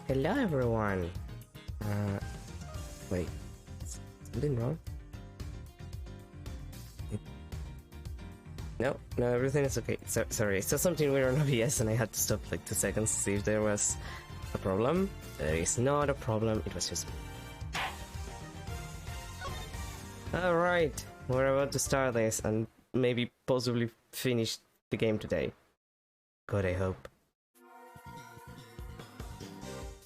Hello everyone. Wait. Something wrong? No, everything is okay. Sorry, I saw something weird on OBS and I had to stop like 2 seconds to see if there was a problem. There is not a problem, it was just... Alright, we're about to start this and maybe possibly finish the game today. God, I hope.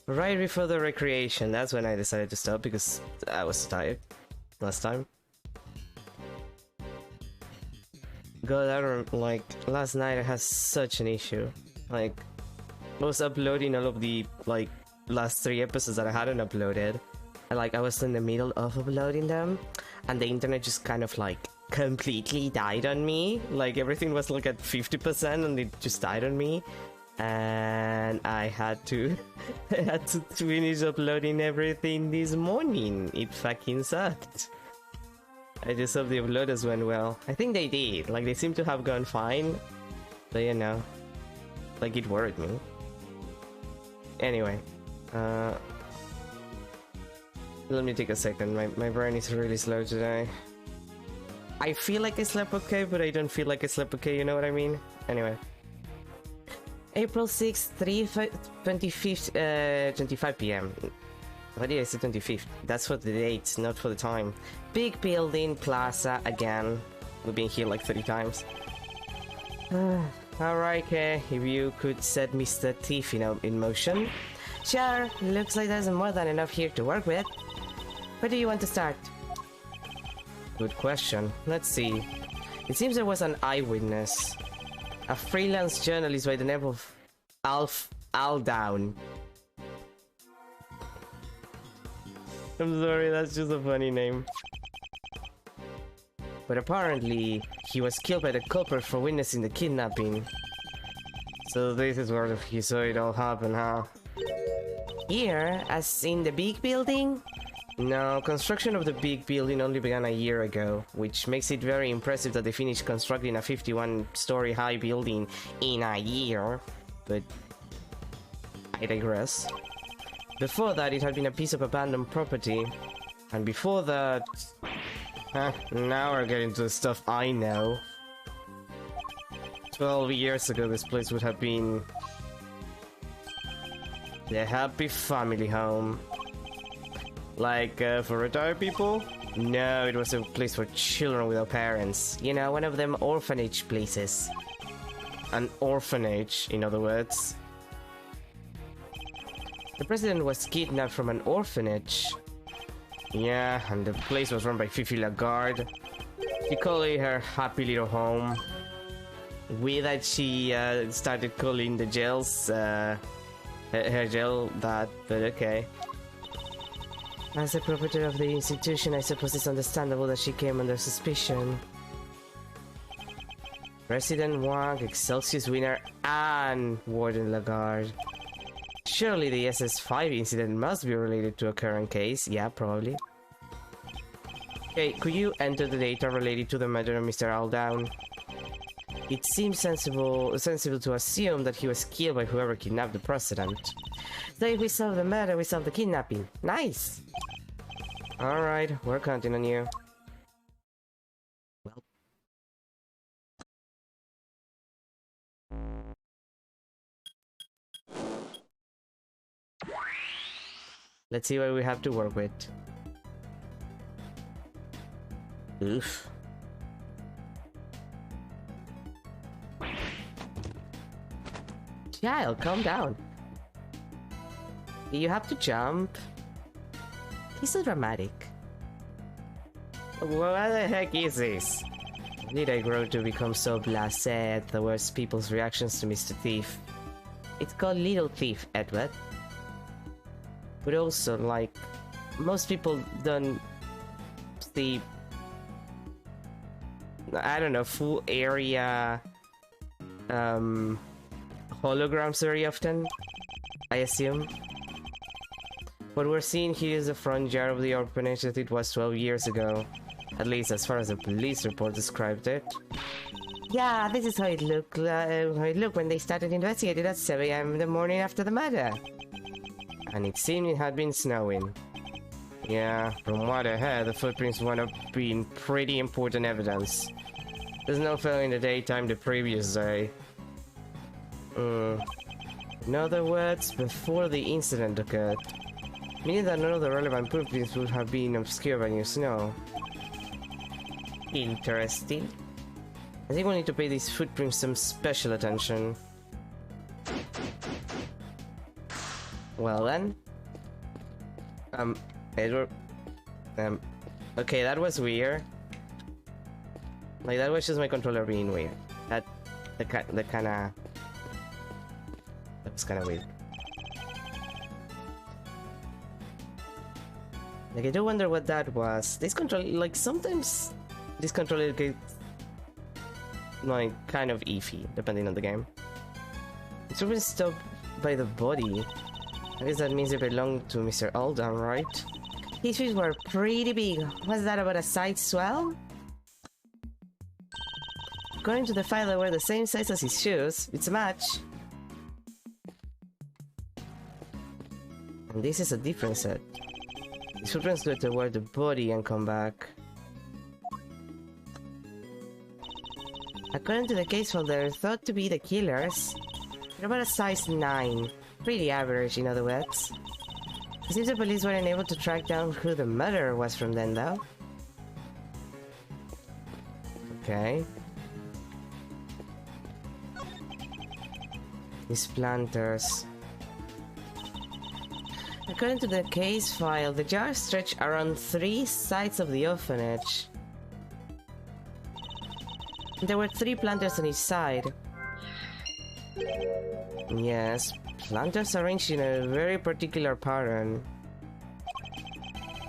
Right before the recreation, that's when I decided to stop because I was tired last time. God, I don't like last night I had such an issue. Like, I was uploading all of the like last 3 episodes that I hadn't uploaded. And like I was in the middle of uploading them and the internet just kind of like completely died on me. Like everything was like at 50% and it just died on me. And I had to finish uploading everything this morning. It fucking sucked. I just hope the uploaders went well. I think they did. Like they seem to have gone fine. But you know, like it worried me. Anyway, let me take a second. My brain is really slow today. I feel like I slept okay, but I don't feel like I slept okay. You know what I mean? Anyway. April 6th, 25 p.m. What did I say 25th? That's for the date, not for the time. Big building, plaza, again. We've been here like 30 times. Alright, okay. If you could set Mr. Thief in motion. Sure, looks like there's more than enough here to work with. Where do you want to start? Good question. Let's see. It seems there was an eyewitness. A freelance journalist by the name of Alf Aldown. I'm sorry, that's just a funny name. But apparently, he was killed by the culprit for witnessing the kidnapping. So this is where he saw it all happen, huh? Here, as in the big building? No, construction of the big building only began a year ago, which makes it very impressive that they finished constructing a 51-story high building in a year. But I digress. Before that, it had been a piece of abandoned property. And before that... now we're getting to the stuff I know. 12 years ago, this place would have been... the happy family home. Like, for retired people? No, it was a place for children without parents. You know, one of them orphanage places. An orphanage, in other words. The president was kidnapped from an orphanage. Yeah, and the place was run by Fifi Lagarde. She called it her happy little home. With that, she started calling the jails, her jail that, but okay. As a proprietor of the institution, I suppose it's understandable that she came under suspicion. President Wang, Excelsius winner, and Warden Lagarde. Surely the SS5 incident must be related to a current case. Yeah, probably. Okay, could you enter the data related to the murder of Mr. Aldown? It seems sensible to assume that he was killed by whoever kidnapped the president. So if we solve the murder, we solve the kidnapping. Nice! Alright, we're counting on you. Well. Let's see what we have to work with. Oof. Child, calm down. You have to jump. He's so dramatic. What the heck is this? Did I grow to become so blasé at the worst people's reactions to Mr. Thief? It's called Little Thief, Edward. But also, like, most people don't see, I don't know, full area holograms very often, I assume. What we're seeing here is the front yard of the orphanage that it was 12 years ago. At least as far as the police report described it. Yeah, this is how it looked when they started investigating at 7 AM the morning after the murder. And it seemed it had been snowing. Yeah, from what I heard, the footprints wound up being pretty important evidence. The snow fell in the daytime the previous day. In other words, before the incident occurred. Meaning that none of the relevant footprints would have been obscured by new snow. Interesting. I think we need to pay these footprints some special attention. Well then. Edward. Okay, that was weird. Like, that was just my controller being weird. That was kinda weird. Like, I do wonder what that was. This controller, like, sometimes this controller gets, like, kind of iffy, depending on the game. It's really stopped by the body. I guess that means it belonged to Mr. Alden, right? His feet were pretty big. Was that about a side swell? According to the file, they were the same size as his shoes. It's a match. And this is a different set. His footprints go toward the body and come back. According to the case file, they're thought to be the killers. They're about a size 9. Pretty average, in other words. It seems the police weren't able to track down who the murderer was from then, though. Okay. These planters. According to the case file, the jar stretched around 3 sides of the orphanage. There were 3 planters on each side. Yes, planters arranged in a very particular pattern.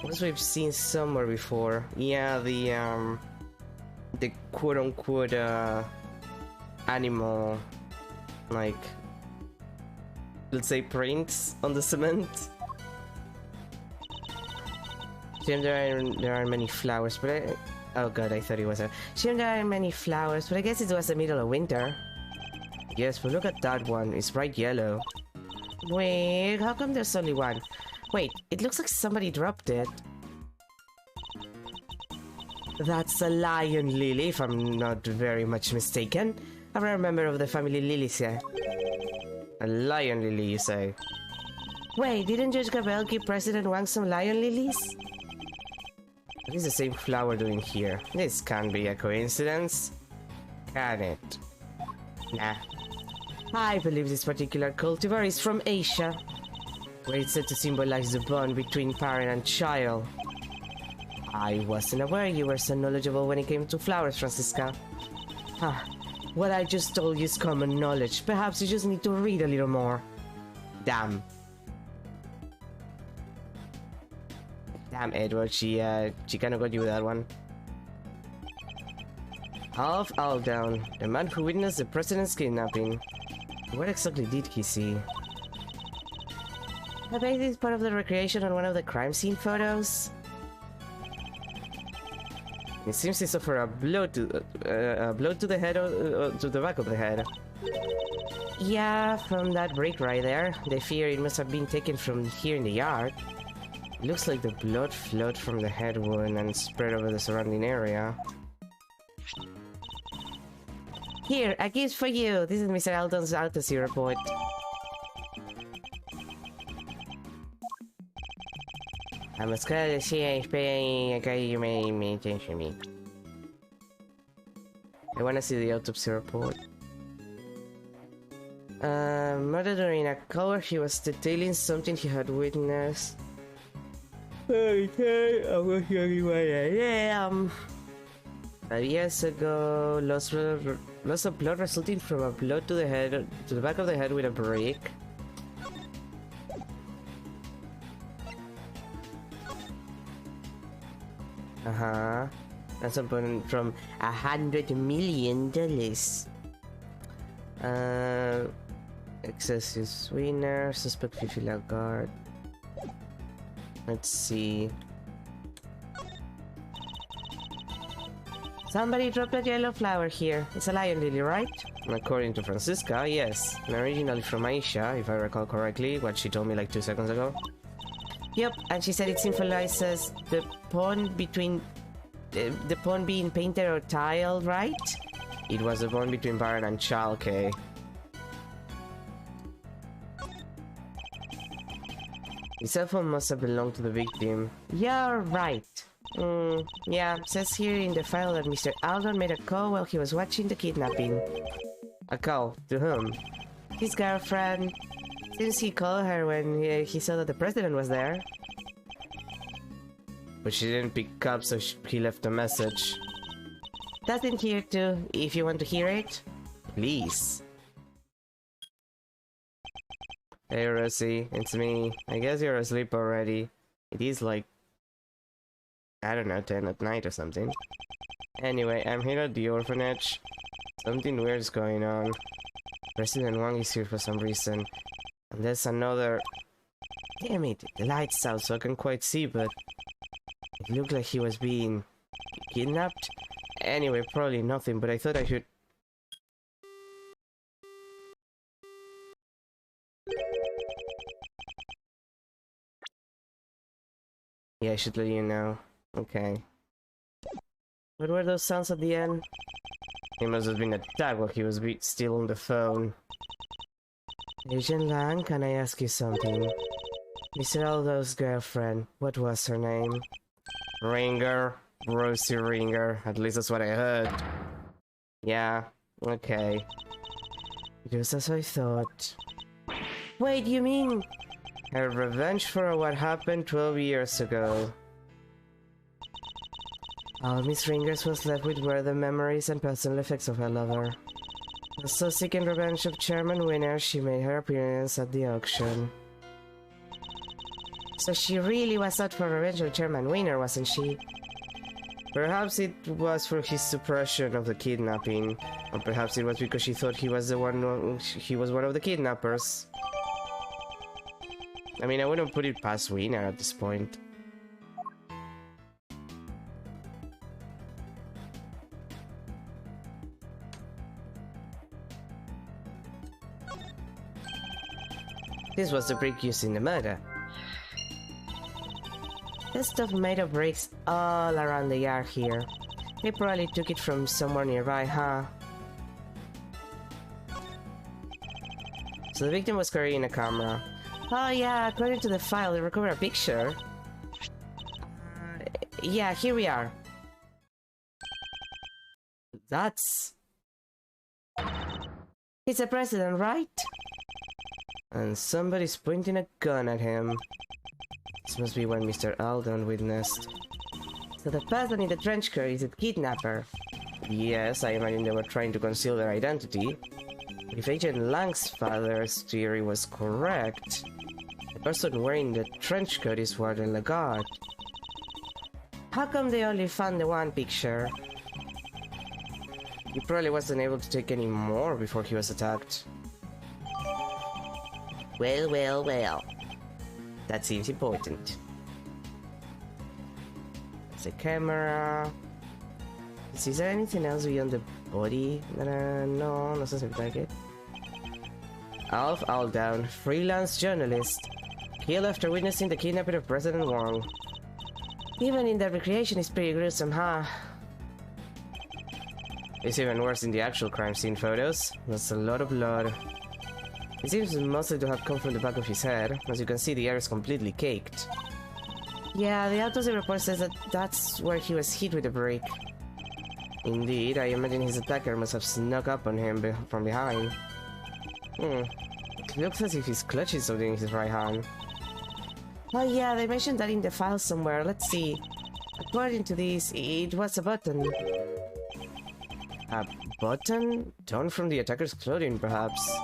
As we've seen somewhere before. Yeah, the quote-unquote animal, like, let's say, prints on the cement. Jim, there are many flowers, but oh god, I thought it was a... Jim, there are many flowers, but I guess it was the middle of winter. Yes, but look at that one, it's bright yellow. Wait, how come there's only one? Wait, it looks like somebody dropped it. That's a lion lily, if I'm not very much mistaken. I'm a member of the family lilies here. A lion lily, you say? Wait, didn't Judge Gabel give President Wang some lion lilies? What is the same flower doing here? This can't be a coincidence, can it? Nah. I believe this particular cultivar is from Asia, where it's said to symbolize the bond between parent and child. I wasn't aware you were so knowledgeable when it came to flowers, Francisca. What I just told you is common knowledge. Perhaps you just need to read a little more. Damn. Damn, Edward, she kinda got you with that one. Half Aldown, the man who witnessed the president's kidnapping. What exactly did he see? I bet this is part of the recreation on one of the crime scene photos. It seems he suffered a blow to the head or to the back of the head. Yeah, from that brick right there. They fear it must have been taken from here in the yard. It looks like the blood flowed from the head wound and spread over the surrounding area. Here, a gift for you. This is Mr. Alton's autopsy report. I'm as glad to see I pay you may attention to me. I wanna see the autopsy report. Murdered during a call, he was detailing something he had witnessed. Okay, I was the only one I am. 5 years ago, loss of blood resulting from a blow to the head, to the back of the head with a brick. That's something from $100 million. Excessive sweetener, suspect Fifi Lagarde. Let's see. Somebody dropped a yellow flower here. It's a lion lily, right? According to Francisca, yes. And originally from Aisha, if I recall correctly, what she told me like 2 seconds ago. Yep, and she said it symbolizes the pawn between... the pawn being painted or tiled, right? It was the pawn between Baron and Chalke. The cell phone must have belonged to the victim. You're right. Yeah, says here in the file that Mr. Aldon made a call while he was watching the kidnapping. A call? To whom? His girlfriend. Since he called her when he saw that the president was there. But she didn't pick up, so he left a message. That's in here too, if you want to hear it. Please. Hey Rosie, it's me. I guess you're asleep already. It is like, I don't know, 10 at night or something. Anyway, I'm here at the orphanage. Something weird's going on. President Wang is here for some reason. And there's another... Damn it, the light's out so I can't quite see, but... It looked like he was being... kidnapped? Anyway, probably nothing, but I thought I should... Yeah, I should let you know. Okay. What were those sounds at the end? He must have been attacked while he was still on the phone. Agent Lang, can I ask you something? Mr. Aldo's girlfriend, what was her name? Ringer. Rosie Ringer. At least that's what I heard. Yeah, okay. Just as I thought. Wait, you mean... Her revenge for what happened 12 years ago. All Miss Ringers was left with were the memories and personal effects of her lover. So seeking revenge of Chairman Winner, she made her appearance at the auction. So she really was out for revenge of Chairman Winner, wasn't she? Perhaps it was for his suppression of the kidnapping, or perhaps it was because she thought he was one of the kidnappers. I mean, I wouldn't put it past Winner at this point. This was the brick used in the murder. This stuff made of bricks all around the yard here. They probably took it from somewhere nearby, huh? So the victim was carrying a camera. Oh yeah, according to the file, they recovered a picture. Yeah, here we are. That's... He's the president, right? And somebody's pointing a gun at him. This must be what Mr. Aldon witnessed. So the person in the trench coat is a kidnapper. Yes, I imagine they were trying to conceal their identity. If Agent Lang's father's theory was correct, the person wearing the trench coat is Warden Lagarde. How come they only found the one picture? He probably wasn't able to take any more before he was attacked. Well, well, well. That seems important. There's a camera. Is there anything else beyond the body? No, doesn't like it. Alf Aldown, freelance journalist. Killed after witnessing the kidnapping of President Wang. Even in the recreation is pretty gruesome, huh? It's even worse in the actual crime scene photos. There's a lot of blood. It seems mostly to have come from the back of his head. As you can see, the air is completely caked. Yeah, the autopsy report says that that's where he was hit with a brick. Indeed, I imagine his attacker must have snuck up on him from behind. It looks as if he's clutching something in his right hand. Oh yeah, they mentioned that in the file somewhere. Let's see. According to this, it was a button. A button? Torn from the attacker's clothing, perhaps.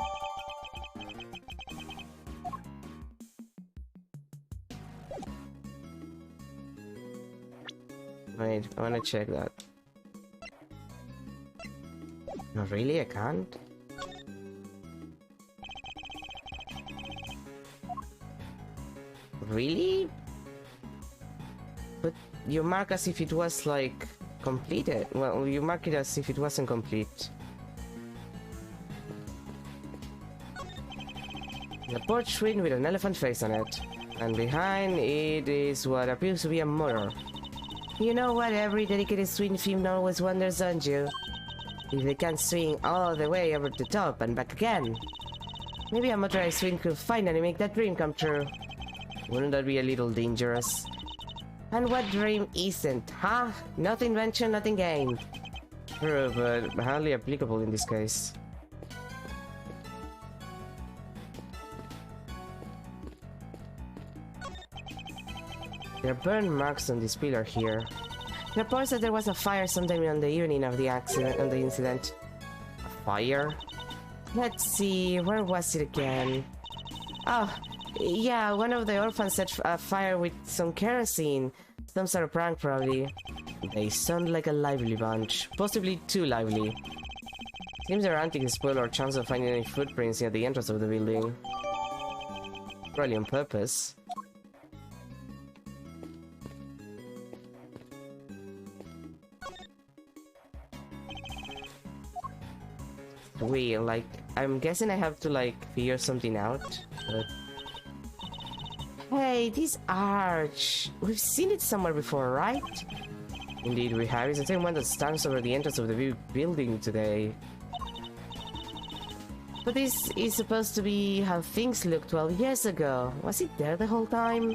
Wait, I wanna check that. No, really? I can't? Really? But you mark as if it was like completed. Well, you mark it as if it wasn't complete. A porch screen with an elephant face on it. And behind it is what appears to be a motor. You know what every dedicated swing film always wonders, don't you? If they can swing all the way over the top and back again. Maybe a motorized swing could finally make that dream come true. Wouldn't that be a little dangerous? And what dream isn't, huh? Not invention, nothing gained. True, but hardly applicable in this case. There are burn marks on this pillar here. Reports that there was a fire sometime on the evening of the incident. A fire? Let's see, where was it again? Oh, yeah, one of the orphans set a fire with some kerosene. Some sort of prank, probably. They sound like a lively bunch. Possibly too lively. Seems their antics spoil our chance of finding any footprints near the entrance of the building. Probably on purpose. Wait, like, I'm guessing I have to, like, figure something out, but... Hey, this arch! We've seen it somewhere before, right? Indeed we have. It's the same one that stands over the entrance of the building today. But this is supposed to be how things looked 12 years ago. Was it there the whole time?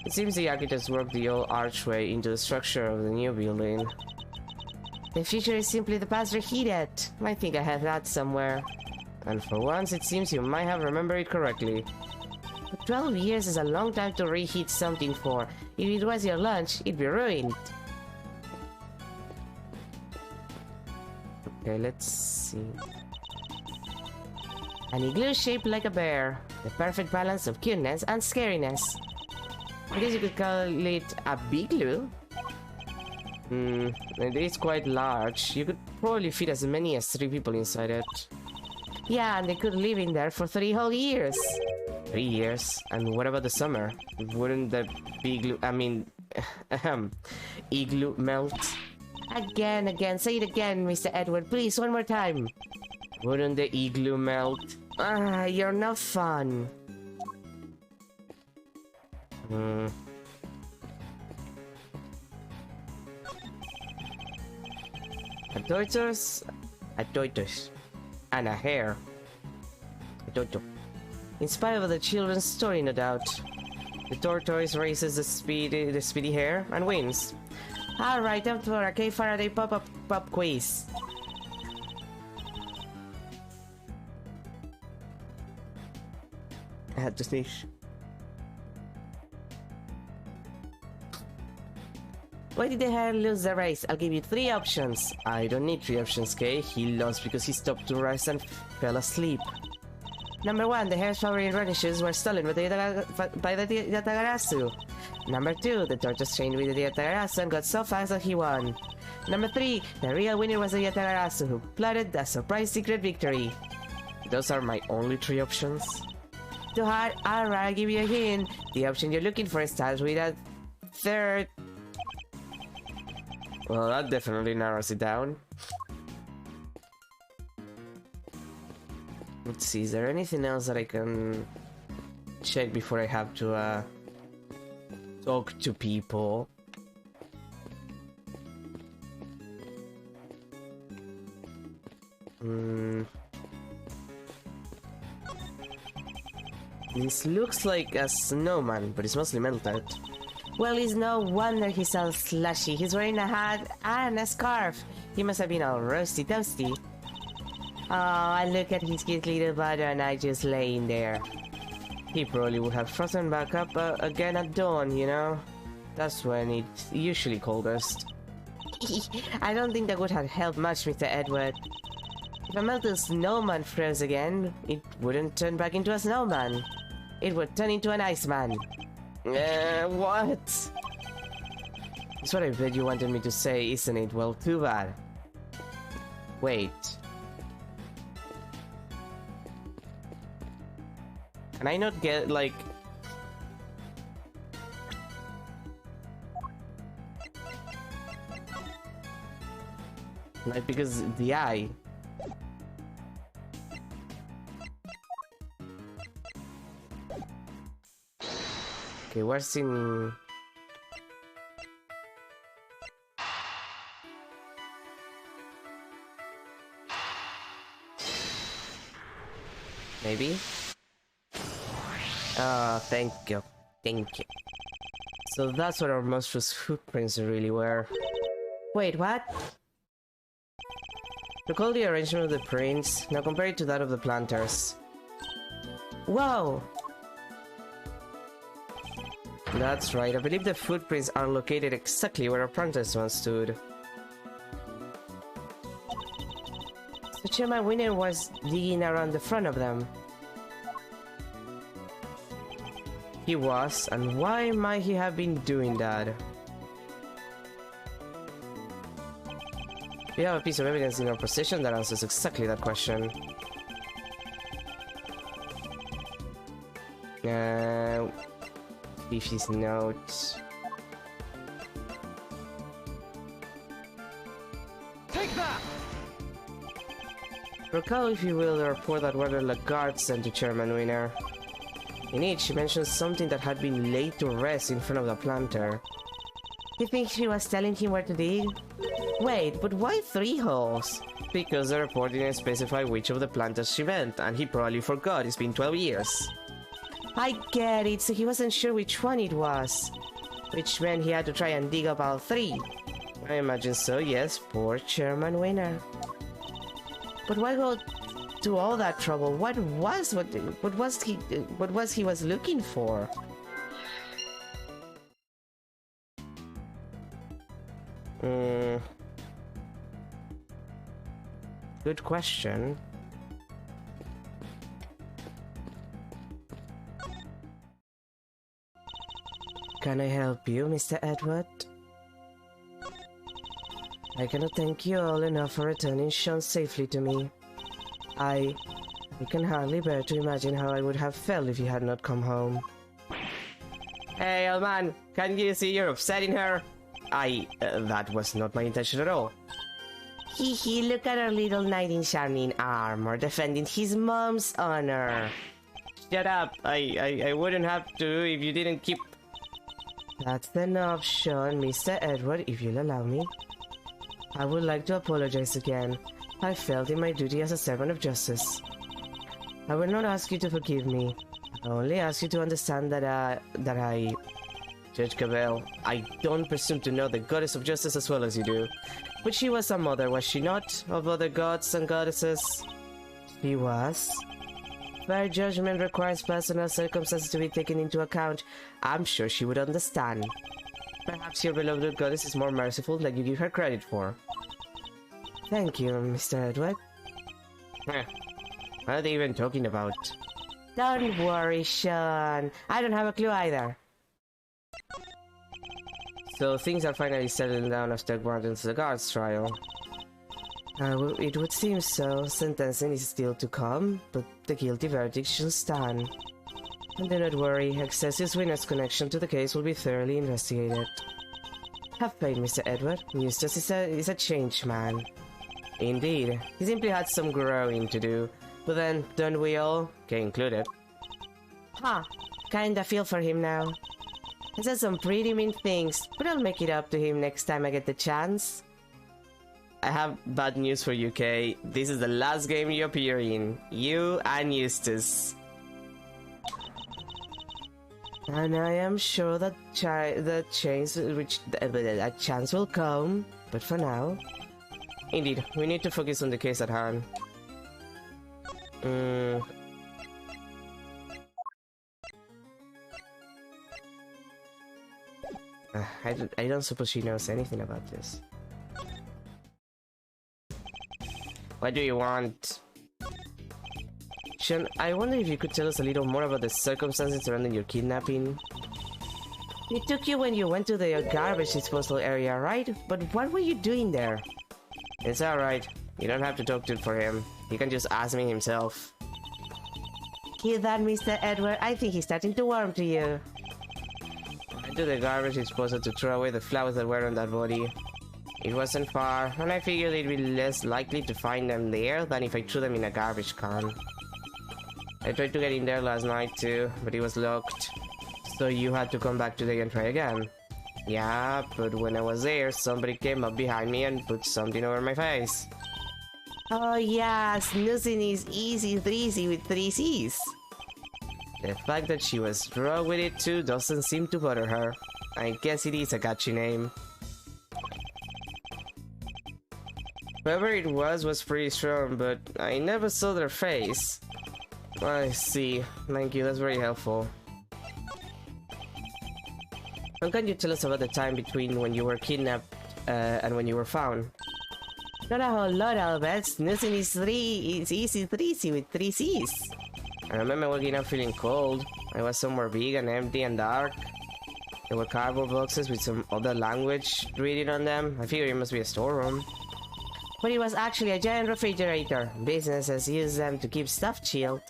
It seems the architects worked the old archway into the structure of the new building. The future is simply the past reheated. I think I have that somewhere. And for once, it seems you might have remembered it correctly. But 12 years is a long time to reheat something for. If it was your lunch, it'd be ruined. Okay, let's see. An igloo shaped like a bear. The perfect balance of cuteness and scariness. I guess you could call it a big-loo. It is quite large. You could probably fit as many as 3 people inside it. Yeah, and they could live in there for 3 whole years. 3 years? And what about the summer? Wouldn't the igloo, igloo melt? Again, say it again, Mr. Edward, please, one more time. Wouldn't the igloo melt? Ah, you're no fun. A tortoise, and a hare. A tortoise. In spite of the children's story, no doubt. The tortoise races the speedy hare and wins. Alright, time for a K Faraday pop quiz. I had to sneeze. Why did the hare lose the race? I'll give you 3 options. I don't need 3 options, Kay. He lost because he stopped to rest and fell asleep. Number 1, the hare's favorite radishes were stolen by the Yatagarasu. Number 2, the tortoise trained with the Yatagarasu and got so fast that he won. Number 3, the real winner was the Yatagarasu who plotted a surprise secret victory. Those are my only 3 options. Too hard? Alright, I'll give you a hint. The option you're looking for starts with a 3rd. Well, that definitely narrows it down. Let's see, is there anything else that I can check before I have to talk to people? This looks like a snowman, but it's mostly melted. Well, it's no wonder he's all slushy. He's wearing a hat and a scarf. He must have been all roasty toasty. Oh, look at his cute little body and I just laying there. He probably would have frozen back up again at dawn, you know? That's when it's usually coldest. I don't think that would have helped much, Mr. Edward. If a melted snowman froze again, it wouldn't turn back into a snowman. It would turn into an iceman. What? That's what I bet you wanted me to say, isn't it? Well, too bad. Wait. Can I not get, like... Like, because the eye. Okay, where's in... Maybe? Ah, thank you. Thank you. So that's what our monstrous footprints really were. Wait, what? Recall the arrangement of the prints, now compare it to that of the planters. Whoa! That's right, I believe the footprints are located exactly where our planters once stood. So Chairman Winner was digging around the front of them. He was, and why might he have been doing that? We have a piece of evidence in our possession that answers exactly that question. Leafy's note. Take that! Recall, if you will, the report that Warder Lagarde sent to Chairman Winner. In it, she mentions something that had been laid to rest in front of the planter. You think she was telling him where to dig? Wait, but why 3 holes? Because the report didn't specify which of the planters she meant, and he probably forgot. It's been 12 years. I get it, so he wasn't sure which one it was. Which meant he had to try and dig up all 3. I imagine so, yes, poor Chairman Winner. But why go to all that trouble? What was he was looking for? Good question. Can I help you, Mr. Edward? I cannot thank you all enough for returning Sean safely to me. I can hardly bear to imagine how I would have felt if you had not come home. Hey, old man, can't you see you're upsetting her? That was not my intention at all. Hee, look at our little knight in shining armor, defending his mom's honor. Shut up, I wouldn't have to if you didn't keep... That's enough, Sean, Mr. Edward, if you'll allow me. I would like to apologize again. I felt in my duty as a servant of justice. I will not ask you to forgive me. I only ask you to understand that I... Judge Cavell, I don't presume to know the goddess of justice as well as you do. But she was a mother, was she not, of other gods and goddesses? She was. Fair judgment requires personal circumstances to be taken into account. I'm sure she would understand. Perhaps your beloved goddess is more merciful than you give her credit for. Thank you, Mr. Edward. What are they even talking about? Don't worry, Sean. I don't have a clue either. So things are finally settling down after Gordon's Lagarde's trial. It would seem so. Sentencing is still to come, but the guilty verdict shall stand. And do not worry, Excessius Winner's connection to the case will be thoroughly investigated. Have faith, Mr. Edward. Eustace is a changed man. Indeed, he simply had some growing to do. But then, don't we all? Kay included. Huh, kinda feel for him now. He said some pretty mean things, but I'll make it up to him next time I get the chance. I have bad news for you, Kay. This is the last game you appear in. You and Eustace. And I am sure that a chance will come, but for now... Indeed, we need to focus on the case at hand. I don't suppose she knows anything about this. What do you want? Sean, I wonder if you could tell us a little more about the circumstances surrounding your kidnapping. It took you when you went to the garbage disposal area, right? But what were you doing there? It's alright. You don't have to talk to it for him. He can just ask me himself. Hear that, Mr. Edward? I think he's starting to warm to you. I went to the garbage disposal to throw away the flowers that were on that body. It wasn't far, and I figured they'd be less likely to find them there than if I threw them in a garbage can. I tried to get in there last night too, but it was locked. So you had to come back today and try again. Yeah, but when I was there, somebody came up behind me and put something over my face. Oh yeah, snoozing is easy breezy with 3 C's. The fact that she was raw with it too doesn't seem to bother her. I guess it is a catchy name. Whoever it was pretty strong, but I never saw their face. I see. Thank you, that's very helpful. How can you tell us about the time between when you were kidnapped and when you were found? Not a whole lot, Albert. Snoozing is easy breezy with 3 C's. I remember waking up feeling cold. I was somewhere big and empty and dark. There were cardboard boxes with some other language written on them. I figured it must be a storeroom. But it was actually a giant refrigerator. Businesses use them to keep stuff chilled.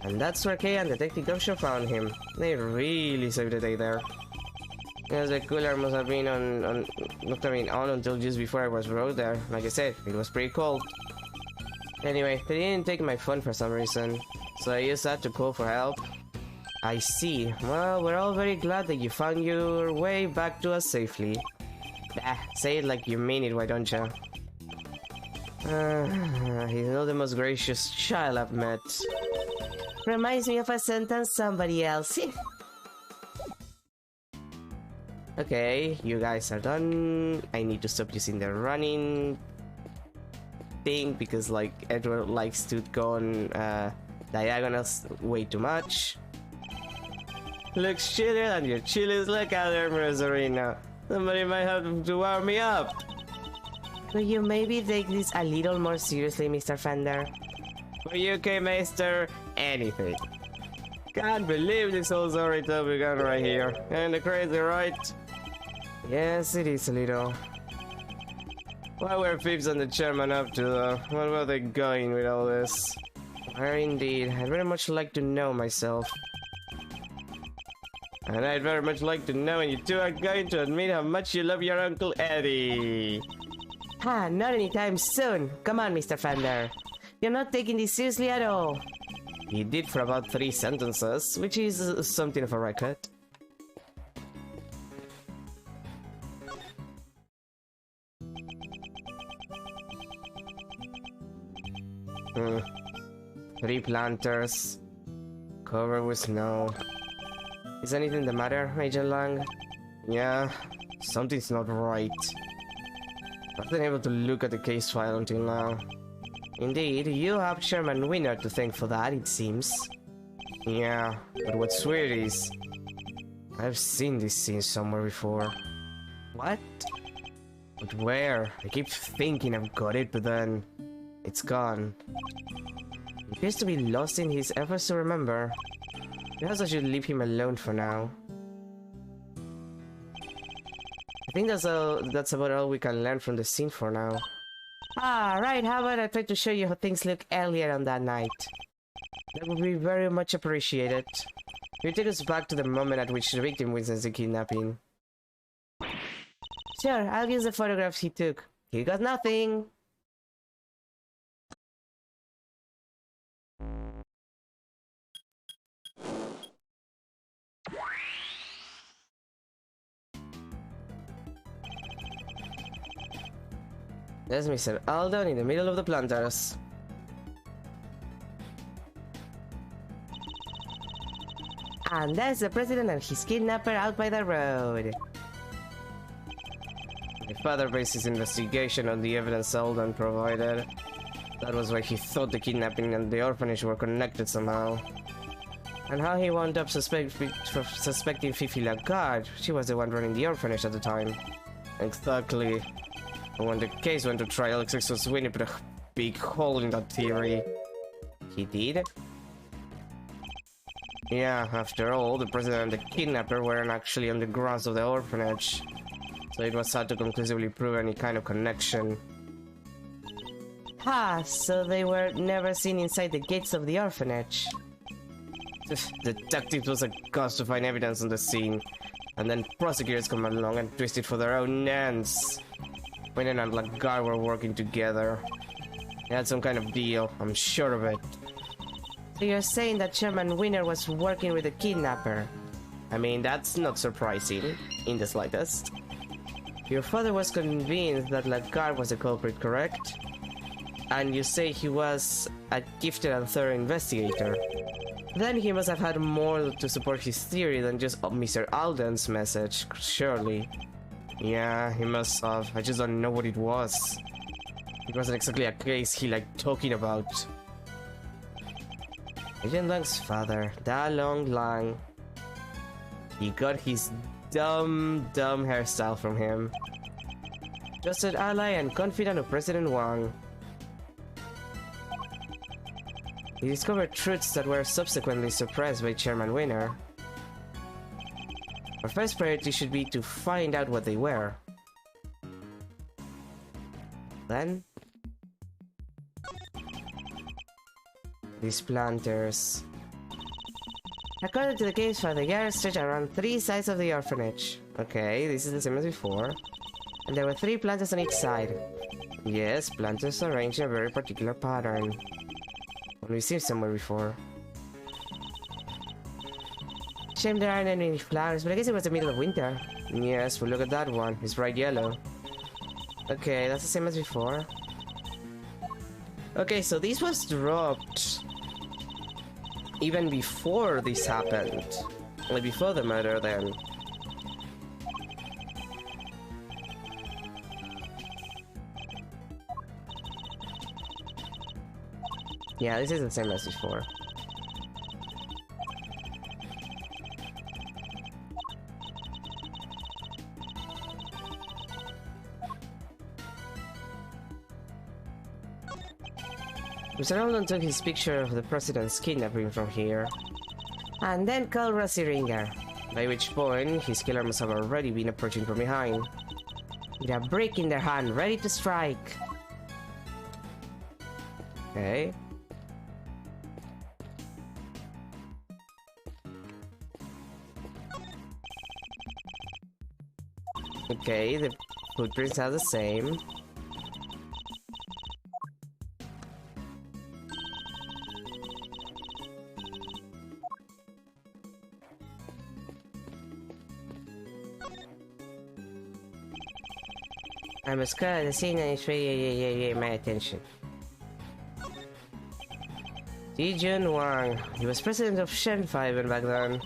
And that's where Kay and Detective Gumshoe found him. They really saved the day there. Yes, the cooler must have been on until just before I was brought there. Like I said, it was pretty cold. Anyway, they didn't take my phone for some reason, so I used that to call for help. I see. Well, we're all very glad that you found your way back to us safely. Say it like you mean it, why don't you? He's not the most gracious child I've met. Reminds me of a sentence somebody else. Okay, you guys are done. I need to stop using the running thing because, like, Edward likes to go on diagonals way too much. Looks chilly and your chilies look out there, Rosalina. Somebody might have to warm me up. Will you maybe take this a little more seriously, Mr. Fender? For you, K-Master, anything. Can't believe this whole story begun right here. Kinda crazy, right? Yes, it is a little. What were Phipps and the chairman up to, though? What were they going with all this? Where indeed, I'd very much like to know myself. And I'd very much like to know when you two are going to admit how much you love your Uncle Eddie. Not anytime soon. Come on, Mr. Fender. You're not taking this seriously at all. He did for about 3 sentences, which is something of a record. Three planters, covered with snow. Is anything the matter, Major Lang? Yeah, something's not right. I've been able to look at the case file until now. Indeed, you have Chairman Winner to thank for that, it seems. Yeah, but what's weird is... I've seen this scene somewhere before. What? But where? I keep thinking I've got it, but then... it's gone. He appears to be lost in his efforts to remember. Perhaps I should leave him alone for now. I think that's about all we can learn from the scene for now. Right, how about I try to show you how things look earlier on that night? That would be very much appreciated. You take us back to the moment at which the victim witnessed the kidnapping. Sure, I'll use the photographs he took. He got nothing! There's Mr. Alden in the middle of the planters. And there's the president and his kidnapper out by the road. My father based his investigation on the evidence Alden provided. That was why he thought the kidnapping and the orphanage were connected somehow. And how he wound up suspecting Fifi Lagarde. She was the one running the orphanage at the time. Exactly. And when the case went to trial, Alexis Sweeney put a big hole in that theory. He did? Yeah, after all, the president and the kidnapper weren't actually on the grounds of the orphanage. So it was hard to conclusively prove any kind of connection. So they were never seen inside the gates of the orphanage. The detective was a ghost to find evidence on the scene. And then prosecutors come along and twist it for their own ends. Winner and Lagarde were working together. They had some kind of deal, I'm sure of it. So you're saying that Chairman Winner was working with the kidnapper? I mean, that's not surprising, in the slightest. Your father was convinced that Lagarde was the culprit, correct? And you say he was a gifted and thorough investigator. Then he must have had more to support his theory than just Mr. Alden's message, surely. Yeah, he must have. I just don't know what it was. It wasn't exactly a case he liked talking about. Agent Lang's father, Da Long Lang. He got his dumb hairstyle from him. Trusted ally and confidant of President Wang. He discovered truths that were subsequently suppressed by Chairman Winner. Our first priority should be to find out what they were. Then... these planters. According to the case file, the yard stretched around 3 sides of the orphanage. Okay, this is the same as before. And there were 3 planters on each side. Yes, planters arranged in a very particular pattern. One we've seen somewhere before. Shame there aren't any flowers, but I guess it was the middle of winter. Yes, but look at that one. It's bright yellow. Okay, that's the same as before. Okay, so this was dropped even before this happened. Like before the murder then. Yeah, this is the same as before. Mr. Alden took his picture of the president's kidnapping from here, and then called Rossi Ringer, by which point his killer must have already been approaching from behind, with a brick in their hand, ready to strike. Okay. Okay, the footprints are the same. I must cut the scene and it's really my attention. Ji Jun Wang. He was president of Shenfai even back then.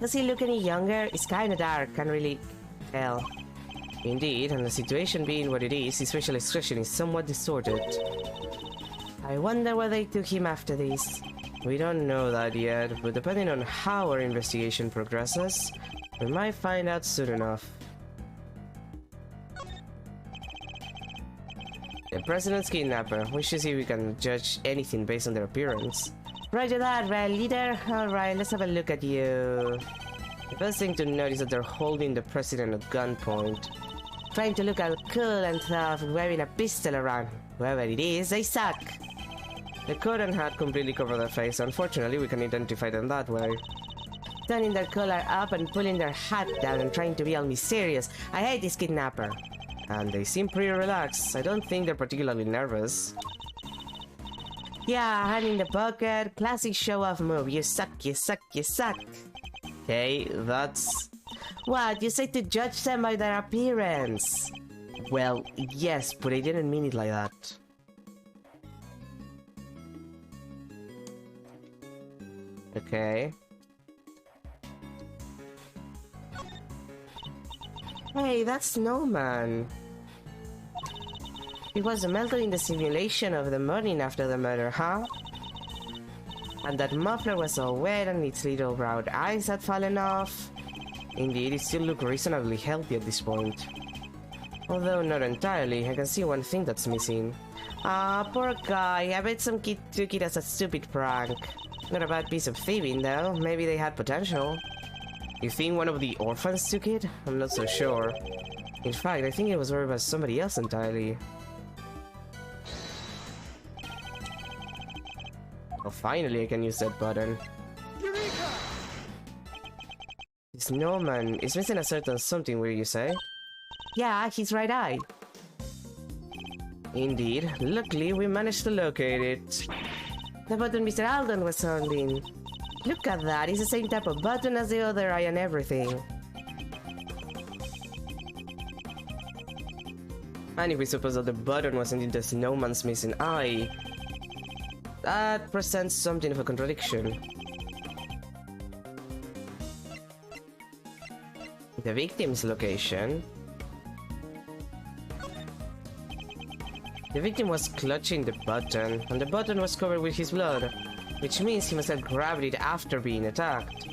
Does he look any younger? It's kinda dark, can't really tell. Indeed, and the situation being what it is, his facial expression is somewhat distorted. I wonder where they took him after this. We don't know that yet, but depending on how our investigation progresses, we might find out soon enough. The president's kidnapper. We should see if we can judge anything based on their appearance. Roger that, Red Leader. Alright, let's have a look at you. The first thing to note is that they're holding the president at gunpoint. Trying to look all cool and tough, wearing a pistol around. Whoever it is, they suck. The coat and hat completely cover their face. Unfortunately, we can identify them that way. Turning their collar up and pulling their hat down and trying to be all mysterious. I hate this kidnapper. And they seem pretty relaxed. I don't think they're particularly nervous. Yeah, hand in the pocket. Classic show-off move. You suck, you suck, you suck. Okay, that's... What? You say to judge them by their appearance? Well, yes, but I didn't mean it like that. Okay. Hey, that's Snowman. He was melted in the simulation of the morning after the murder, huh? And that muffler was all wet and its little round eyes had fallen off. Indeed, it still looked reasonably healthy at this point. Although not entirely, I can see one thing that's missing. Ah, poor guy. I bet some kid took it as a stupid prank. Not a bad piece of thieving, though. Maybe they had potential. You think one of the orphans took it? I'm not so sure. In fact, I think it was worried about somebody else entirely. Oh, finally I can use that button. Eureka! snowman is missing a certain something, will you say? Yeah, his right eye. Indeed. Luckily, we managed to locate it. The button Mr. Alden was holding. Look at that, it's the same type of button as the other eye and everything. And if we suppose that the button was indeed the snowman's missing eye, that presents something of a contradiction. The victim's location. The victim was clutching the button, and the button was covered with his blood, which means he must have grabbed it after being attacked.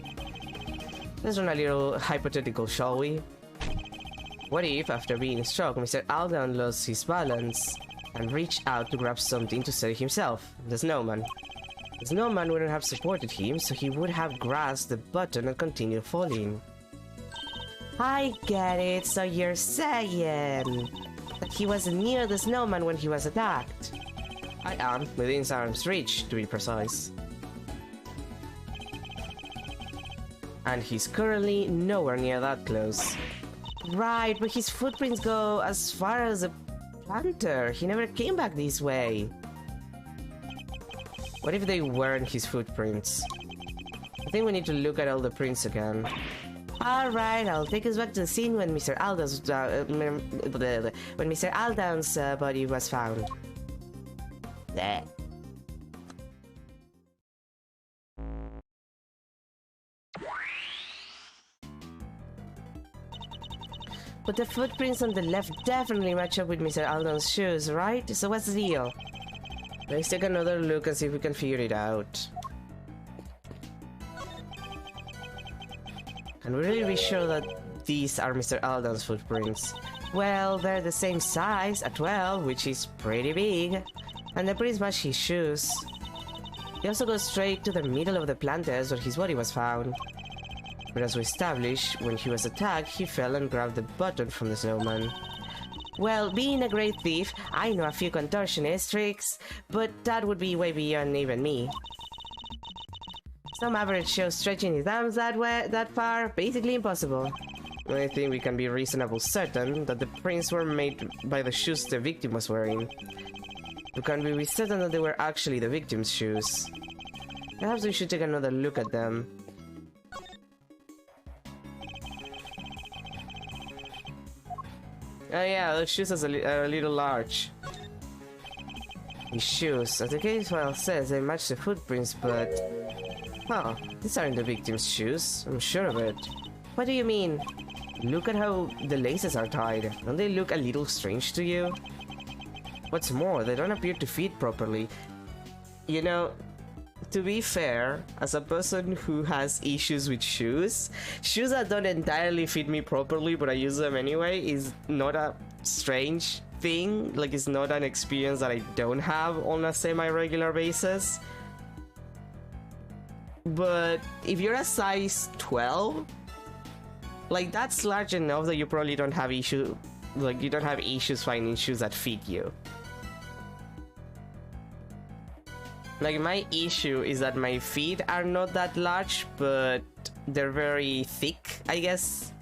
Let's run a little hypothetical, shall we? What if, after being struck, Mr. Alden lost his balance and reached out to grab something to save himself, the snowman? The snowman wouldn't have supported him, so he would have grasped the button and continued falling. I get it, so you're saying that he was near the snowman when he was attacked? I am, within his arm's reach, to be precise. And he's currently nowhere near that close. Right, but his footprints go as far as the planter. He never came back this way. What if they weren't his footprints? I think we need to look at all the prints again. Alright, I'll take us back to the scene when Mr. Alden's body was found. There. But the footprints on the left definitely match up with Mr. Alden's shoes, right? So what's the deal? Let's take another look and see if we can figure it out. Can we really be sure that these are Mr. Alden's footprints? Well, they're the same size, a 12, which is pretty big. And the prints match his shoes. They also go straight to the middle of the planters where his body was found. But as we established, when he was attacked, he fell and grabbed the button from the snowman. Well, being a great thief, I know a few contortionist tricks, but that would be way beyond even me. Some average Joe stretching his arms that far, basically impossible. I think we can be reasonably certain that the prints were made by the shoes the victim was wearing. We can be certain that they were actually the victim's shoes. Perhaps we should take another look at them. Oh yeah, those shoes are a little large. These shoes, as the case file says, they match the footprints, but... Huh, these aren't the victim's shoes, I'm sure of it. What do you mean? Look at how the laces are tied. Don't they look a little strange to you? What's more, they don't appear to fit properly. You know, to be fair, as a person who has issues with shoes that don't entirely fit me properly but I use them anyway is not a strange thing. Like, it's not an experience that I don't have on a semi-regular basis. But if you're a size 12, like, that's large enough that you probably don't have issue, like, you don't have issues finding shoes that fit you. Like, my issue is that my feet are not that large, but they're very thick, I guess.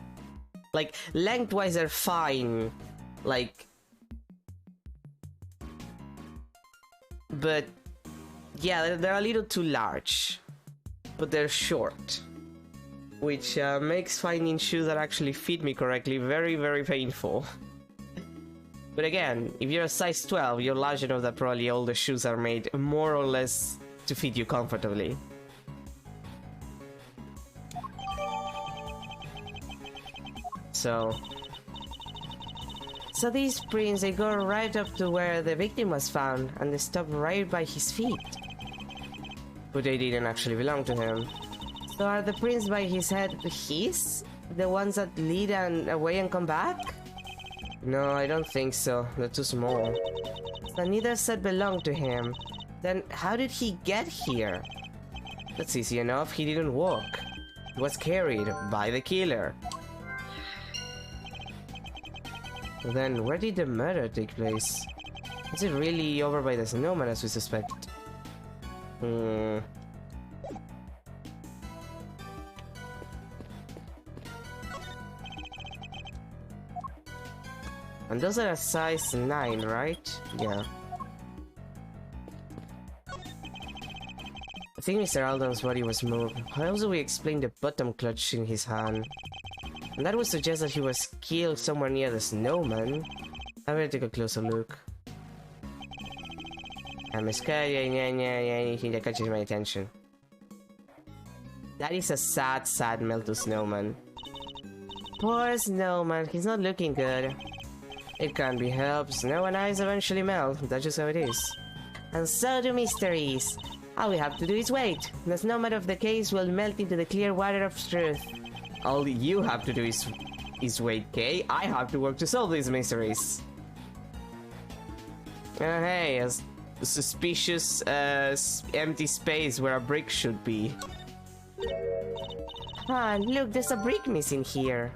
Like, lengthwise they're fine, like... But, yeah, they're a little too large. But they're short. Which makes finding shoes that actually fit me correctly very, very painful. But again, if you're a size 12, you're large enough that probably all the shoes are made more or less to fit you comfortably. So these prints, they go right up to where the victim was found, and they stop right by his feet. But they didn't actually belong to him. So are the prints by his head his? The ones that lead away and come back? No, I don't think so. They're too small. So neither set belonged to him. Then how did he get here? That's easy enough. He didn't walk. He was carried by the killer. Then where did the murder take place? Is it really over by the snowman as we suspect? And those are a size 9, right? Yeah. I think Mr. Alden's body was moved. How else do we explain the bottom clutch in his hand? And that would suggest that he was killed somewhere near the snowman. I better take a closer look. I'm scared, anything that catches my attention. That is a sad, sad melted snowman. Poor snowman, he's not looking good. It can't be helped, snow and ice eventually melt, that's just how it is. And so do mysteries. All we have to do is wait. The snowman of the case will melt into the clear water of truth. All you have to do is wait, Kay. I have to work to solve these mysteries. Hey, a suspicious empty space where a brick should be. Ah, look, there's a brick missing here.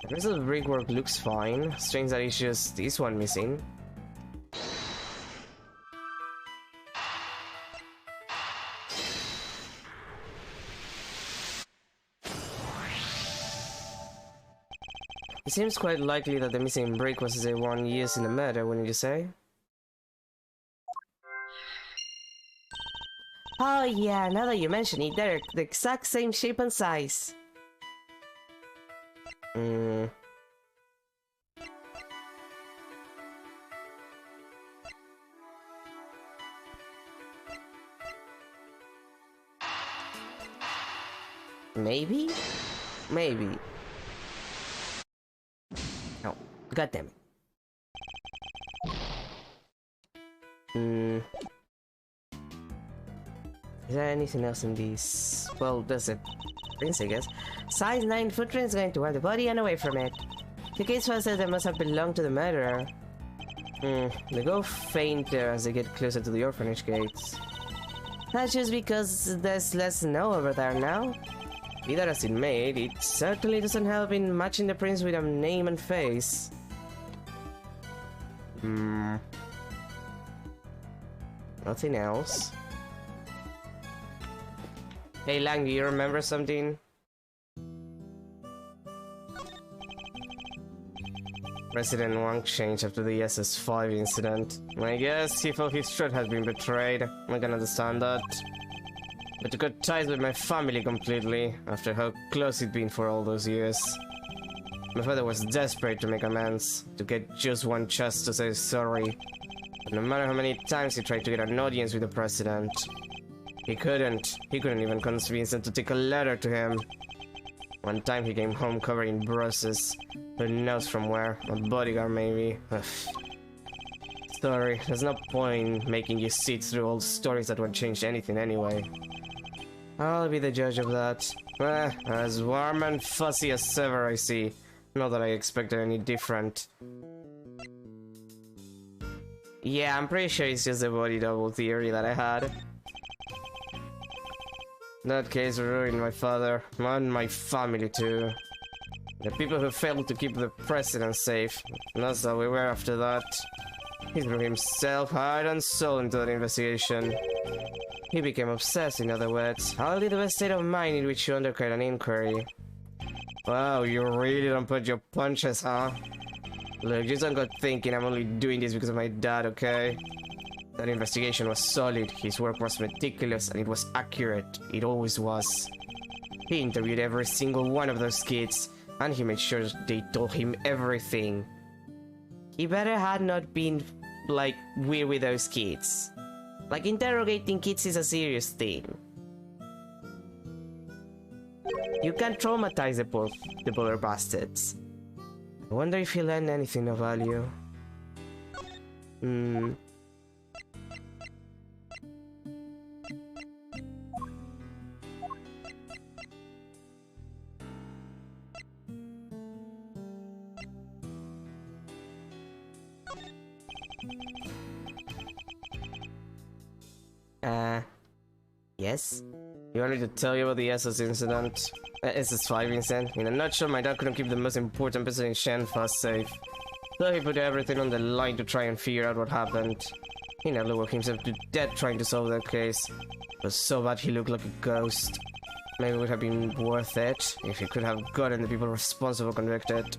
The rest of the brickwork looks fine. Strange that it's just this one missing. It seems quite likely that the missing brick was the one used in the murder, wouldn't you say? Oh yeah, now that you mention it, they're the exact same shape and size. Maybe? Maybe. No. God damn it. Is there anything else in these? Well, there's a prints, I guess. Size 9 footprints going toward the body and away from it. The case file says they must have belonged to the murderer. They go fainter as they get closer to the orphanage gates. That's just because there's less snow over there now. Be that as it may, it certainly doesn't help in matching the prints with a name and face. Nothing else. Hey Lang, do you remember something? President Wang changed after the SS5 incident. I guess he felt his threat had been betrayed. I can understand that. But to cut ties with my family completely, after how close it'd been for all those years. My father was desperate to make amends, to get just one chance to say sorry. But no matter how many times he tried to get an audience with the president, he couldn't. He couldn't even convince Vincent to take a letter to him. One time he came home covered in bruises. Who knows from where? A bodyguard maybe. Ugh. Sorry, there's no point making you sit through old stories that won't change anything anyway. I'll be the judge of that. As warm and fuzzy as ever, I see. Not that I expected any different. Yeah, I'm pretty sure it's just the body double theory that I had. That case ruined my father, and my family too. The people who failed to keep the president safe. That's how we were after that. He threw himself heart and soul into that investigation. He became obsessed, in other words. Hardly the best state of mind in which you undercut an inquiry. Wow, you really don't put your punches, huh? Look, just don't go thinking I'm only doing this because of my dad, okay? That investigation was solid, his work was meticulous, and it was accurate. It always was. He interviewed every single one of those kids, and he made sure they told him everything. He better had not been, like, weird with those kids. Like, interrogating kids is a serious thing. You can't traumatize the poor bastards. I wonder if he learned anything of value. Yes? You want me to tell you about the SS incident? SS5 incident? In a nutshell, my dad couldn't keep the most important person in Shenfa safe. So he put everything on the line to try and figure out what happened. He nearly worked himself to death trying to solve that case. It was so bad he looked like a ghost. Maybe it would have been worth it if he could have gotten the people responsible convicted.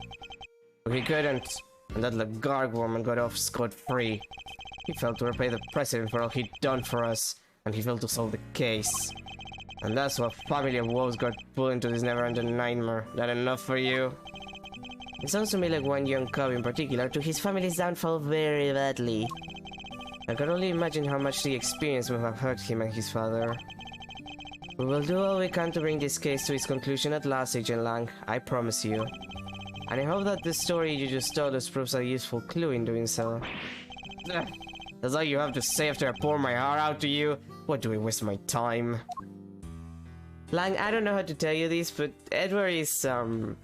He couldn't, and that Lagarde woman got off scot-free. He failed to repay the president for all he'd done for us, and he failed to solve the case. And that's what family of wolves got pulled into this never-ending nightmare. That enough for you? It sounds to me like one young cub in particular took his family's downfall very badly. I can only imagine how much the experience will have hurt him and his father. We will do all we can to bring this case to its conclusion at last, Agent Lang. I promise you. And I hope that the story you just told us proves a useful clue in doing so. That's all you have to say after I pour my heart out to you? What do we waste my time? Lang, I don't know how to tell you this, but Edward is, how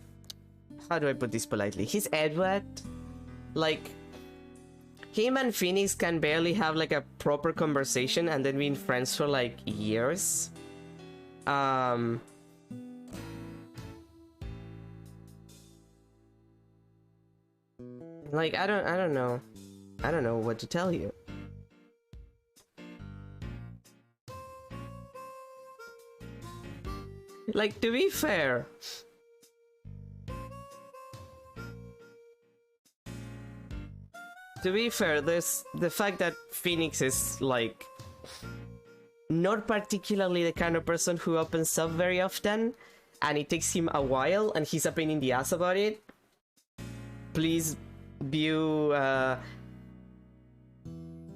do I put this politely? He's Edward. Like, him and Phoenix can barely have like a proper conversation and then been friends for like years. Like, I don't know. I don't know what to tell you. Like, to be fair, there's the fact that Phoenix is like not particularly the kind of person who opens up very often, and it takes him a while and he's a pain in the ass about it. Please view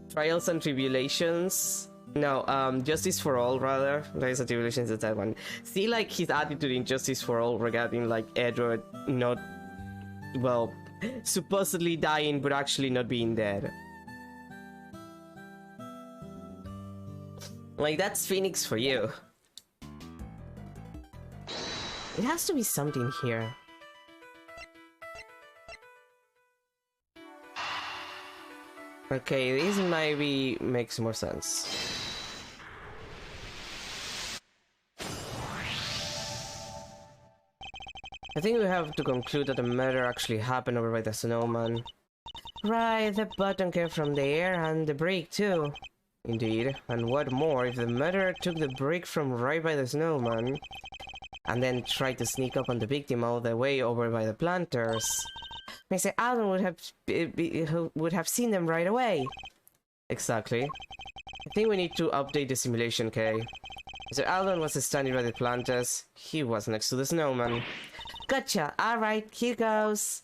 Trials and Tribulations. No, Justice for All, rather. Trials and Tribulations is that one. See, like, his attitude in Justice for All regarding, like, Edward not, well, supposedly dying but actually not being dead. Like, that's Phoenix for you. It has to be something here. Okay, this maybe makes more sense. I think we have to conclude that the murder actually happened over by the snowman. Right, the button came from there, and the brick too. Indeed, and what more, if the murderer took the brick from right by the snowman, and then tried to sneak up on the victim all the way over by the planters, Mr. Alden would have seen them right away. Exactly. I think we need to update the simulation, Kay. Mr. Alden was standing by the planters. He was next to the snowman. Gotcha. Alright, here goes.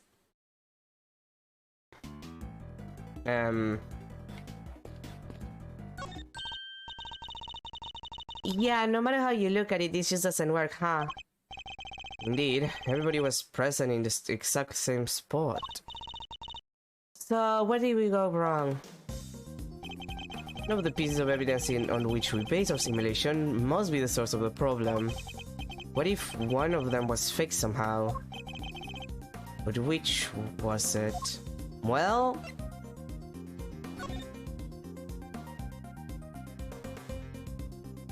Yeah, no matter how you look at it, this just doesn't work, huh? Indeed, everybody was present in the exact same spot. So, where did we go wrong? One of the pieces of evidence on which we base our simulation must be the source of the problem. What if one of them was fixed somehow? But which was it? Well...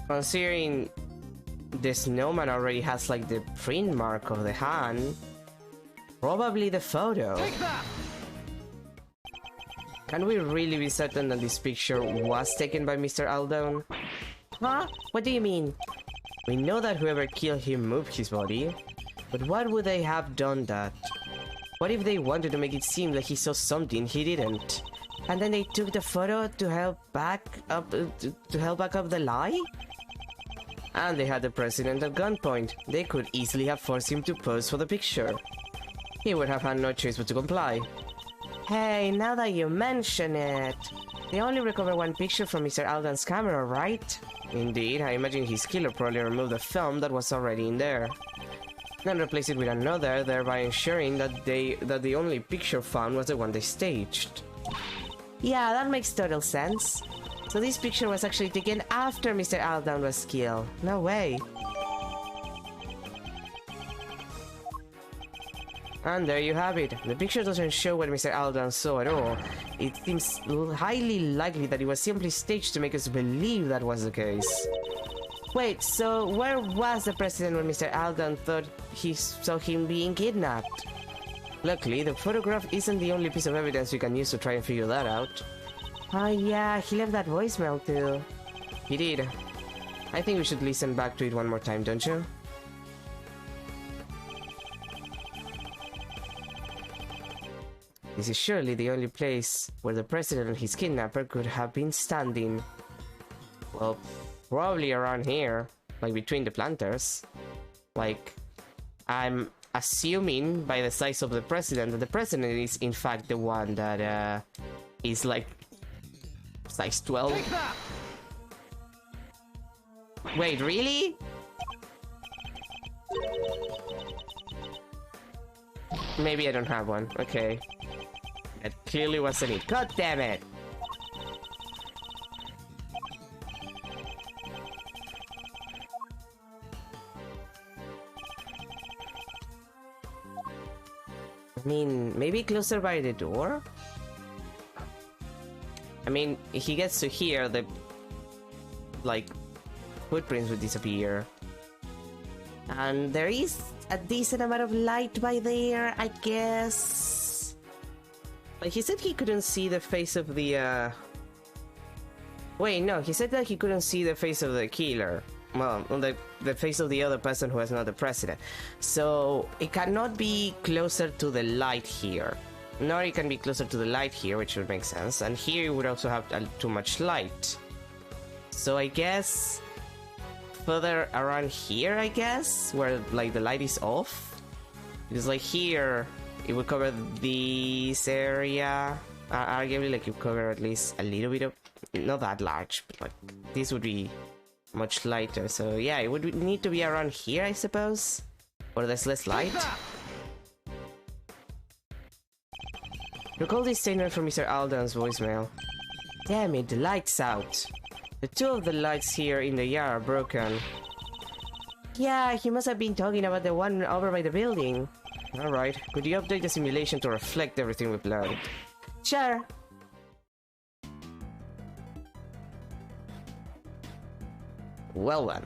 considering the snowman already has like the print mark of the hand, probably the photo. Take that! Can we really be certain that this picture was taken by Mr. Alden? Huh? What do you mean? We know that whoever killed him moved his body, but why would they have done that? What if they wanted to make it seem like he saw something he didn't, and then they took the photo to help back up the lie? And they had the president at gunpoint. They could easily have forced him to pose for the picture. He would have had no choice but to comply. Hey, now that you mention it, they only recovered one picture from Mr. Alden's camera, right? Indeed, I imagine his killer probably removed the film that was already in there, then replaced it with another, thereby ensuring that the only picture found was the one they staged. Yeah, that makes total sense. So this picture was actually taken after Mr. Alden was killed. No way. And there you have it. The picture doesn't show what Mr. Alden saw at all. It seems highly likely that it was simply staged to make us believe that was the case. Wait, so where was the president when Mr. Alden thought he saw him being kidnapped? Luckily, the photograph isn't the only piece of evidence we can use to try and figure that out. Oh yeah, he left that voicemail too. He did. I think we should listen back to it one more time, don't you? This is surely the only place where the president and his kidnapper could have been standing. Well, probably around here, like between the planters. Like, I'm assuming by the size of the president that the president is in fact the one that is like size 12. Wait, really? Maybe I don't have one. Okay. That clearly wasn't it. God damn it! I mean, maybe closer by the door? I mean, if he gets to here, the like footprints would disappear. And there is a decent amount of light by there, I guess. Like, he said he couldn't see the face of the Wait, no, he said that he couldn't see the face of the killer. Well, the face of the other person who is not the president. So it cannot be closer to the light here. Nor it can be closer to the light here, which would make sense. And here it would also have too much light. So I guess further around here, I guess, where like the light is off. Because like here, it would cover this area. Arguably, like you cover at least a little bit of, not that large, but like this would be much lighter. So yeah, it would need to be around here, I suppose, or there's less light. Recall this statement from Mr. Alden's voicemail. Damn it, the light's out. The two of the lights here in the yard are broken. Yeah, he must have been talking about the one over by the building. Alright, could you update the simulation to reflect everything we've learned? Sure. Well then.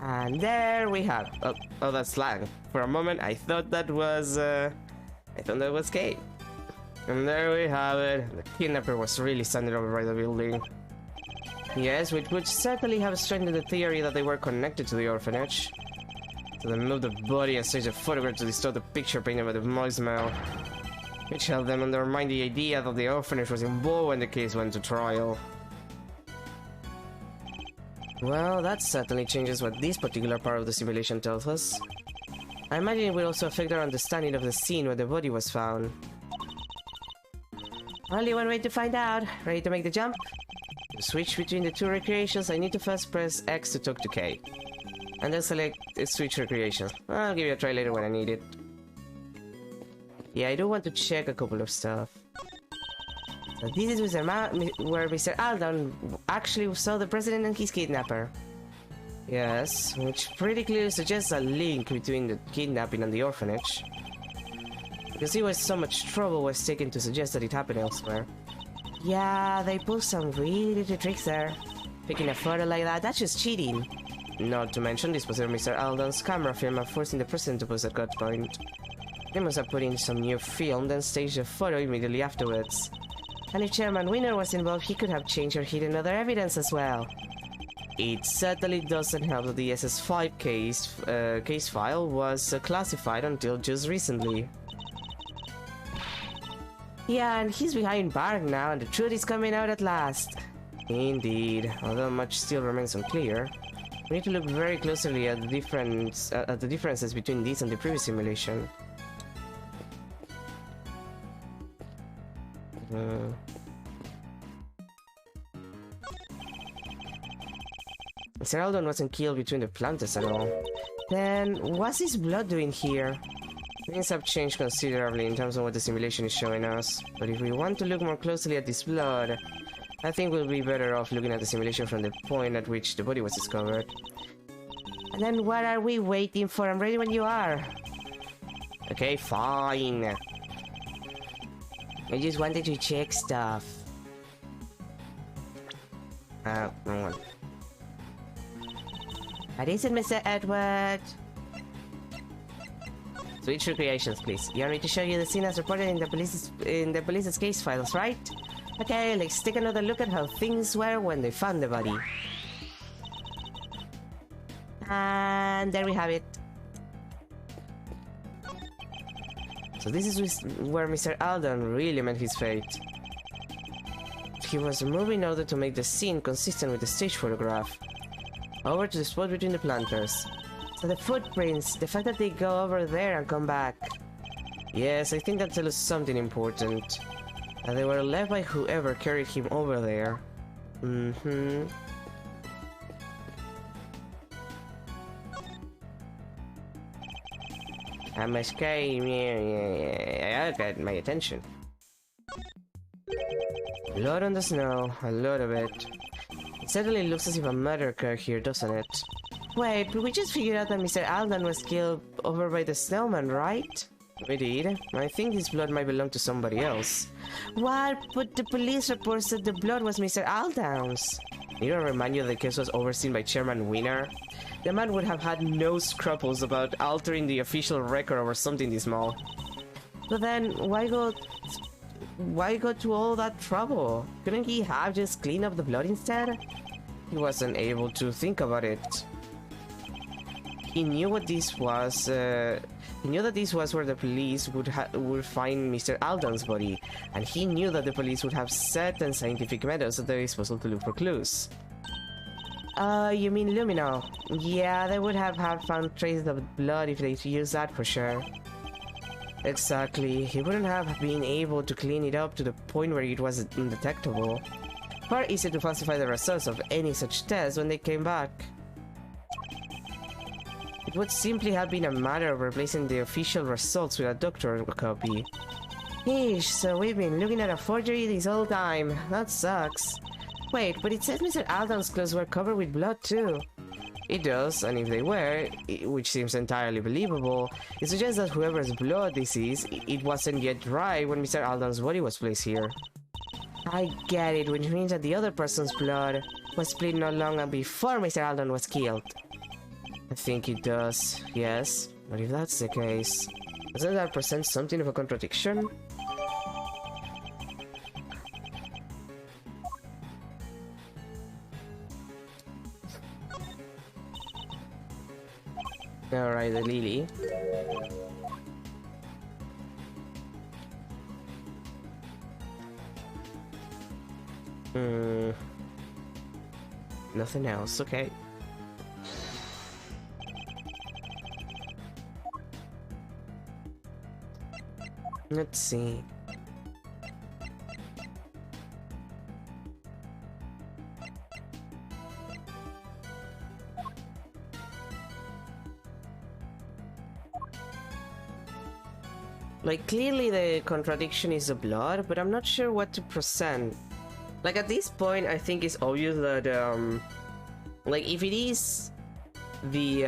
And there we have. Oh, that's slang. For a moment, I thought that was Kate. And there we have it. The kidnapper was really standing over by the building. Yes, which would certainly have strengthened the theory that they were connected to the orphanage. So they moved the body and staged a photograph to distort the picture painted by the voicemail, which helped them undermine the idea that the orphanage was involved when the case went to trial. Well, that certainly changes what this particular part of the simulation tells us. I imagine it will also affect our understanding of the scene where the body was found. Only one way to find out. Ready to make the jump? To switch between the two recreations, I need to first press X to talk to Kate. And then select switch recreations. I'll give you a try later when I need it. Yeah, I do want to check a couple of stuff. So this is where Mr. Alden actually saw the president and his kidnapper. Yes, which pretty clearly suggests a link between the kidnapping and the orphanage. You see why so much trouble was taken to suggest that it happened elsewhere. Yeah, they pulled some really little tricks there. Picking a photo like that, that's just cheating. Not to mention disposing of Mr. Alden's camera film and forcing the president to pose at gunpoint. They must have put in some new film, then staged a photo immediately afterwards. And if Chairman Winner was involved, he could have changed or hidden other evidence as well. It certainly doesn't help that the SS5 case file was classified until just recently. Yeah, and he's behind bars now, and the truth is coming out at last. Indeed, although much still remains unclear. We need to look very closely at the differences between this and the previous simulation. Mr. Alden wasn't killed between the planters at all. Then, what's his blood doing here? Things have changed considerably in terms of what the simulation is showing us, but if we want to look more closely at this blood, I think we'll be better off looking at the simulation from the point at which the body was discovered. And then what are we waiting for? I'm ready when you are. Okay, fine. I just wanted to check stuff. Wrong one. What is it, Mr. Edward? Switch recreations, please. You want me to show you the scene as reported in the police's case files, right? Okay, let's take another look at how things were when they found the body. And there we have it. So this is where Mr. Alden really met his fate. He was moving in order to make the scene consistent with the stage photograph. Over to the spot between the planters. So the footprints, the fact that they go over there and come back. Yes, I think that tells us something important. That they were left by whoever carried him over there. Mm-hmm. I'm a sky. I got my attention. Blood on the snow, a lot of it. It certainly looks as if a murder occurred here, doesn't it? Wait, but we just figured out that Mr. Alden was killed over by the snowman, right? We did. I think this blood might belong to somebody else. What? But the police report said the blood was Mr. Alden's. Need I remind you that the case was overseen by Chairman Winner? The man would have had no scruples about altering the official record over something this small. But then, why go to all that trouble? Couldn't he have just cleaned up the blood instead? He wasn't able to think about it. He knew what this was. He knew that this was where the police would find Mr. Alden's body, and he knew that the police would have certain scientific methods at their disposal to look for clues. You mean Lumino? Yeah, they would have found traces of blood if they used that for sure. Exactly. He wouldn't have been able to clean it up to the point where it was undetectable. Far easier to falsify the results of any such test when they came back. It would simply have been a matter of replacing the official results with a doctor copy. Eesh, so we've been looking at a forgery this whole time. That sucks. Wait, but it says Mr. Alden's clothes were covered with blood too. It does, and if they were, which seems entirely believable, it suggests that whoever's blood this is, it wasn't yet dry when Mr. Alden's body was placed here. I get it, which means that the other person's blood was split not long before Mr. Alden was killed. I think it does, yes, but if that's the case, doesn't that present something of a contradiction? Alright, the lily. Nothing else, okay. Let's see. Like, clearly the contradiction is the blood, but I'm not sure what to present. Like, at this point, I think it's obvious that, like, if it is the,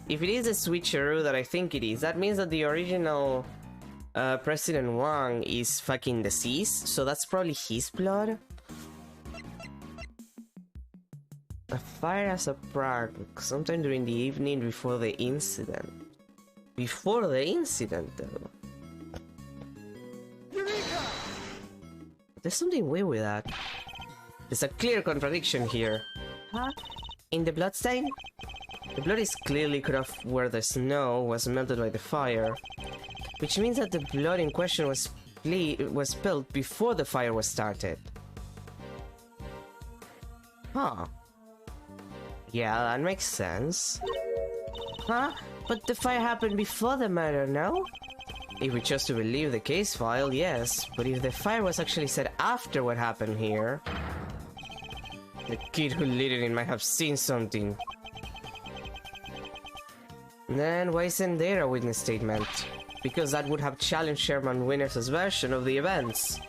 if it is a switcheroo that I think it is, that means that the original, President Wang is fucking deceased, so that's probably his blood. A fire as a prank, sometime during the evening before the incident. Before the incident, though. Eureka! There's something weird with that. There's a clear contradiction here. Huh? In the bloodstain? The blood is clearly cut off where the snow was melted by the fire, which means that the blood in question was spilled before the fire was started. Huh. Yeah, that makes sense. Huh? But the fire happened before the murder, no? If we chose to believe the case file, yes. But if the fire was actually set after what happened here... The kid who lit it might have seen something. Then why isn't there a witness statement? Because that would have challenged Chairman Winner's version of the events.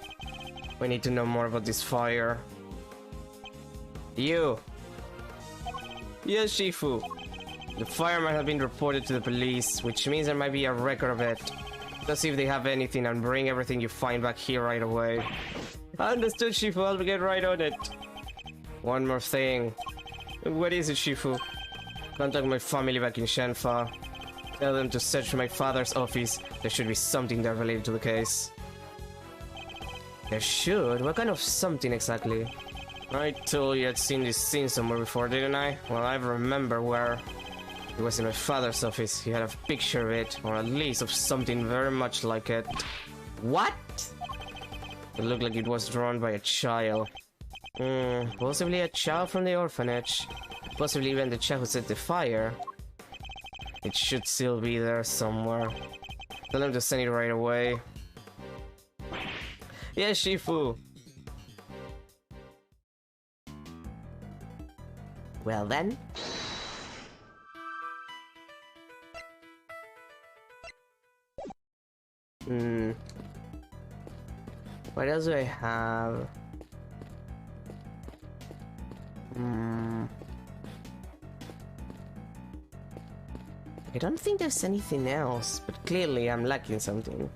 We need to know more about this fire. You! Yes, Shifu. The fire might have been reported to the police, which means there might be a record of it. Let's see if they have anything and bring everything you find back here right away. Understood, Shifu. I'll get right on it. One more thing. What is it, Shifu? Contact my family back in Shenfa. Tell them to search my father's office. There should be something there related to the case. There should? What kind of something exactly? I told you I'd seen this scene somewhere before, didn't I? Well, I remember where. It was in my father's office. He had a picture of it, or at least of something very much like it. What? It looked like it was drawn by a child. Possibly a child from the orphanage. Possibly even the child who set the fire. It should still be there somewhere. Tell him to send it right away. Yes, Shifu! Well then. What else do I have? I don't think there's anything else, but clearly I'm lacking something.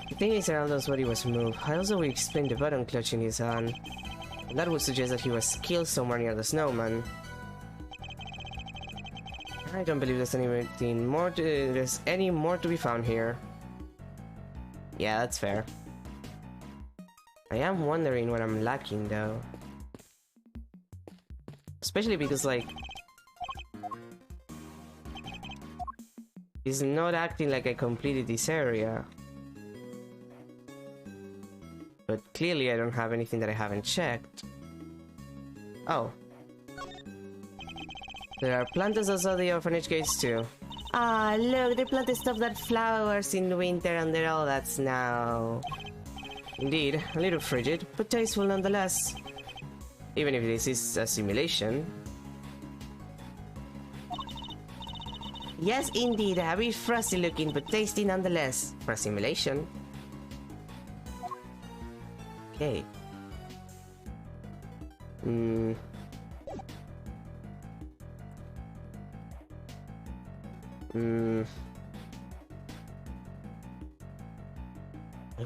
The thing is around us what he was moved. I also will explain the button clutch in his hand. That would suggest that he was killed somewhere near the snowman. I don't believe there's anything more there's any more to be found here. Yeah, that's fair. I am wondering what I'm lacking though. Especially because like he's not acting like I completed this area. But clearly I don't have anything that I haven't checked. Oh. There are planters outside the orphanage gates too. Ah, look, they planted stuff that flowers in winter under all that snow. Indeed, a little frigid, but tasteful nonetheless. Even if this is a simulation. Yes, indeed, a bit frosty looking, but tasty nonetheless. For a simulation. Okay.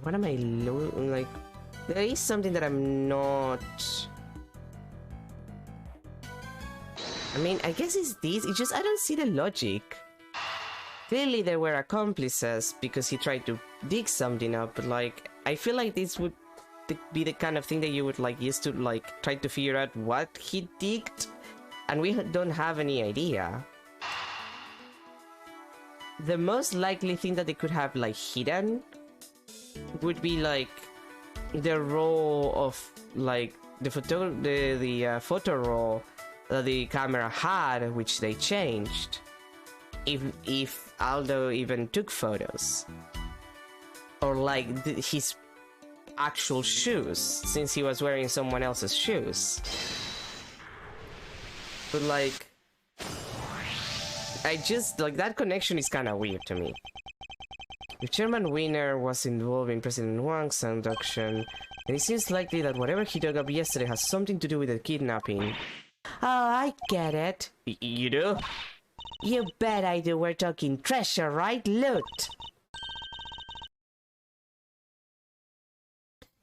What am I like? There is something that I'm not. I mean, I guess it's this. It's just I don't see the logic. Clearly, there were accomplices because he tried to dig something up. But like, I feel like this would be the kind of thing that you would like use to like try to figure out what he digged, and we don't have any idea. The most likely thing that they could have like hidden would be like the roll of like the photo roll that the camera had, which they changed. If Aldo even took photos, or like his actual shoes, since he was wearing someone else's shoes. But like, I just like that connection is kind of weird to me. If Chairman Winner was involved in President Wang's abduction, then it seems likely that whatever he dug up yesterday has something to do with the kidnapping. Oh, I get it. You do? You bet I do. We're talking treasure, right? Loot.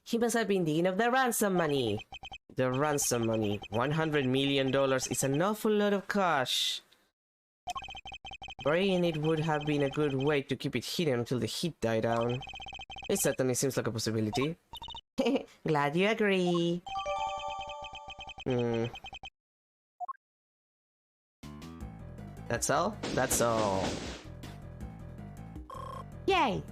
He must have been digging up the ransom money. The ransom money. $100 million is an awful lot of cash. Burying it would have been a good way to keep it hidden until the heat died down. It certainly seems like a possibility. Glad you agree. That's all? That's all. Yay!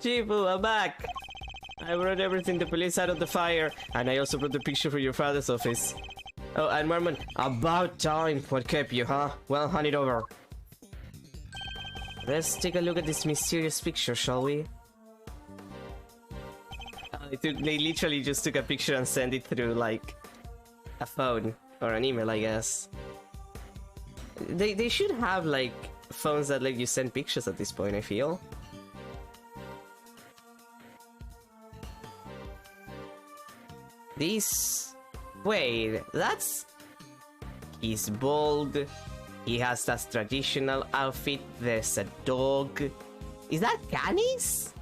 Shifu, I'm back! I brought everything the police had on the fire, and I also brought the picture from your father's office. Oh, and Merman, about time! What kept you, huh? Well, hand it over. Let's take a look at this mysterious picture, shall we? They literally just took a picture and sent it through, like, a phone or an email, I guess. They should have, like, phones that let you send pictures at this point, I feel. This... Wait, that's... He's bald. He has that traditional outfit. There's a dog. Is that Canis?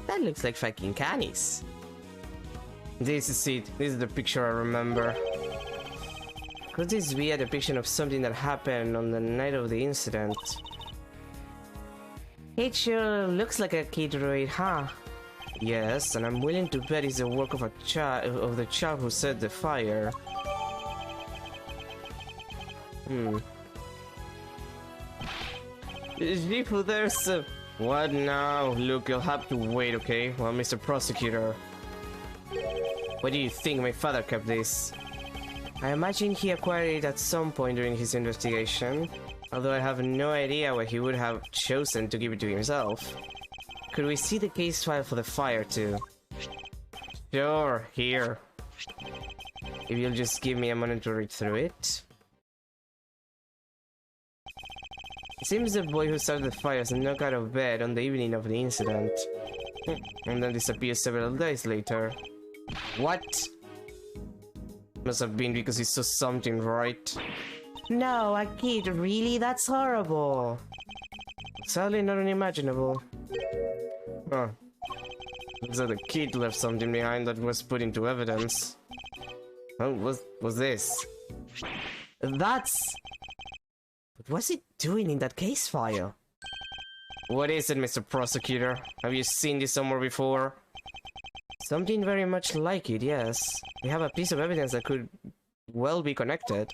That looks like fucking Canis. This is it. This is the picture I remember. Could this be a depiction of something that happened on the night of the incident? It sure looks like a key droid, huh? Yes, and I'm willing to bet it's the work of the child who set the fire. Shifu, there's a... What now? Look, you'll have to wait, okay? Well, Mr. Prosecutor. Where do you think my father kept this? I imagine he acquired it at some point during his investigation, although I have no idea why he would have chosen to give it to himself. Could we see the case file for the fire too? Sure, here. If you'll just give me a moment to read through it. It seems the boy who started the fire snuck out of bed on the evening of the incident, and then disappeared several days later. What? Must have been because he saw something, right? No, a kid, really? That's horrible. Sadly not unimaginable. Huh. Looks like the kid left something behind that was put into evidence. Oh, what's this? That's... What's he doing in that case file? What is it, Mr. Prosecutor? Have you seen this somewhere before? Something very much like it, yes. We have a piece of evidence that could well be connected.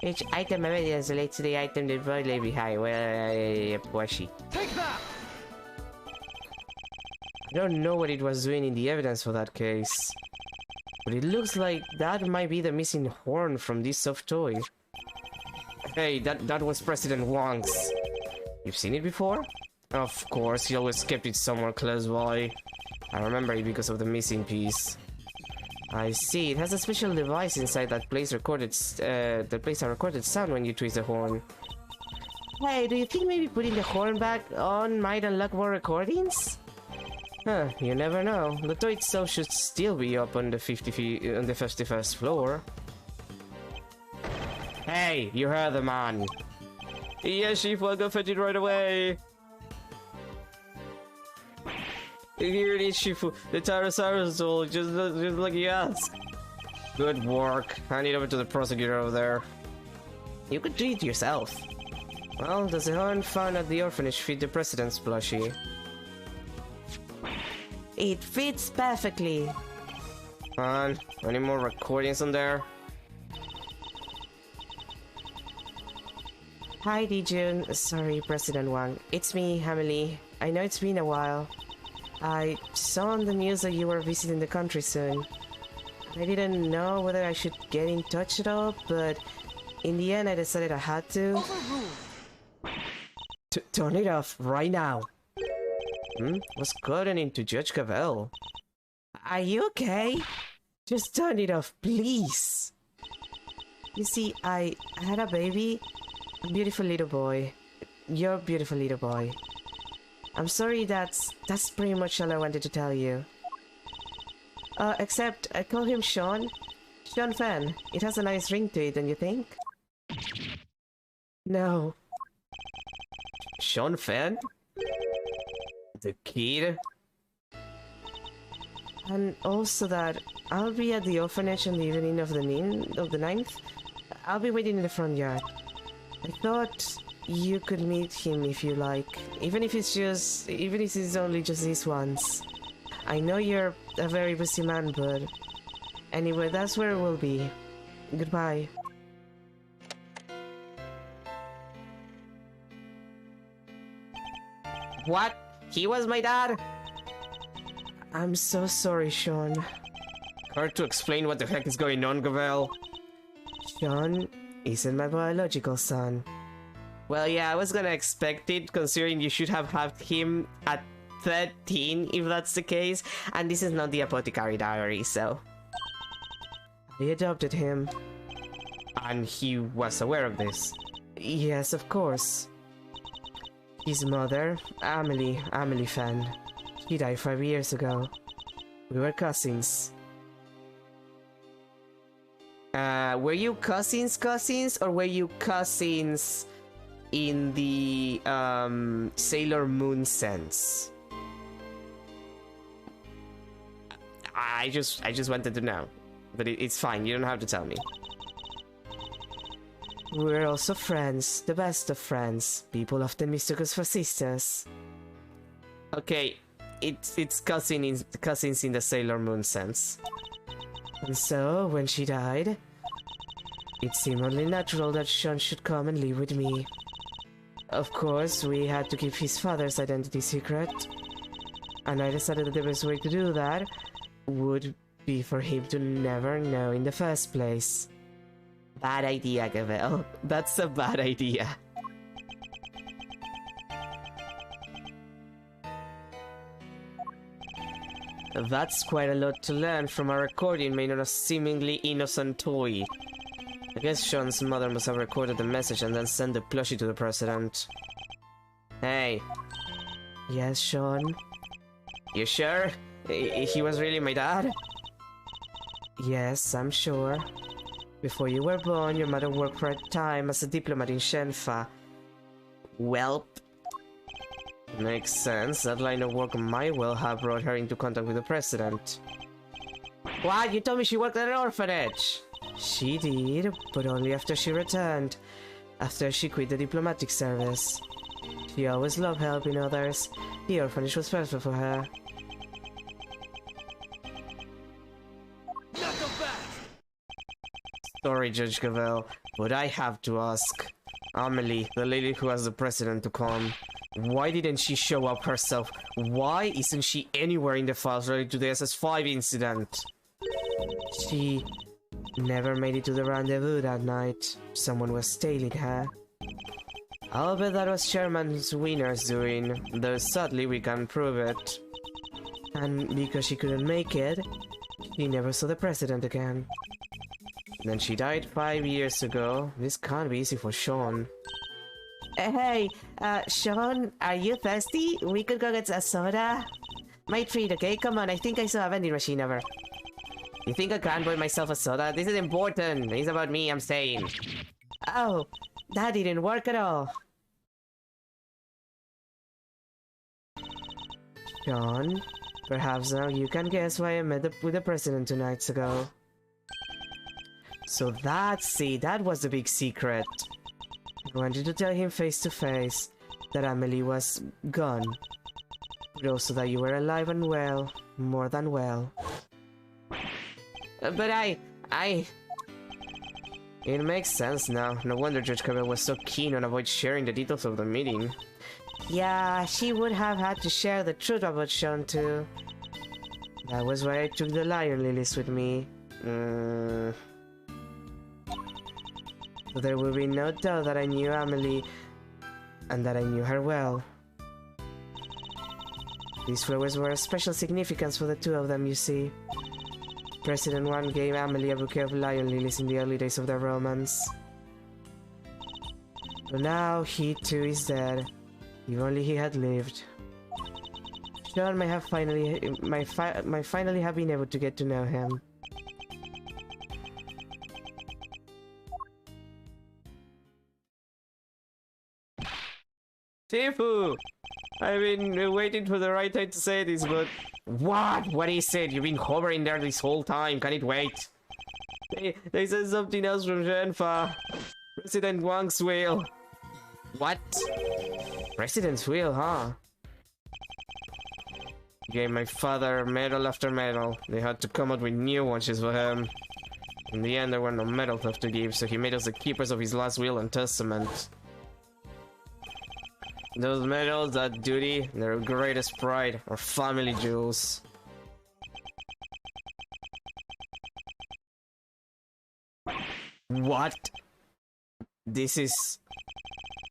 Each item of evidence relates to the item the boy lay behind. Well, was she? Take that! I don't know what it was doing in the evidence for that case, but it looks like that might be the missing horn from this soft toy. Hey, that was President Wong's. You've seen it before? Of course, he always kept it somewhere close by. I remember it because of the missing piece. I see, it has a special device inside that plays a recorded sound when you twist the horn. Hey, do you think maybe putting the horn back on might unlock more recordings? Huh, you never know. The toy itself should still be up on the 51st floor. Hey, you heard the man. Yes, Chief, I'll go fetch it right away. Here it is, Shifu. The Tyrannosaurus tool, just like you asked. Good work. Hand it over to the prosecutor over there. You could do it yourself. Well, does the horn found at the orphanage fit the President's plushie? It fits perfectly. And any more recordings on there? Hi, Dijun. Sorry, President Wang. It's me, Emily. I know it's been a while. I saw on the news that you were visiting the country soon. I didn't know whether I should get in touch at all, but in the end I decided I had to. Turn it off right now. What's gotten into Judge Cavell? Are you okay? Just turn it off, please. You see, I had a baby, a beautiful little boy. Your beautiful little boy. I'm sorry, that's pretty much all I wanted to tell you. Except I call him Sean. Sean Fan. It has a nice ring to it, don't you think? No. Sean Fan? The kid? And also that I'll be at the orphanage on the evening of the 9th. I'll be waiting in the front yard. I thought you could meet him if you like, even if it's only just this once. I know you're a very busy man, but anyway, that's where it will be. Goodbye. What? He was my dad? I'm so sorry, Sean. Hard to explain what the heck is going on, Gavel. Sean isn't my biological son. Well, yeah, I was gonna expect it, considering you should have had him at 13, if that's the case. And this is not the Apothecary Diary, so... I adopted him. And he was aware of this? Yes, of course. His mother, Amelie Fan. She died 5 years ago. We were cousins. Were you cousins, or were you cousins in the Sailor Moon sense? I just wanted to know, but it's fine. You don't have to tell me. We're also friends, the best of friends. People often mistook us for sisters. Okay, it's cousins in the Sailor Moon sense. And so, when she died, it seemed only natural that Sean should come and live with me. Of course, we had to keep his father's identity secret, and I decided that the best way to do that would be for him to never know in the first place. Bad idea, Gavel. That's a bad idea. That's quite a lot to learn from a recording made on a seemingly innocent toy. I guess Sean's mother must have recorded the message and then sent the plushie to the president. Hey. Yes, Sean? You sure? He was really my dad? Yes, I'm sure. Before you were born, your mother worked for a time as a diplomat in Shenfa. Welp. Makes sense. That line of work might well have brought her into contact with the president. What? You told me she worked at an orphanage! She did, but only after she returned. After she quit the diplomatic service. She always loved helping others. The orphanage was perfect for her. Sorry, Judge Gavel, but I have to ask. Amelie, the lady who asked the president to come, why didn't she show up herself? Why isn't she anywhere in the files related to the SS5 incident? She never made it to the rendezvous that night. Someone was tailing her. I'll bet that was Chairman Wiener's doing, though sadly we can't prove it. And because she couldn't make it, she never saw the president again. Then she died 5 years ago. This can't be easy for Sean. Hey, Sean, are you thirsty? We could go get a soda. My treat, okay? Come on, I think I saw a vending machine over. You think I can't buy myself a soda? This is important. It's about me, I'm saying. Oh, that didn't work at all. Sean, perhaps now you can guess why I met with the president 2 nights ago. So that was the big secret. I wanted to tell him face to face that Amelie was gone, but also that you were alive and well, more than well. But I... It makes sense now. No wonder Judge Cabell was so keen on avoid sharing the details of the meeting. Yeah, she would have had to share the truth about Sean too. That was why I took the lion lilies with me. There will be no doubt that I knew Amelie, and that I knew her well. These flowers were of special significance for the 2 of them, you see. President 1 gave Amelie a bouquet of lion lilies in the early days of their romance. But now he too is dead. If only he had lived. Sean might finally have been able to get to know him. Tifu! I've been waiting for the right time to say this, but... What? What is it? You've been hovering there this whole time. Can it wait? They said something else from Shenfa. President Wang's will. What? President's will, huh? Gave my father medal after medal. They had to come up with new ones just for him. In the end, there were no medals left to give, so he made us the keepers of his last will and testament. Those medals, that duty, their greatest pride, are family jewels. What? This is...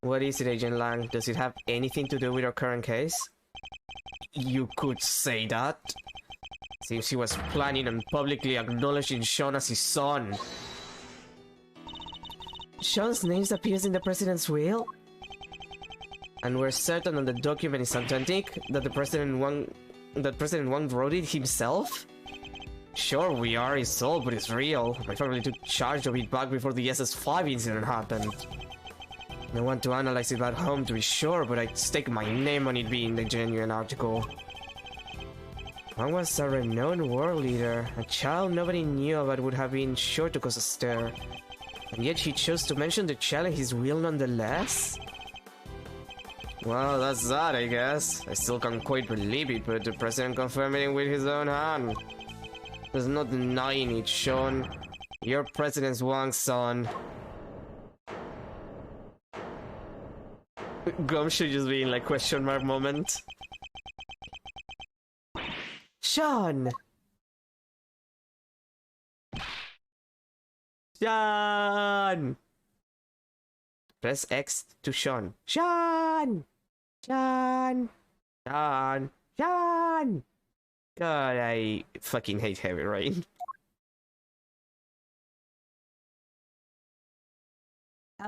What is it, Agent Lang? Does it have anything to do with our current case? You could say that. Seems he was planning on publicly acknowledging Sean as his son. Sean's name appears in the president's will? And we're certain that the document is authentic? That President Wang wrote it himself? Sure, we are, it's all, but it's real. My family took charge of it back before the SS5 incident happened. I want to analyze it at home to be sure, but I'd stake my name on it being the genuine article. Wang was a renowned world leader. A child nobody knew about would have been sure to cause a stir. And yet he chose to mention the challenge his will nonetheless? Well, that's that, I guess. I still can't quite believe it, but the president confirmed it with his own hand. There's no denying it, Sean. You're President Wang's son. Gum should just be in like question mark moment. Sean! Sean! Press X to Sean. Sean! Sean! Sean! Sean! God, I fucking hate Heavy Rain.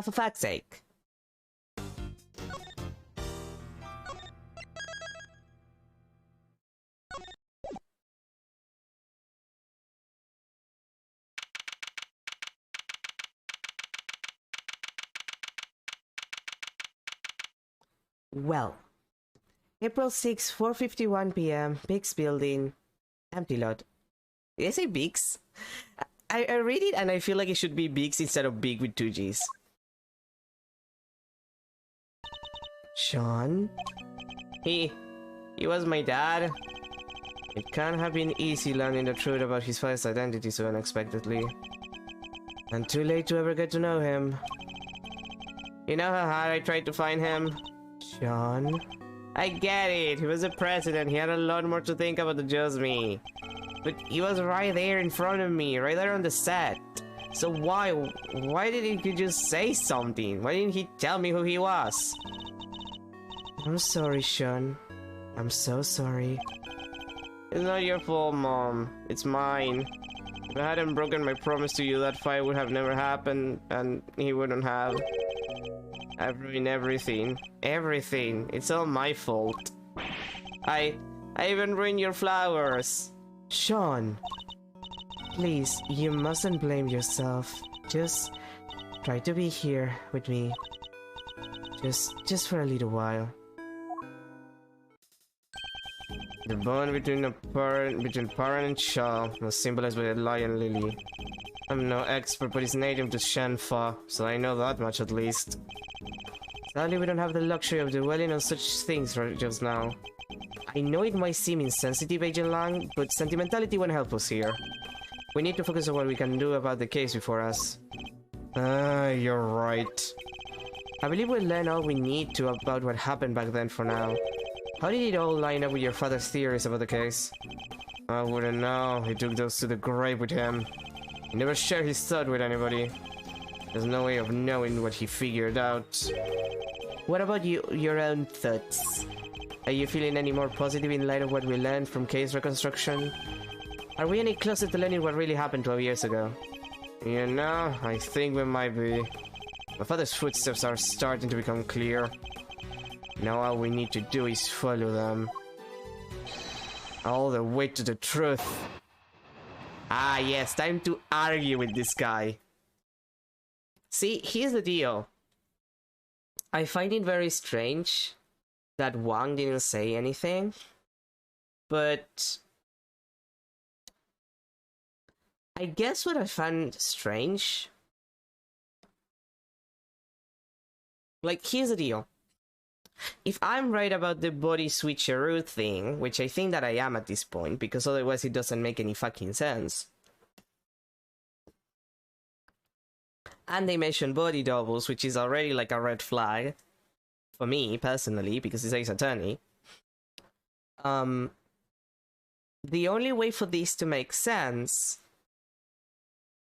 For fuck's sake. Well, April 6, 4:51 p.m., Biggs Building, empty lot. Did I say Biggs? I read it and I feel like it should be Biggs instead of Big with two G's. Sean? He was my dad. It can't have been easy learning the truth about his father's identity so unexpectedly. And too late to ever get to know him. You know how hard I tried to find him? Sean? I get it, he was a president, he had a lot more to think about than just me. But he was right there in front of me, right there on the set. So why didn't he just say something? Why didn't he tell me who he was? I'm sorry, Sean. I'm so sorry. It's not your fault, Mom. It's mine. If I hadn't broken my promise to you, that fight would have never happened, and he wouldn't have. I've ruined everything. Everything. It's all my fault. I even ruined your flowers. Sean. Please, you mustn't blame yourself. Just try to be here with me. Just for a little while. The bond between parent and child was symbolized by a lion lily. I'm no expert, but it's native to Shenfa, so I know that much at least. Sadly, we don't have the luxury of dwelling on such things right just now. I know it might seem insensitive, Agent Lang, but sentimentality won't help us here. We need to focus on what we can do about the case before us. You're right. I believe we'll learn all we need to about what happened back then for now. How did it all line up with your father's theories about the case? I wouldn't know. He took those to the grave with him. He never shared his thought with anybody. There's no way of knowing what he figured out. What about you, your own thoughts? Are you feeling any more positive in light of what we learned from case reconstruction? Are we any closer to learning what really happened 12 years ago? You know, I think we might be. My father's footsteps are starting to become clear. Now all we need to do is follow them. All the way to the truth. Ah yes, time to argue with this guy. See, here's the deal. I find it very strange that Wang didn't say anything, but I guess what I find strange, like, here's the deal. If I'm right about the body switcheroo thing, which I think that I am at this point, because otherwise it doesn't make any fucking sense. And they mention body doubles, which is already like a red flag for me personally, because it's Ace Attorney. The only way for this to make sense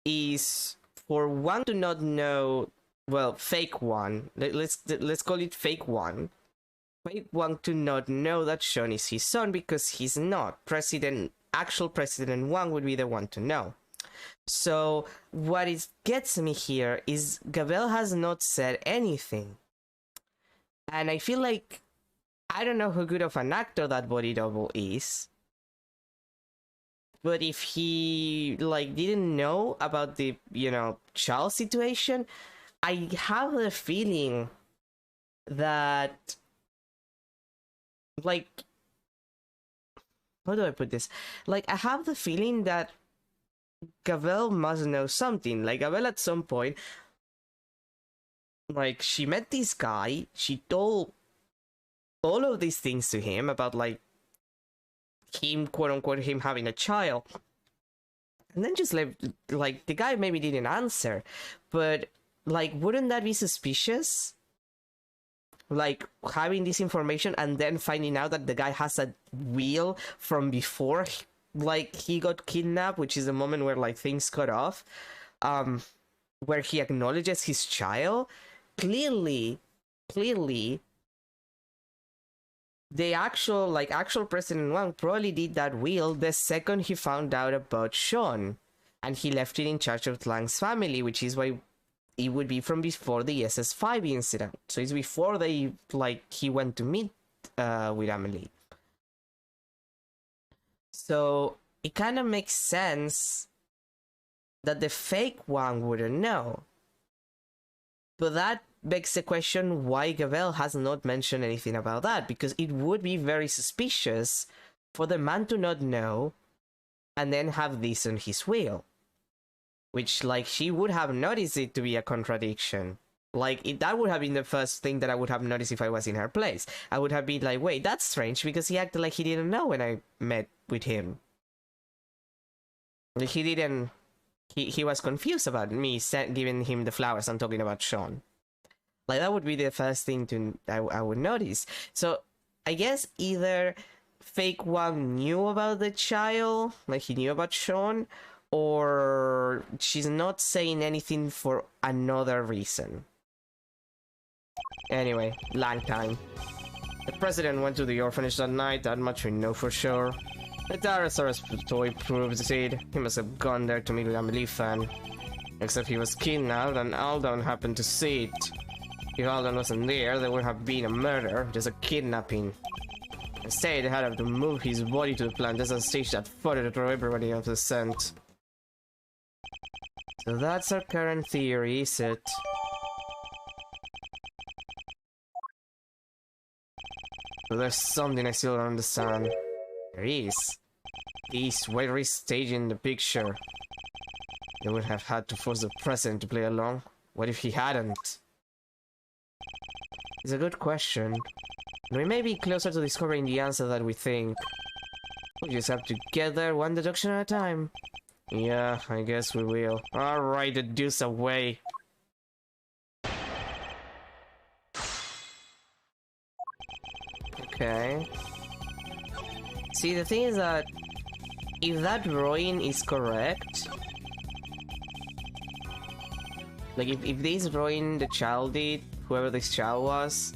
is for one to not know, well, fake one. Let's call it fake one. Fake one to not know that Sean is his son because he's not. Actual President Wang would be the one to know. So what it gets me here is Gabel has not said anything. And I feel like, I don't know how good of an actor that body double is. But if he, like, didn't know about the, you know, child situation, I have the feeling that, like, how do I put this? Like, I have the feeling that Gavel must know something. Like, Gavel at some point, like, she met this guy, she told all of these things to him about, like, him, quote unquote, him having a child. And then just like the guy maybe didn't answer, but like, wouldn't that be suspicious? Like, having this information and then finding out that the guy has a will from before, like, he got kidnapped, which is the moment where, like, things cut off, where he acknowledges his child. Clearly, the actual President Wang probably did that will the second he found out about Sean, and he left it in charge of Lang's family, which is why it would be from before the SS5 incident. So it's before he went to meet with Amelie. So it kind of makes sense that the fake Wang wouldn't know. But that begs the question why Gavel has not mentioned anything about that, because it would be very suspicious for the man to not know and then have this on his will. Which, like, she would have noticed it to be a contradiction. Like, that would have been the first thing that I would have noticed if I was in her place. I would have been like, wait, that's strange, because he acted like he didn't know when I met with him. He didn't... He was confused about me giving him the flowers and talking about Sean. Like, that would be the first thing I would notice. So, I guess either fake Wang knew about the child, like he knew about Sean, or she's not saying anything for another reason. Anyway, Lang time. The president went to the orphanage that night, that much we know for sure. The Tyrannosaurus toy proves it. He must have gone there to meet with Amelie Fan. Except he was kidnapped and Alden happened to see it. If Alden wasn't there would have been a murder, just a kidnapping. Instead, they had to move his body to the plant as a stage that further to throw everybody off the scent. So that's our current theory, is it? But there's something I still don't understand. There is. This, why are staging the picture? They would have had to force the president to play along. What if he hadn't? It's a good question. We may be closer to discovering the answer than we think. We just have to get there one deduction at a time. Yeah, I guess we will. Alright, the deuce away. Okay. See, the thing is that if that drawing is correct, like if this drawing the child did, whoever this child was,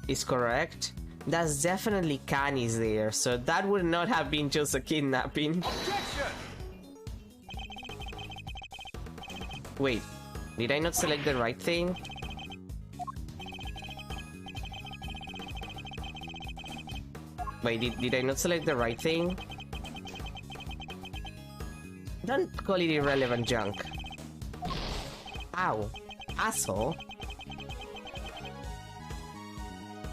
is correct, that's definitely Kani's there, so that would not have been just a kidnapping. Wait, did I not select the right thing? Wait, did I not select the right thing? Don't call it irrelevant junk. Ow. Asshole.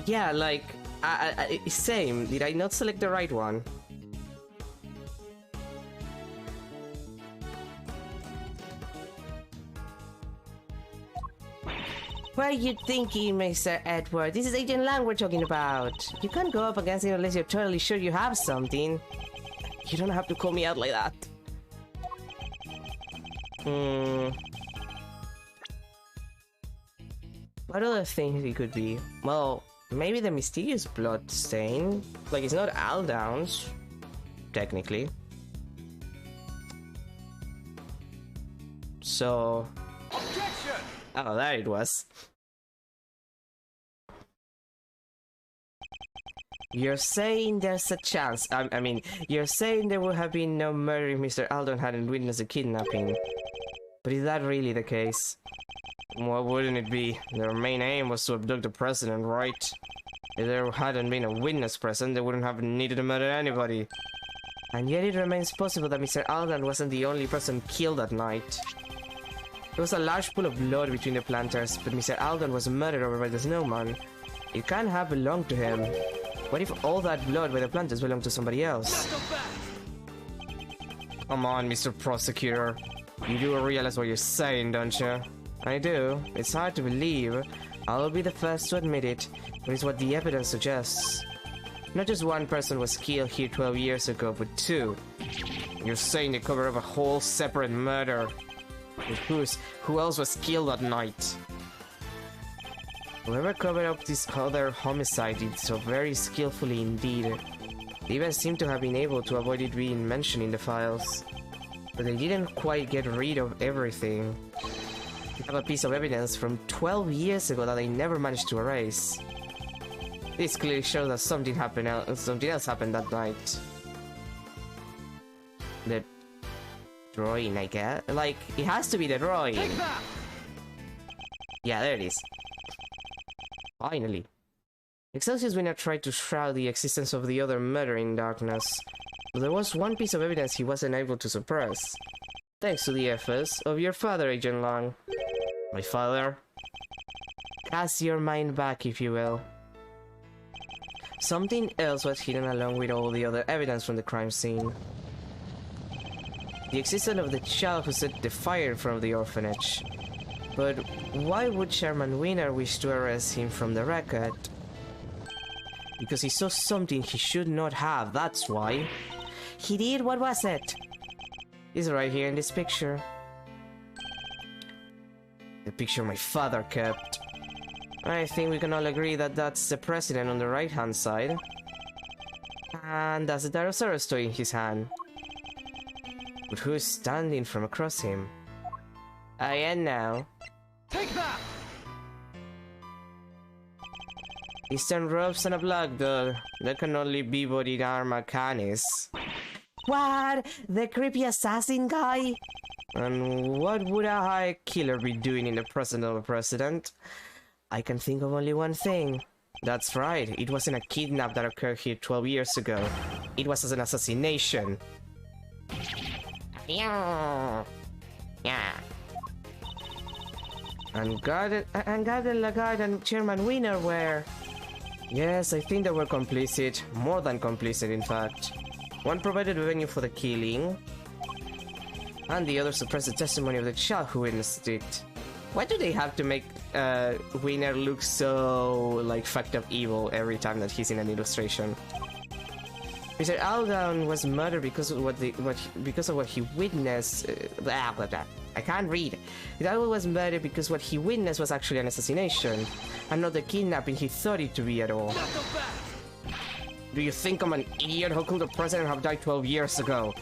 Yeah, like, same. Did I not select the right one? What are you thinking, Mr. Edward? This is Agent Lang we're talking about. You can't go up against it unless you're totally sure you have something. You don't have to call me out like that. What other things it could be? Well, maybe the mysterious blood stain. Like, it's not Aldown's, technically. So... Objection! Oh, there it was. You're saying there's a chance. I mean, you're saying there would have been no murder if Mr. Alden hadn't witnessed a kidnapping. But is that really the case? What wouldn't it be? Their main aim was to abduct the president, right? If there hadn't been a witness present, they wouldn't have needed to murder anybody. And yet it remains possible that Mr. Alden wasn't the only person killed that night. There was a large pool of blood between the planters, but Mr. Alden was murdered over by the snowman. It can't have belonged to him. What if all that blood by the planters belonged to somebody else? Come on, Mr. Prosecutor. You do realize what you're saying, don't you? I do. It's hard to believe. I'll be the first to admit it, but it's what the evidence suggests. Not just one person was killed here 12 years ago, but two. You're saying they cover up a whole separate murder. But who else was killed that night? Whoever covered up this other homicide did so very skillfully indeed. They even seem to have been able to avoid it being mentioned in the files. But they didn't quite get rid of everything. We have a piece of evidence from 12 years ago that they never managed to erase. This clearly shows that something else happened that night. The drawing, I guess? Like, it has to be the drawing. Yeah, there it is. Finally. Excelsius Winner tried to shroud the existence of the other murder in darkness, but there was one piece of evidence he wasn't able to suppress. Thanks to the efforts of your father, Agent Long. My father? Cast your mind back, if you will. Something else was hidden along with all the other evidence from the crime scene. The existence of the child who set the fire in front of the orphanage. But why would Chairman Winner wish to arrest him from the record? Because he saw something he should not have, that's why. He did? What was it? It's right here in this picture. The picture my father kept. I think we can all agree that that's the president on the right-hand side. And that's the Tyrannosaurus toy in his hand. But who's standing from across him? I am now. Take that! Eastern ropes and a black dog. There can only be bodied armor canis. What? The creepy assassin guy? And what would a high killer be doing in the presence of a president? I can think of only one thing. That's right, it wasn't a kidnap that occurred here 12 years ago. It was an assassination. Yeah. And Garden Lagarde and Chairman Winner were... Yes, I think they were complicit. More than complicit, in fact. One provided a venue for the killing, and the other suppressed the testimony of the child who witnessed it. Why do they have to make Winner look so, like, fucked up evil every time that he's in an illustration? Mr. Aldown was murdered because of what he witnessed. Blah, blah, blah. I can't read. Hidalgo was murdered because what he witnessed was actually an assassination, and not the kidnapping he thought it to be at all. Do you think I'm an idiot? How could the president have died 12 years ago?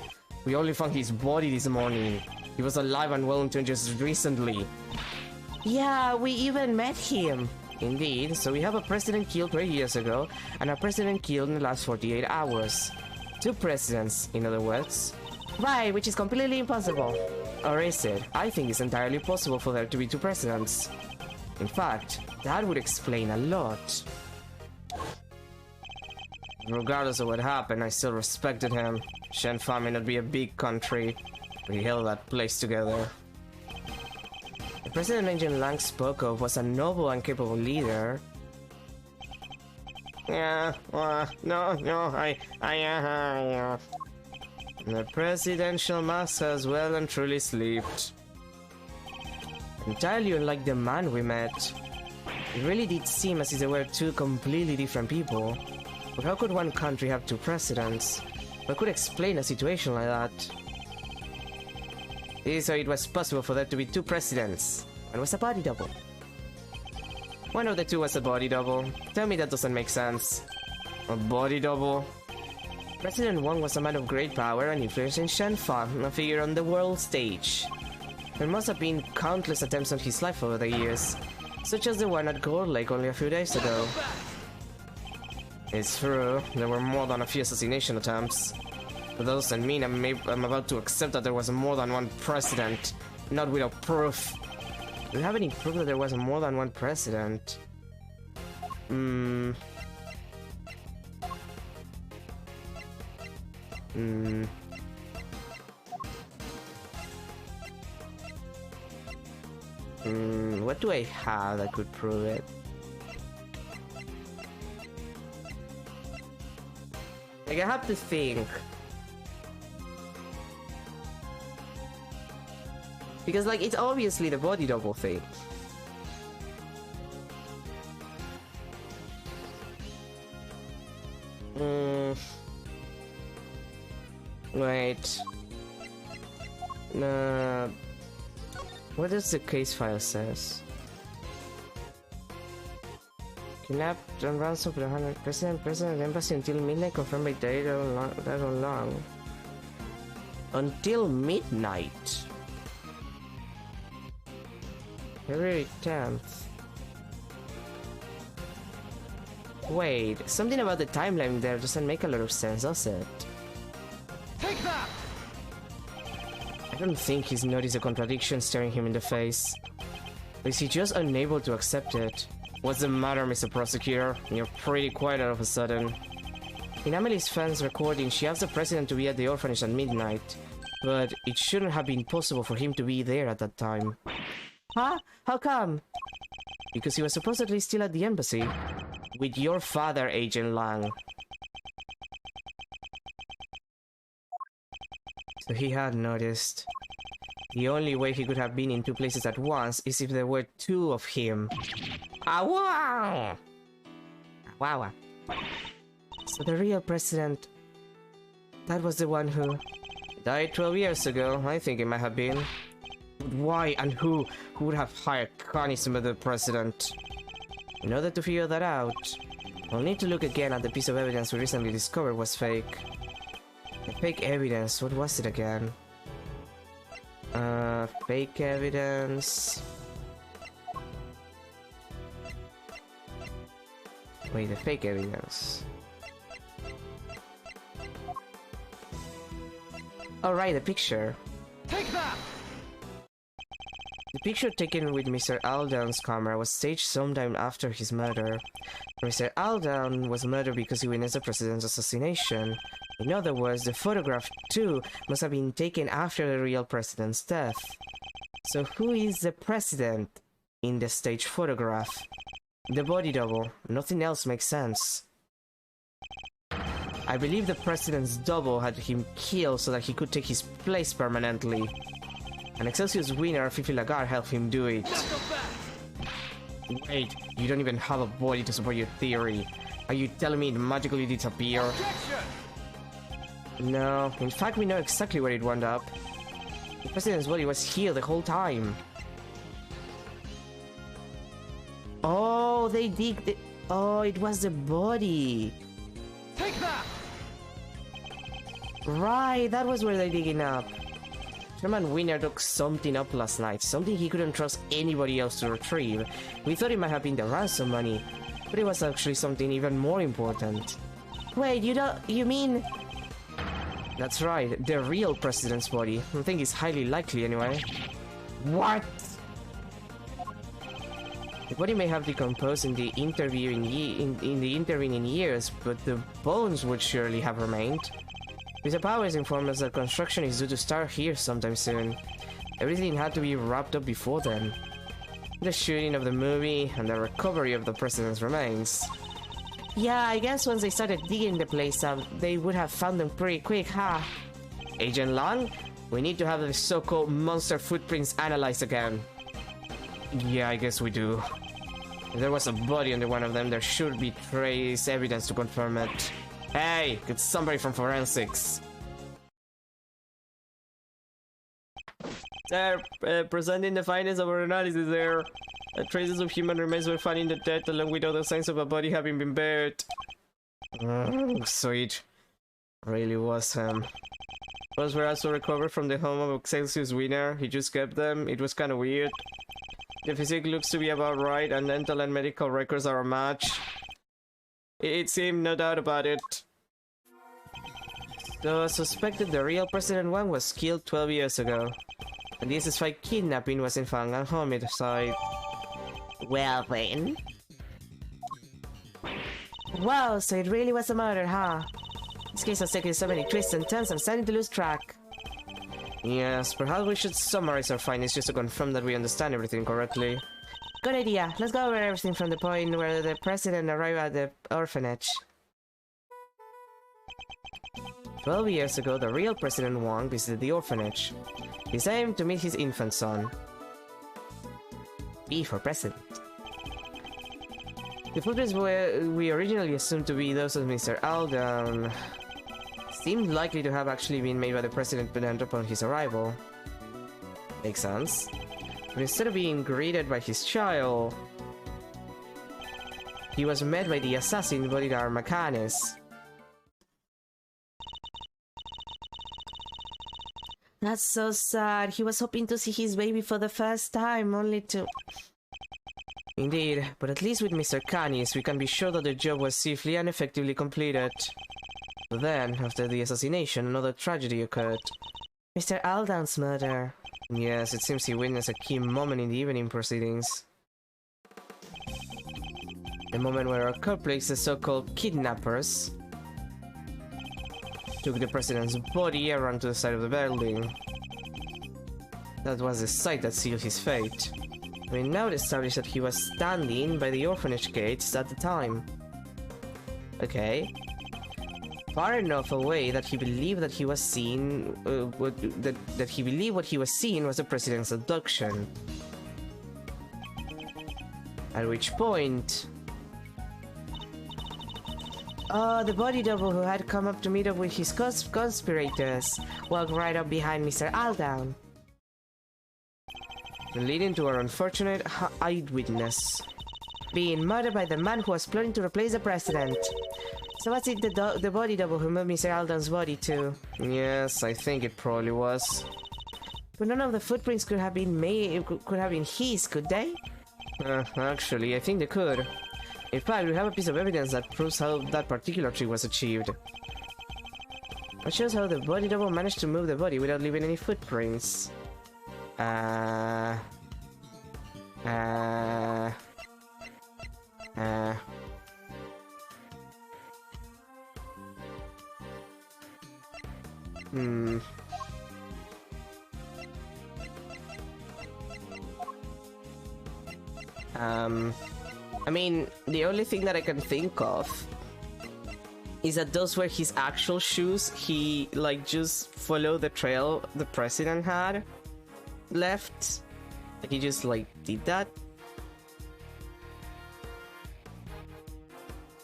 We only found his body this morning. He was alive and well until just recently. Yeah, we even met him. Indeed, so we have a president killed 3 years ago, and a president killed in the last 48 hours. Two presidents, in other words. Right, which is completely impossible. Or is it? I think it's entirely possible for there to be two presidents. In fact, that would explain a lot. Regardless of what happened, I still respected him. Shenfa may not be a big country, but he held that place together. The president Agent Lang spoke of was a noble and capable leader. Yeah, The presidential mask has well and truly slept. Entirely unlike the man we met. It really did seem as if they were two completely different people. But how could one country have two presidents? What could explain a situation like that? So it was possible for there to be two presidents. One was a body double. One of the two was a body double. Tell me that doesn't make sense. A body double? President Wang was a man of great power and influence in Shenfa, a figure on the world stage. There must have been countless attempts on his life over the years, such as the one at Gold Lake only a few days ago. It's true, there were more than a few assassination attempts. But that doesn't mean I'm about to accept that there was more than one president, not without proof. Do you have any proof that there was more than one president? What do I have that could prove it? Like, I have to think. Because, like, it's obviously the body double thing. Wait. What does the case file says? Kidnapped and ransom for the 100 President embassy until midnight, confirmed by data long. Until midnight. February 10th. Wait, something about the timeline there doesn't make a lot of sense, does it? Take that! I don't think he's noticed a contradiction staring him in the face. Or is he just unable to accept it? What's the matter, Mr. Prosecutor? You're pretty quiet all of a sudden. In Amelie's fans recording, she asked the president to be at the orphanage at midnight, but it shouldn't have been possible for him to be there at that time. Huh? How come? Because he was supposedly still at the embassy. With your father, Agent Lang. So he had noticed. The only way he could have been in two places at once is if there were two of him. Ah, wow! Wow. So the real president... That was the one who... died 12 years ago, I think it might have been. But why and who? Who would have hired Connie to be the president? In order to figure that out, we'll need to look again at the piece of evidence we recently discovered was fake. The fake evidence, what was it again? Fake evidence... Wait, the fake evidence... Alright, the picture. Take that! The picture taken with Mr. Aldown's camera was staged sometime after his murder. Mr. Aldown was murdered because he witnessed the president's assassination. In other words, the photograph too must have been taken after the real president's death. So who is the president in the staged photograph? The body double. Nothing else makes sense. I believe the president's double had him killed so that he could take his place permanently. An Excelsius winner, Fifi Lagarde, helped him do it. Wait, you don't even have a body to support your theory. Are you telling me it magically disappeared? No, in fact we know exactly where it wound up. The president's body was here the whole time. Oh, they dig the... Oh, it was the body. Take that! Right, that was where they're digging up. Chairman Winner dug something up last night, something he couldn't trust anybody else to retrieve. We thought it might have been the ransom money, but it was actually something even more important. Wait, you mean... That's right, the real president's body. I think it's highly likely anyway. What? The body may have decomposed in the intervening years, but the bones would surely have remained. Mr. Powers informed us that construction is due to start here sometime soon. Everything had to be wrapped up before then. The shooting of the movie and the recovery of the president's remains. Yeah, I guess once they started digging the place up, they would have found them pretty quick, huh? Agent Lang, we need to have the so-called monster footprints analyzed again. Yeah, I guess we do. If there was a body under one of them, there should be trace evidence to confirm it. Hey, it's somebody from forensics. Sir, presenting the findings of our analysis there. Traces of human remains were found in the dead along with other signs of a body having been buried. Sweet. Really was him. Those were also recovered from the home of Excelsius Winner. He just kept them. It was kinda weird. The physique looks to be about right, and dental and medical records are a match. It seemed, no doubt about it. The suspected the real President Wang was killed 12 years ago. And the SS5 kidnapping was in fact a homicide. Well then. Wow, so it really was a murder, huh? This case has taken so many twists and turns, I'm starting to lose track. Yes, perhaps we should summarize our findings just to confirm that we understand everything correctly. Good idea. Let's go over everything from the point where the president arrived at the orphanage. 12 years ago, the real President Wang visited the orphanage. His aim to meet his infant son. B for president. The footprints we originally assumed to be those of Mr. Aldan seemed likely to have actually been made by the President upon his arrival. Makes sense. But instead of being greeted by his child, he was met by the assassin Bolidar Macanes. That's so sad. He was hoping to see his baby for the first time, only to... Indeed, but at least with Mr. Canis, we can be sure that the job was safely and effectively completed. But then, after the assassination, another tragedy occurred. Mr. Aldan's murder. Yes, it seems he witnessed a key moment in the evening proceedings. The moment where our culprits, the so-called kidnappers, took the president's body and ran to the side of the building. That was the sight that sealed his fate. We now established that he was standing by the orphanage gates at the time. Okay. Far enough away that he believed that he was seeing... that he believed what he was seeing was the president's abduction. At which point... the body double who had come up to meet up with his conspirators walked right up behind Mr. Aldan, leading to our unfortunate eyewitness being murdered by the man who was plotting to replace the president. So was it the body double who moved Mr. Aldan's body too? Yes, I think it probably was. But none of the footprints could have been his, could they? Actually, I think they could. In fact, we have a piece of evidence that proves how that particular trick was achieved. It shows how the body double managed to move the body without leaving any footprints. I mean, the only thing that I can think of is that those were his actual shoes. He, like, just followed the trail the president had left. Like, he just, like, did that.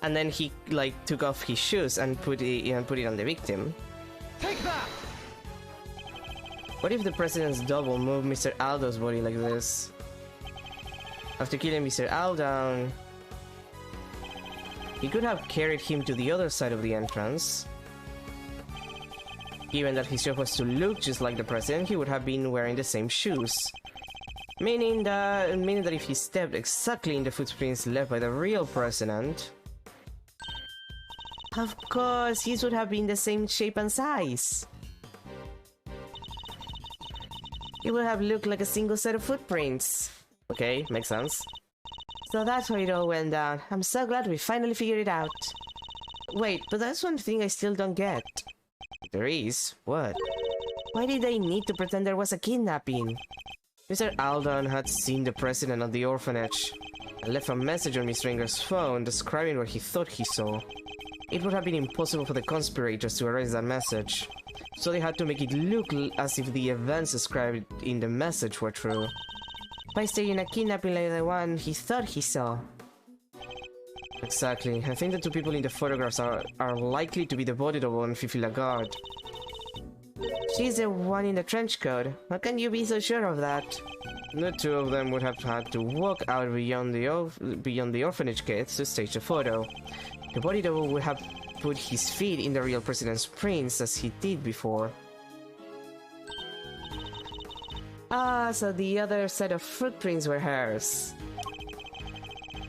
And then he, like, took off his shoes and put it on the victim. Take that! What if the president's double moved Mr. Aldo's body like this? After killing Mr. Aldan, he could have carried him to the other side of the entrance. Given that his job was to look just like the president, he would have been wearing the same shoes. Meaning that if he stepped exactly in the footprints left by the real president, of course, his would have been the same shape and size. It would have looked like a single set of footprints. Okay, makes sense. So that's how it all went down. I'm so glad we finally figured it out. Wait, but that's one thing I still don't get. There is? What? Why did they need to pretend there was a kidnapping? Mr. Aldan had seen the president of the orphanage and left a message on Miss Ringer's phone describing what he thought he saw. It would have been impossible for the conspirators to erase that message, so they had to make it look as if the events described in the message were true, by staging a kidnapping like the one he thought he saw. Exactly. I think the two people in the photographs are likely to be the body double and Fifi Lagarde. She's the one in the trench coat. How can you be so sure of that? The two of them would have had to walk out beyond the orphanage gates to stage the photo. The body double would have put his feet in the real president's prints as he did before. Ah, so the other set of footprints were hers.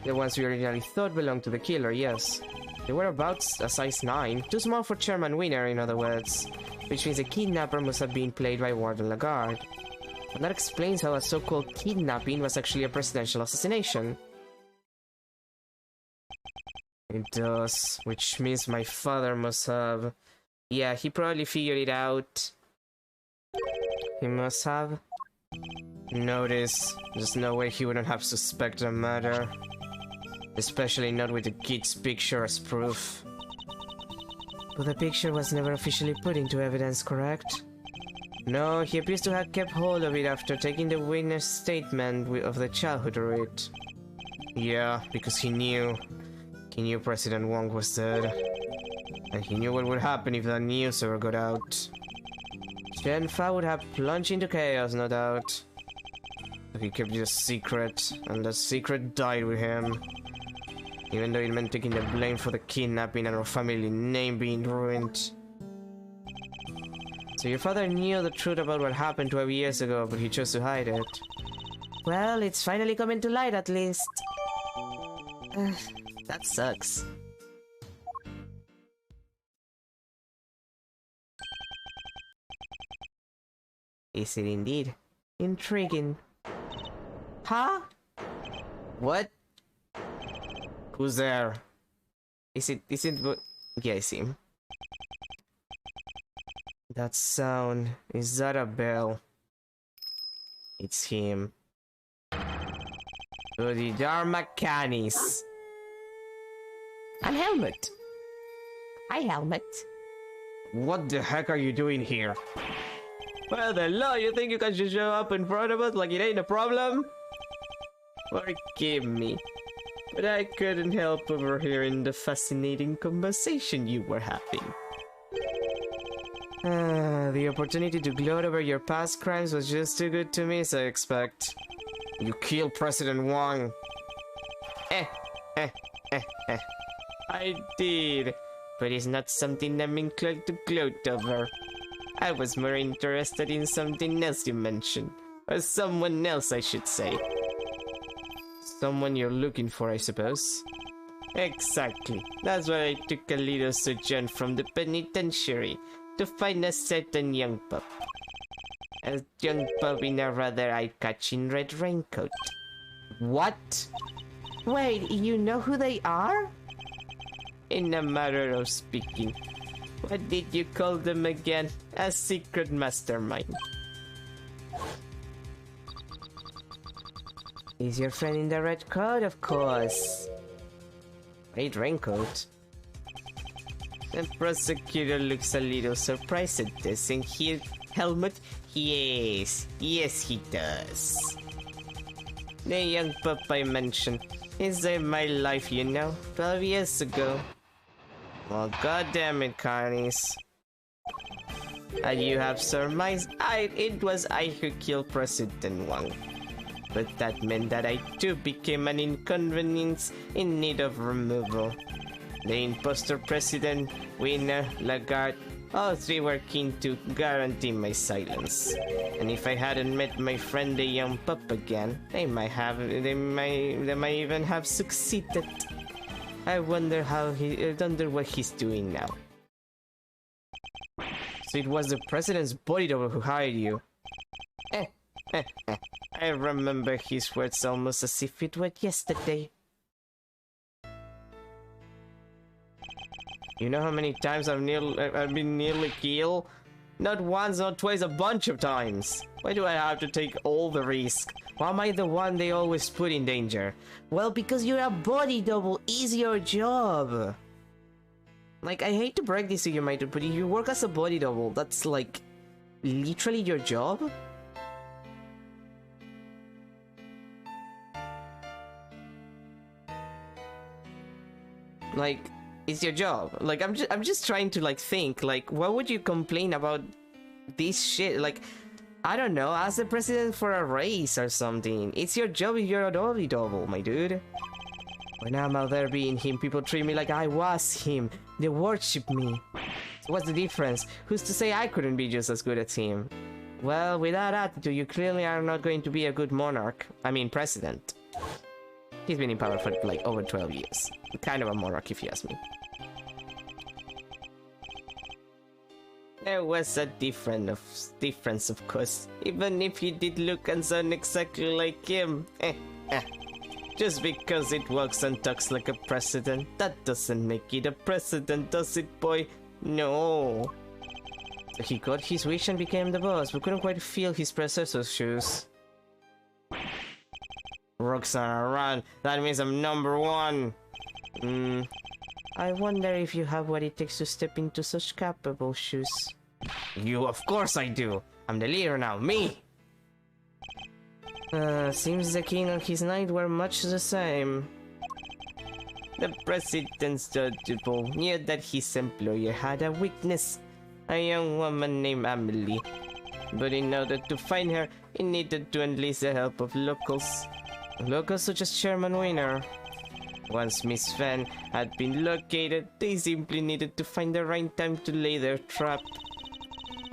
The ones we originally thought belonged to the killer, yes. They were about a size 9, too small for Chairman Winner, in other words, which means the kidnapper must have been played by Warden Lagarde. And that explains how a so-called kidnapping was actually a presidential assassination. It does, which means my father must have... Yeah, he probably figured it out. He must have. Notice, there's no way he wouldn't have suspected a murder. Especially not with the kid's picture as proof. But the picture was never officially put into evidence, correct? No, he appears to have kept hold of it after taking the witness statement of the child who drew it. Yeah, because he knew. He knew President Wong was dead. And he knew what would happen if that news ever got out. Chen Fa would have plunged into chaos, no doubt. But he kept it a secret, and the secret died with him. Even though it meant taking the blame for the kidnapping and our family name being ruined. So your father knew the truth about what happened 12 years ago, but he chose to hide it. Well, it's finally coming to light at least. That sucks. Is it indeed? Intriguing. Huh? What? Who's there? Is it yeah, I see him. That sound, is that a bell? It's him. Bodhidharma Canis. And Helmut. Hi, Helmut. What the heck are you doing here? Well, the law, you think you can just show up in front of us like it ain't a problem? Forgive me, but I couldn't help overhearing the fascinating conversation you were having. The opportunity to gloat over your past crimes was just too good to miss, I expect. You killed President Wong. I did, but it's not something I'm inclined to gloat over. I was more interested in something else you mentioned. Or someone else, I should say. Someone you're looking for, I suppose. Exactly. That's why I took a little sojourn from the penitentiary to find a certain young pup. A young pup in a rather eye-catching red raincoat. What? Wait, you know who they are? In a matter of speaking. What did you call them again? A secret mastermind. He's your friend in the red coat, of course. Red raincoat. The prosecutor looks a little surprised at this, and he, Helmut? Yes, he does. The young pup I mentioned is in my life, you know, 12 years ago. Well, goddammit, Carnies. You have surmised it was I who killed President Wang. But that meant that I too became an inconvenience in need of removal. The imposter president, Winner, Lagarde, all three were keen to guarantee my silence. And if I hadn't met my friend the young pup again, they might even have succeeded. I wonder what he's doing now. So it was the president's body double who hired you. I remember his words almost as if it were yesterday. You know how many times I've been nearly killed? Not once, not twice, a bunch of times. Why do I have to take all the risk? Why am I the one they always put in danger? Well, because you're a body double is your job. Like, I hate to break this to you, mate, but if you work as a body double, that's like literally your job? Like, it's your job. Like, I'm just trying to like think, like, what would you complain about this shit? Like, I don't know, ask the president for a raise or something. It's your job if you're a body double, my dude. When I'm out there being him, people treat me like I was him. They worship me. So what's the difference? Who's to say I couldn't be just as good as him? Well, with that attitude, you clearly are not going to be a good monarch. I mean, president. He's been in power for like over 12 years. Kind of a monarch, if you ask me. There was a difference, of course. Even if he did look and sound exactly like him. Just because it walks and talks like a president, that doesn't make it a president, does it, boy? No. So he got his wish and became the boss, but couldn't quite fill his predecessor's shoes. Roxanne, run. That means I'm number one. I wonder if you have what it takes to step into such capable shoes. You, of course I do. I'm the leader now, me! Seems the king and his knight were much the same. The president's judgeable knew that his employer had a weakness, a young woman named Amelie. But in order to find her, he needed to enlist the help of locals. Locals such as Chairman Winner. Once Miss Fan had been located, they simply needed to find the right time to lay their trap.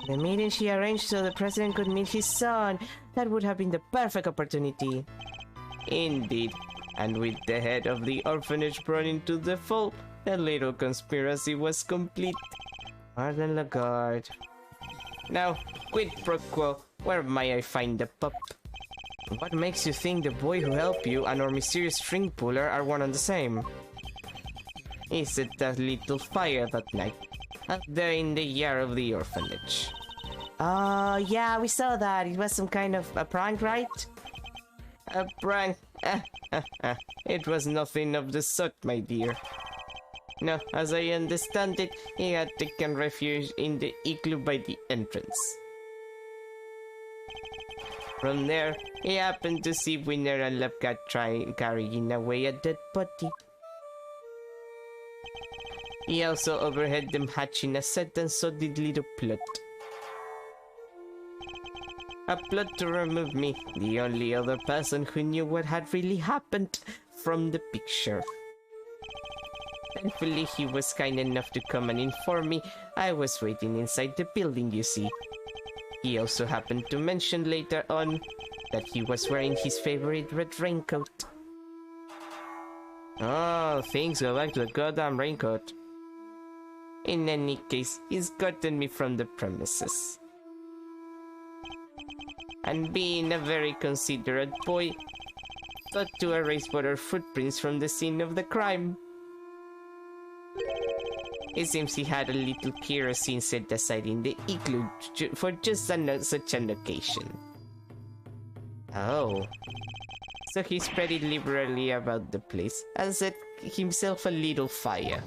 The meeting she arranged so the president could meet his son. That would have been the perfect opportunity. Indeed. And with the head of the orphanage brought into the fold, the little conspiracy was complete. Martin Lagarde. Now, quid pro quo, where may I find the pup? What makes you think the boy who helped you and our mysterious string puller are one and the same? He set that little fire that night, out there in the yard of the orphanage. Yeah, we saw that. It was some kind of a prank, right? A prank? It was nothing of the sort, my dear. No, as I understand it, he had taken refuge in the igloo by the entrance. From there, he happened to see Winner and Lapcat carrying away a dead body. He also overheard them hatching a set and so did little plot. A plot to remove me, the only other person who knew what had really happened, from the picture. Thankfully, he was kind enough to come and inform me. I was waiting inside the building, you see. He also happened to mention later on that he was wearing his favorite red raincoat. Oh, things go back to the goddamn raincoat. In any case, he's gotten me from the premises. And being a very considerate boy, thought to erase water footprints from the scene of the crime. It seems he had a little kerosene set aside in the igloo for just such an occasion. Oh. So he spread it liberally about the place and set himself a little fire.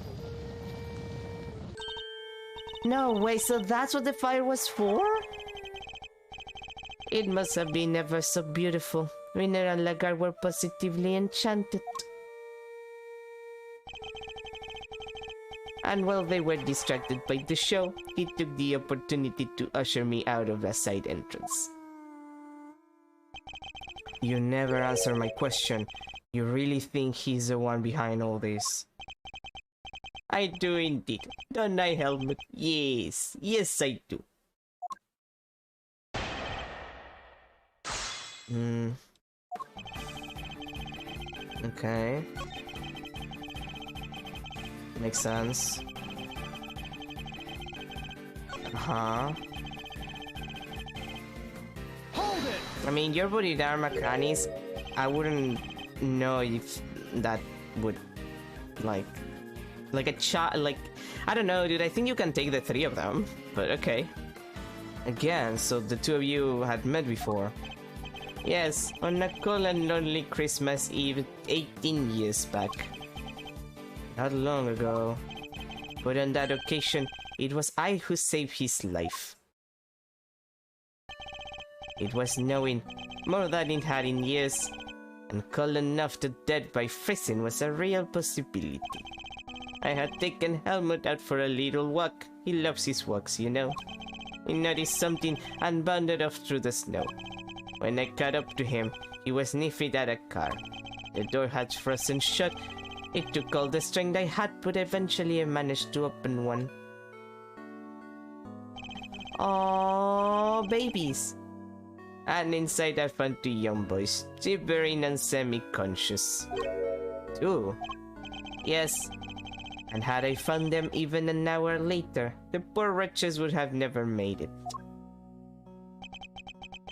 No way, so that's what the fire was for? It must have been ever so beautiful. Winner and Lagarde were positively enchanted. And while they were distracted by the show, he took the opportunity to usher me out of a side entrance. You never answer my question. You really think he's the one behind all this? I do indeed. Don't I, Helmut? Yes. Yes, I do. Okay. Makes sense. Hold it! I mean, your body Dharma crannies, I wouldn't know if that would, like a child, like, I don't know, dude, I think you can take the three of them, but okay. Again, so the two of you had met before. Yes, on a cold and lonely Christmas Eve 18 years back. Not long ago. But on that occasion, it was I who saved his life. It was knowing more than it had in years, and cold enough to death by freezing was a real possibility. I had taken Helmut out for a little walk. He loves his walks, you know. He noticed something and bounded off through the snow. When I caught up to him, he was sniffing at a car. The door had frozen shut. It took all the strength I had, but eventually I managed to open one. Oh, babies! And inside I found two young boys, shivering and semi-conscious. Two? Yes. And had I found them even an hour later, the poor wretches would have never made it.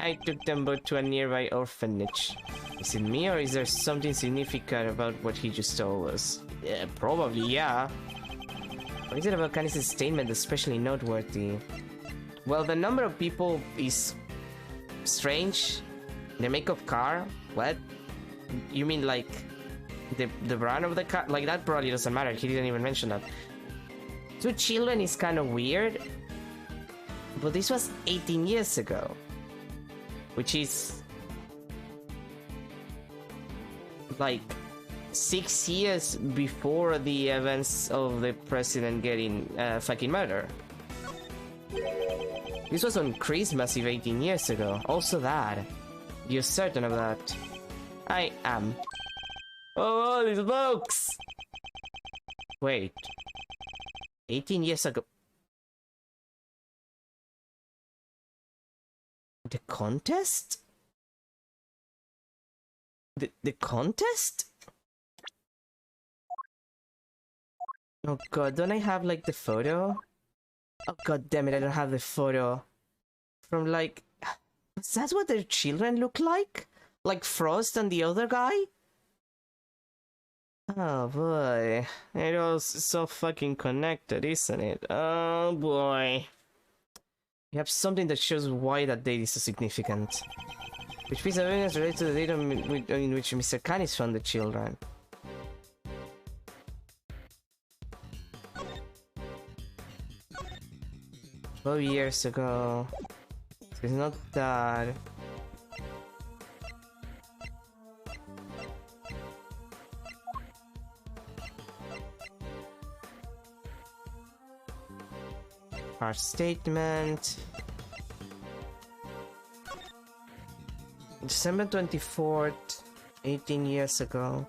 I took them both to a nearby orphanage. Is it me, or is there something significant about what he just told us? Probably, yeah. What is it about Canis' statement especially noteworthy? Well, the number of people is strange. The makeup car? What? You mean like the brand of the car, like that probably doesn't matter. He didn't even mention that. 2 children is kind of weird, but this was 18 years ago, which is like 6 years before the events of the president getting fucking murdered. This was on Christmas Eve 18 years ago. Also that. You're certain of that? I am. Oh, holy smokes! Wait. 18 years ago. The contest? The contest? Oh god, don't I have like the photo? Oh god damn it, I don't have the photo. From like... Is that what their children look like? Like Frost and the other guy? Oh boy. It was so fucking connected, isn't it? Oh boy. You have something that shows why that date is so significant. Which piece of evidence relates to the date in which Mr. Canis found the children? Twelve years ago. It's not that. Our statement. December 24th, 18 years ago.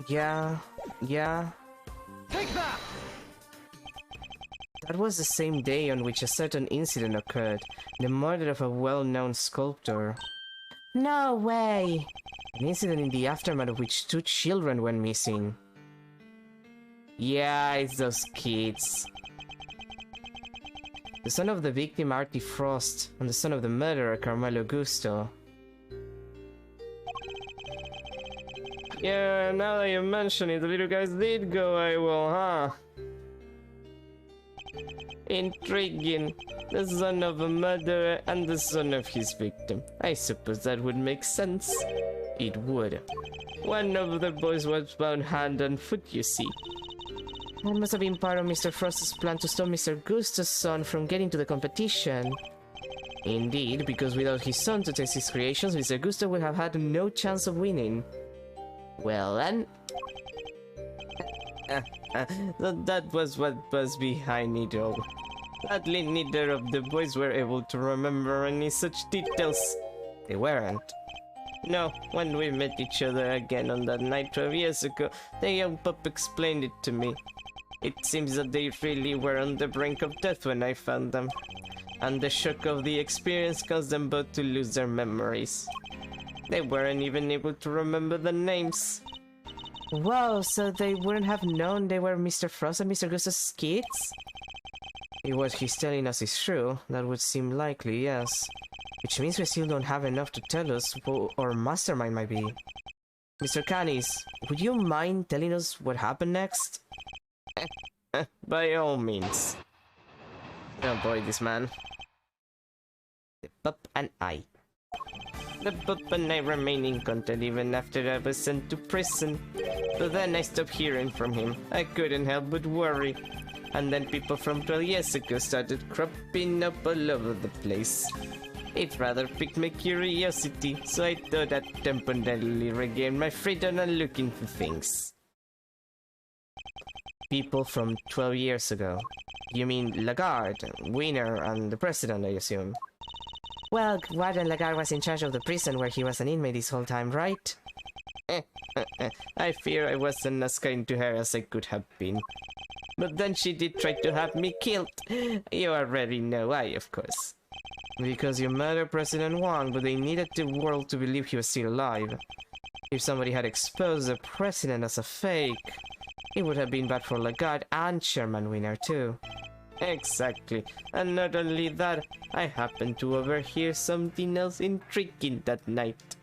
Yeah. Take that! That was the same day on which a certain incident occurred. The murder of a well-known sculptor. No way! An incident in the aftermath of which 2 children went missing. Yeah, it's those kids. The son of the victim, Artie Frost, and the son of the murderer, Carmelo Gusto. Yeah, now that you mention it, the little guys did go AWOL, huh? Intriguing. The son of a murderer and the son of his victim. I suppose that would make sense. It would. One of the boys was bound hand and foot, you see. That must have been part of Mr. Frost's plan to stop Mr. Gusto's son from getting to the competition. Indeed, because without his son to test his creations, Mr. Gusto would have had no chance of winning. Well then... that was what was behind it all. Sadly, neither of the boys were able to remember any such details. They weren't. No, when we met each other again on that night 12 years ago, the young pup explained it to me. It seems that they really were on the brink of death when I found them, and the shock of the experience caused them both to lose their memories. They weren't even able to remember the names. Whoa, so they wouldn't have known they were Mr. Frost and Mr. Gusto's kids? If what he's telling us is true, that would seem likely, yes. Which means we still don't have enough to tell us who our mastermind might be. Mr. Canis, would you mind telling us what happened next? By all means. Oh boy, this man. The pup and I. The pup and I remained in contact even after I was sent to prison. But then I stopped hearing from him. I couldn't help but worry. And then people from 12 years ago started cropping up all over the place. It rather piqued my curiosity, so I thought I'd temporarily regain my freedom and look into things. People from 12 years ago. You mean Lagarde, Wiener, and the president, I assume? Well, Warden Lagarde was in charge of the prison where he was an inmate this whole time, right? I fear I wasn't as kind to her as I could have been. But then she did try to have me killed. You already know why, of course. Because you murdered President Wang, but they needed the world to believe he was still alive. If somebody had exposed the president as a fake, it would have been bad for Lagarde and Chairman Wiener too. Exactly. And not only that, I happened to overhear something else intriguing that night.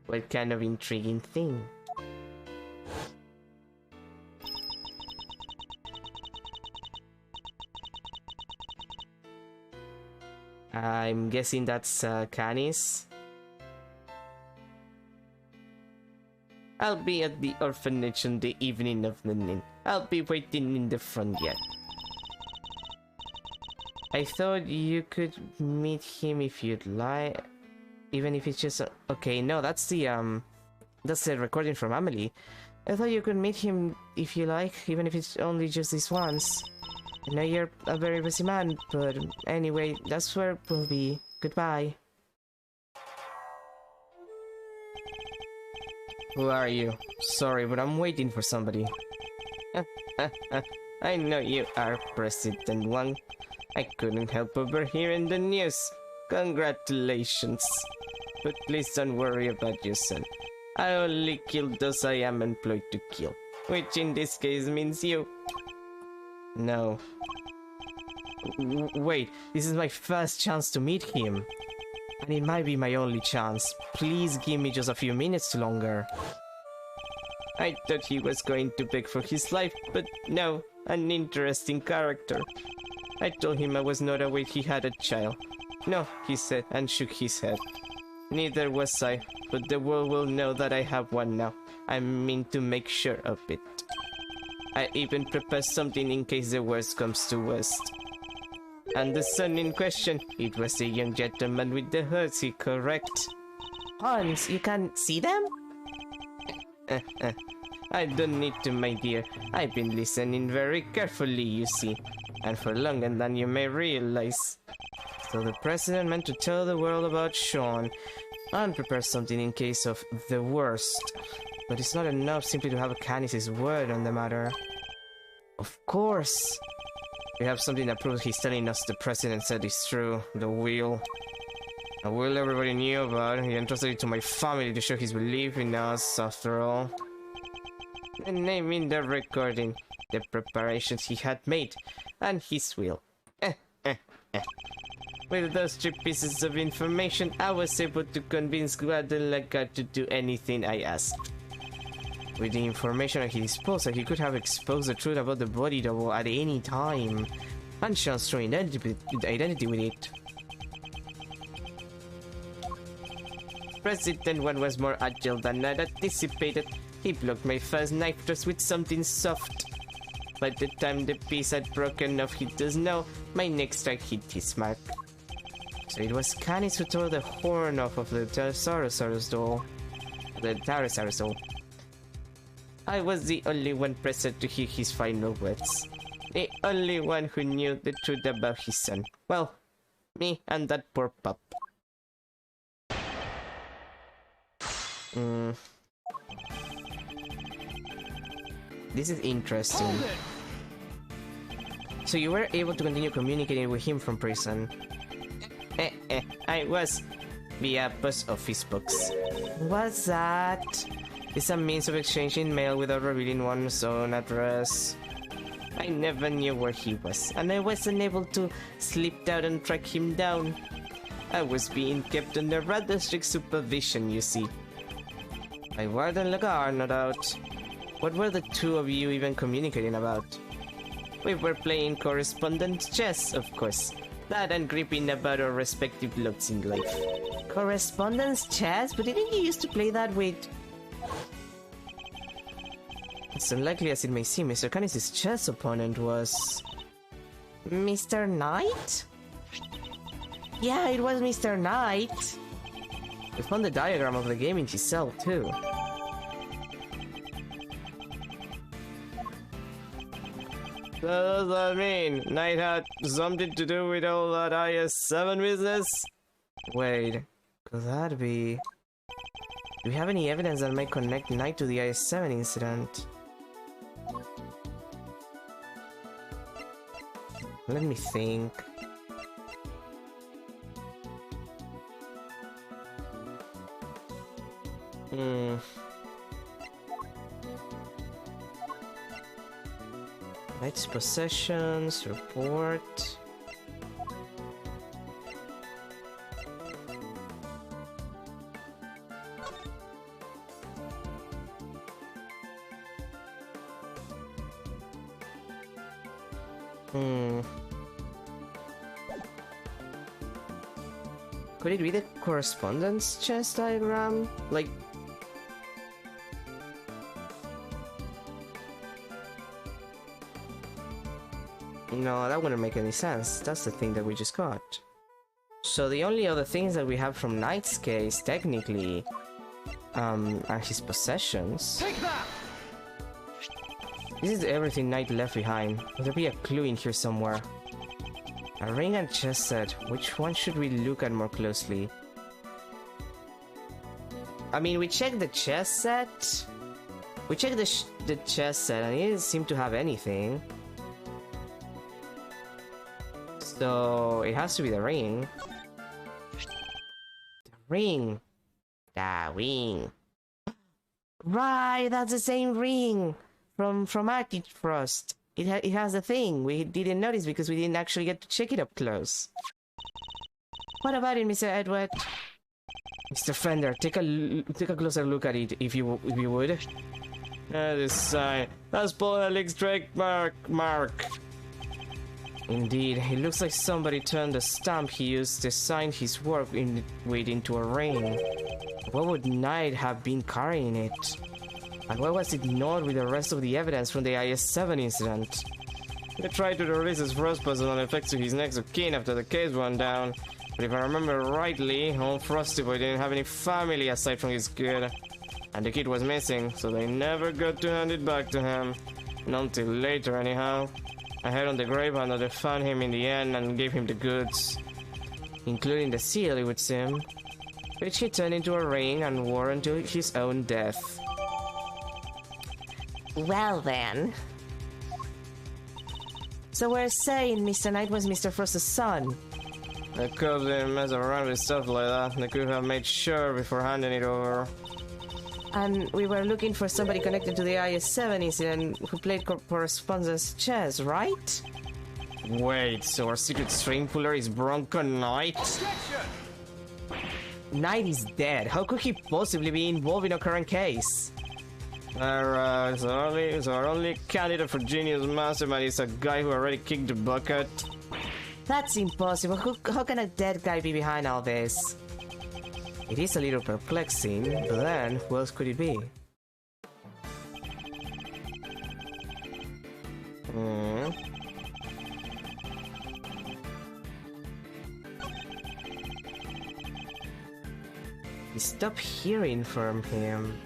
What kind of intriguing thing? I'm guessing that's Canis. I'll be at the orphanage on the evening of the 9th. I'll be waiting in the front yard. I thought you could meet him if you'd like, even if it's just okay. No, that's the recording from Amelie. I thought you could meet him if you like, even if it's only just this once. I know you're a very busy man, but anyway, that's where we'll be. Goodbye. Who are you? Sorry, but I'm waiting for somebody. I know you are President Wang. I couldn't help overhearing the news. Congratulations. But please don't worry about your son. I only kill those I am employed to kill, which in this case means you. No. Wait, this is my first chance to meet him. And it might be my only chance. Please give me just a few minutes longer. I thought he was going to beg for his life, but no, an interesting character. I told him I was not aware he had a child. No, he said, and shook his head. Neither was I, but the world will know that I have one now. I mean to make sure of it. I even prepared something in case the worst comes to worst. And the son in question, it was a young gentleman with the horsey, correct? Hans, you can't see them? I don't need to, my dear. I've been listening very carefully, you see. And for longer than you may realize. So the president meant to tell the world about Sean and prepare something in case of the worst. But it's not enough simply to have Canis' word on the matter. Of course! We have something that proves he's telling us the president said is true. The will. A will everybody knew about. He entrusted it to my family to show his belief in us, after all. The name in the recording, the preparations he had made, and his will. With those 3 pieces of information, I was able to convince Guadalajara to do anything I asked. With the information at his disposal, he could have exposed the truth about the body double at any time, and Sean's true identity with it. President One was more agile than I'd anticipated. He blocked my first knife thrust with something soft. By the time the piece had broken off his nose, my next strike hit his mark. So it was Canis who tore the horn off of the Tyrannosaurus doll. I was the only one present to hear his final words. The only one who knew the truth about his son. Well, me and that poor pup. This is interesting. So you were able to continue communicating with him from prison? I was via post office box. What's that? It's a means of exchanging mail without revealing one's own address. I never knew where he was, and I wasn't able to slip out and track him down. I was being kept under rather strict supervision, you see. By Warden Lagarde, no doubt. What were the 2 of you even communicating about? We were playing correspondence chess, of course. That and gripping about our respective lots in life. Correspondence chess? But didn't you used to play that with... As unlikely as it may seem, Mr. Canis' chess opponent was... Mr. Knight? Yeah, it was Mr. Knight. We found the diagram of the game in his cell, too. What does that mean? Knight had something to do with all that IS-7 business? Wait, could that be... Do we have any evidence that might connect Knight to the IS-7 incident? Let me think. Knight's possessions, report. Could it be the correspondence chess diagram? Like... No, that wouldn't make any sense. That's the thing that we just got. So the only other things that we have from Knight's case, technically, are his possessions. Take that! This is everything Knight left behind. Will there be a clue in here somewhere? A ring and chess set. Which one should we look at more closely? I mean, we checked the chess set. We checked the chess set and it didn't seem to have anything. So it has to be the ring. The ring. The ring. Right, that's the same ring from Arctic Frost. It has a thing. We didn't notice because we didn't actually get to check it up close. What about it, Mr. Edward? Mr. Fender, take a closer look at it if you would. This sign. That's Paul Drake mark. Indeed, it looks like somebody turned the stamp he used to sign his work into a ring. What would Knight have been carrying it? And why was it ignored with the rest of the evidence from the IS-7 incident? He tried to release his first personal effects to his next of kin after the case went down. But if I remember rightly, old Frosty Boy didn't have any family aside from his kid. And the kid was missing, so they never got to hand it back to him. Not until later anyhow. I heard on the grapevine that they found him in the end and gave him the goods. Including the seal, it would seem. Which he turned into a ring and wore until his own death. Well then. So we're saying Mr. Knight was Mr. Frost's son? The cops didn't mess around with stuff like that. They could have made sure before handing it over. And we were looking for somebody connected to the IS-7 incident who played correspondence chess, right? Wait, so our secret string puller is Bronco Knight? Knight is dead. How could he possibly be involved in a current case? Alright, so our only candidate for Genius Mastermind is a guy who already kicked the bucket. That's impossible. How can a dead guy be behind all this? It is a little perplexing, but then, who else could it be? We stopped hearing from him.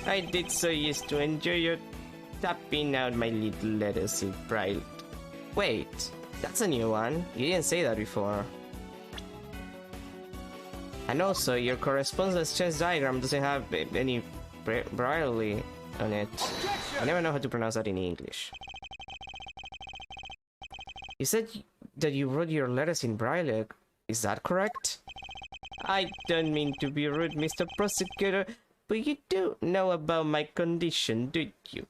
I did so used to enjoy your tapping out my little letters in braille. Wait, that's a new one. You didn't say that before. And also, your correspondence chess diagram doesn't have any braille on it. I never know how to pronounce that in English. You said that you wrote your letters in braille. Is that correct? I don't mean to be rude, Mr. Prosecutor, but you do know about my condition, do you?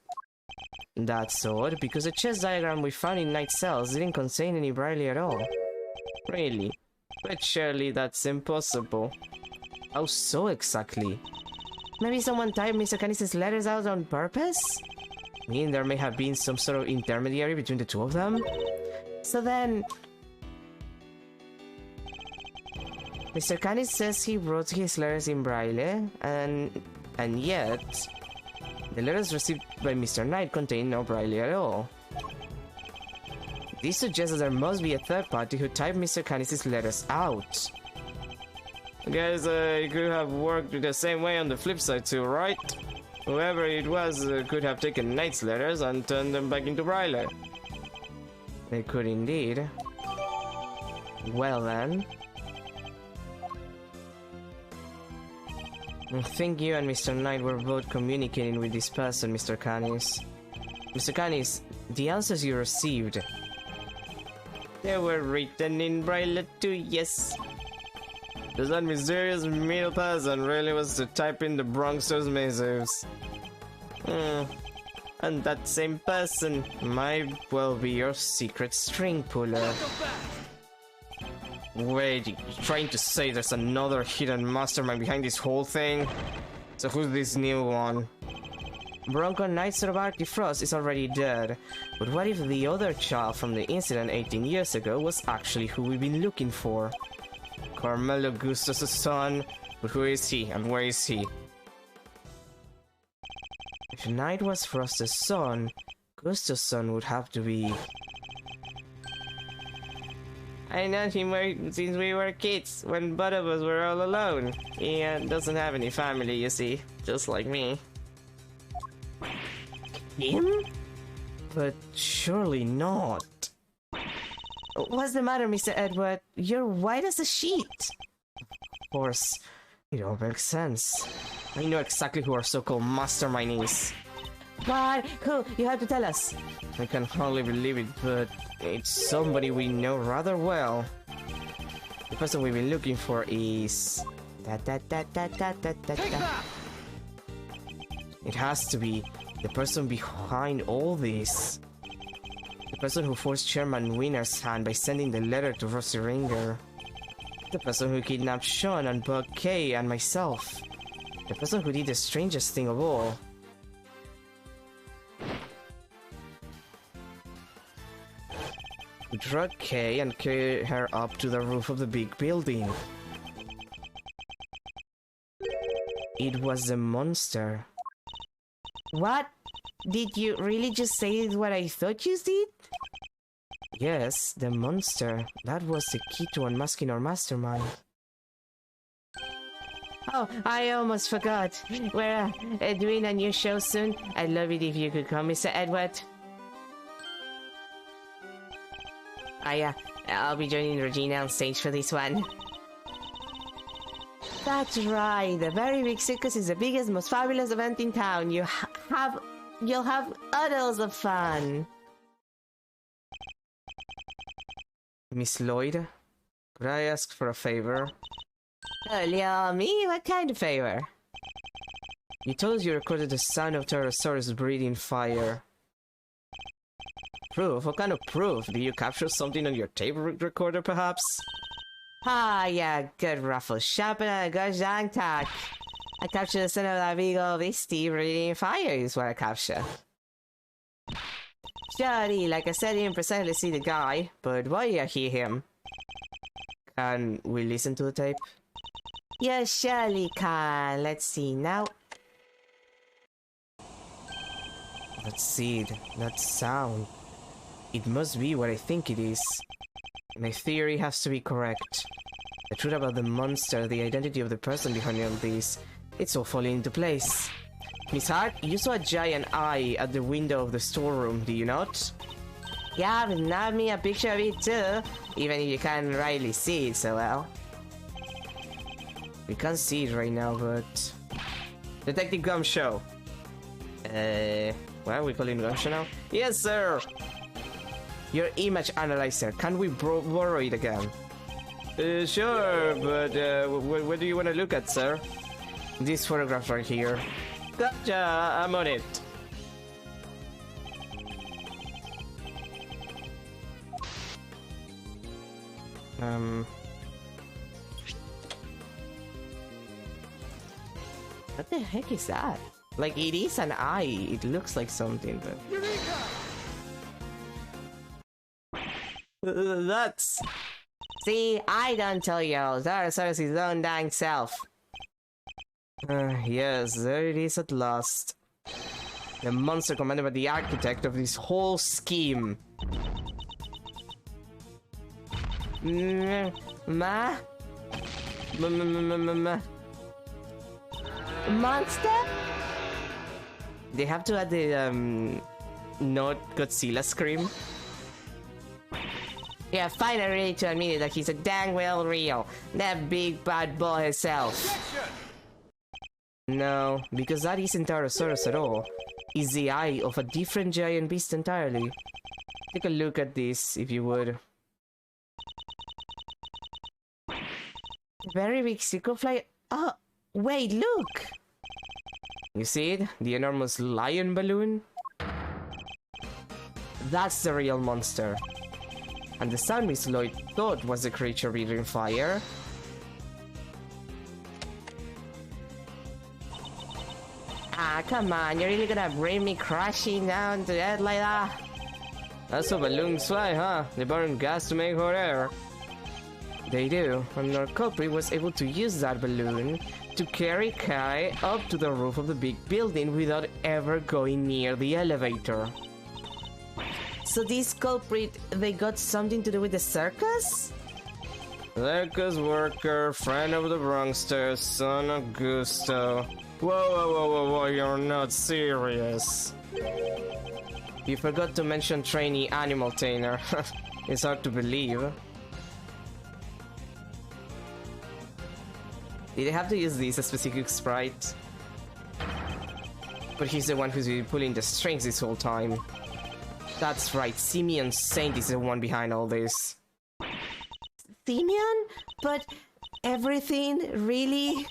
That's odd, because the chess diagram we found in Knight's cells didn't contain any braille at all. Really? But surely that's impossible. How so exactly? Maybe someone typed Mr. Canis' letters out on purpose? I mean, there may have been some sort of intermediary between the two of them? So then... Mr. Canis says he wrote his letters in braille, and yet... the letters received by Mr. Knight contain no braille at all. This suggests that there must be a third party who typed Mr. Canis' letters out. I guess it could have worked the same way on the flip side too, right? Whoever it was could have taken Knight's letters and turned them back into braille. They could indeed. Well then... I think you and Mr. Knight were both communicating with this person, Mr. Canis. Mr. Canis, the answers you received... they were written in braille too, yes. Does that mysterious middle person really was to type in the Bronx's missives? And that same person might well be your secret string puller. Wait, you trying to say there's another hidden mastermind behind this whole thing? So who's this new one? Bronco Knightsor of Archifrost is already dead, but what if the other child from the incident 18 years ago was actually who we've been looking for? Carmelo Gustos' son, but who is he and where is he? If Knight was Frost's son, Gustos' son would have to be... I know him since we were kids, when both of us were all alone. He doesn't have any family, you see, just like me. Him? But surely not. What's the matter, Mr. Edward? You're white as a sheet. Of course, it all makes sense. I know exactly who our so-called mastermind is. What? Who? You have to tell us. I can hardly believe it, but it's somebody we know rather well. The person we've been looking for is... It has to be the person behind all this. The person who forced Chairman Winner's hand by sending the letter to Rosie Ringer. The person who kidnapped Sean and Bug K and myself. The person who did the strangest thing of all. Who drug Kay and carried her up to the roof of the big building. It was the monster. What? Did you really just say what I thought you did? Yes, the monster. That was the key to unmasking our mastermind. Oh, I almost forgot. We're doing a new show soon. I'd love it if you could come, Mr. Edward. I'll be joining Regina on stage for this one. That's right. The Very Big Circus is the biggest, most fabulous event in town. You'll have udders of fun. Miss Lloyd, could I ask for a favor? Oh, me? What kind of favor? You told us you recorded the sound of Pterosaurus breathing fire. Proof? What kind of proof? Did you capture something on your tape recorder, perhaps? Ah, yeah, good ruffle. Sharpen and a gosh dang tack. I captured the sound of that big old beastie breathing fire is what I captured. Surely, like I said, you didn't precisely see the guy, but why you hear him? Can we listen to the tape? Yeah, surely can. Let's see now. That seed, that sound. It must be what I think it is. My theory has to be correct. The truth about the monster, the identity of the person behind all this, it's all falling into place. Miss Hart, you saw a giant eye at the window of the storeroom, do you not? Yeah, but not me a picture of it too, even if you can't rightly see it so well. We can't see it right now, but... Detective Gumshoe. What are we calling Gumshoe now? Yes, sir! Your image analyzer, can we borrow it again? Sure, but what do you want to look at, sir? This photograph right here. Gotcha, I'm on it. What the heck is that? Like, it is an eye. It looks like something, but... That's... See, I don't tell you. Pterosaurus his own dang self. Yes, there it is at last. The monster commanded by the architect of this whole scheme. Monster? They have to add the, not Godzilla scream. Yeah, finally ready to admit it that he's a dang well real. That big bad boy himself. No, because that isn't Pterosaurus at all. It's the eye of a different giant beast entirely. Take a look at this, if you would. Very big Cyclofly. Oh, wait, look! You see it? The enormous lion balloon? That's the real monster. and the sound Miss Lloyd thought was the creature breathing fire. Ah, come on, you're really gonna bring me crashing down to earth like that? That's how balloons fly, huh? They burn gas to make hot air. They do, and our culprit was able to use that balloon to carry Kai up to the roof of the big building without ever going near the elevator. So this culprit, they got something to do with the circus? Circus worker, friend of the Bronxter, son of Gusto. Whoa, you're not serious. You forgot to mention trainee animal trainer. It's hard to believe. Did they have to use this specific sprite? But he's the one who's been pulling the strings this whole time. That's right, Simeon Saint is the one behind all this. Simeon? But everything? Really?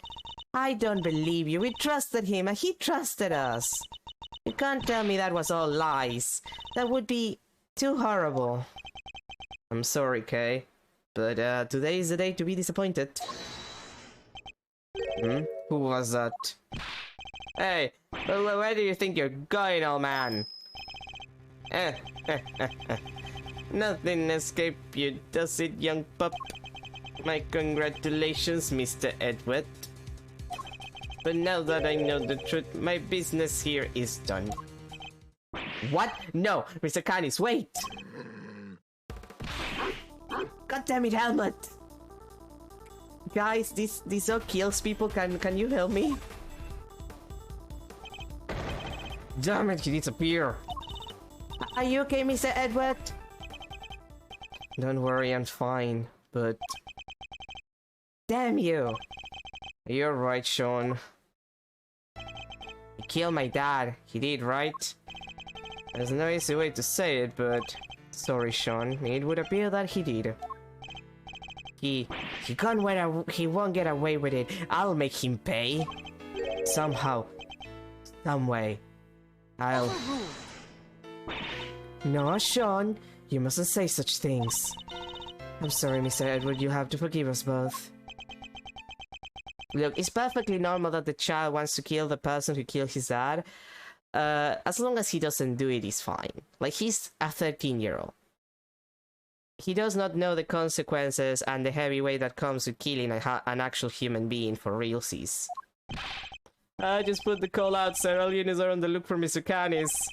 I don't believe you. We trusted him and he trusted us. You can't tell me that was all lies. That would be too horrible. I'm sorry, Kay. But today is the day to be disappointed. Who was that? Hey, where do you think you're going, old man? Nothing escaped you, does it, young pup? My congratulations, Mr. Edward. But now that I know the truth, my business here is done. What? No, Mr. Canis, wait! God damn it, Helmut! Guys, this all kills people. Can you help me? Damn it, he disappeared. Are you okay, Mr. Edward? Don't worry, I'm fine, but... Damn you! You're right, Sean. He killed my dad. He did, right? There's no easy way to say it, but... Sorry, Sean. It would appear that he did. He won't get away with it. I'll make him pay. Somehow. Some way. I'll... No, Sean. You mustn't say such things. I'm sorry, Mr. Edward. You have to forgive us both. Look, it's perfectly normal that the child wants to kill the person who killed his dad. As long as he doesn't do it, he's fine. Like, he's a 13-year-old. He does not know the consequences and the heavy weight that comes with killing an actual human being for realsies. I just put the call out, sir. All units are on the look for Mr. Canis.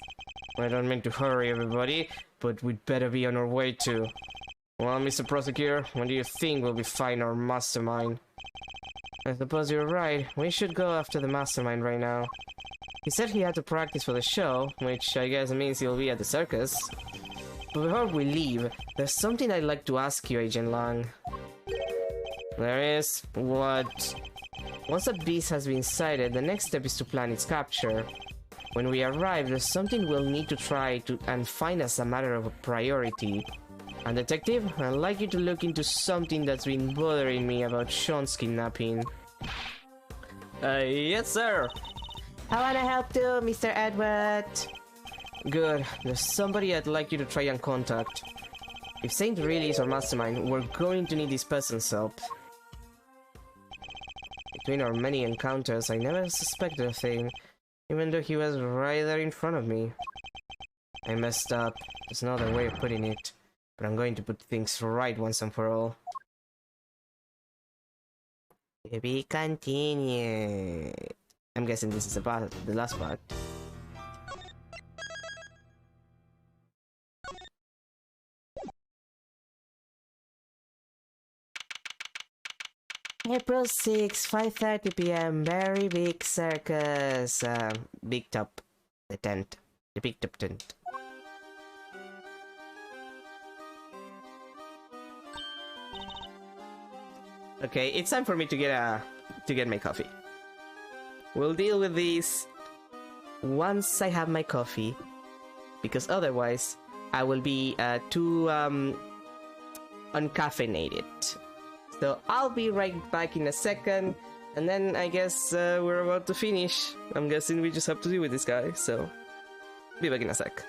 I don't mean to hurry everybody, but we'd better be on our way too. Well, Mr. Prosecutor, when do you think we'll be finding our mastermind? I suppose you're right. We should go after the mastermind right now. He said he had to practice for the show, which I guess means he'll be at the circus. But before we leave, there's something I'd like to ask you, Agent Lang. There is? What? Once a beast has been sighted, the next step is to plan its capture. When we arrive, there's something we'll need to try to and find as a matter of priority. And Detective, I'd like you to look into something that's been bothering me about Sean's kidnapping. Yes, sir. I wanna help too, Mr. Edward. Good. There's somebody I'd like you to try and contact. If Saint really is our mastermind, we're going to need this person's help. Between our many encounters, I never suspected a thing, even though he was right there in front of me. I messed up. There's no other way of putting it. But I'm going to put things right once and for all. To be continued. I'm guessing this is about the last part. April 6, 5:30 p.m. Very big circus. Big top. The tent. The big top tent. Okay, it's time for me to get my coffee. We'll deal with these once I have my coffee, because otherwise I will be too uncaffeinated. So I'll be right back in a second, and then I guess we're about to finish. I'm guessing we just have to deal with this guy, so be back in a sec.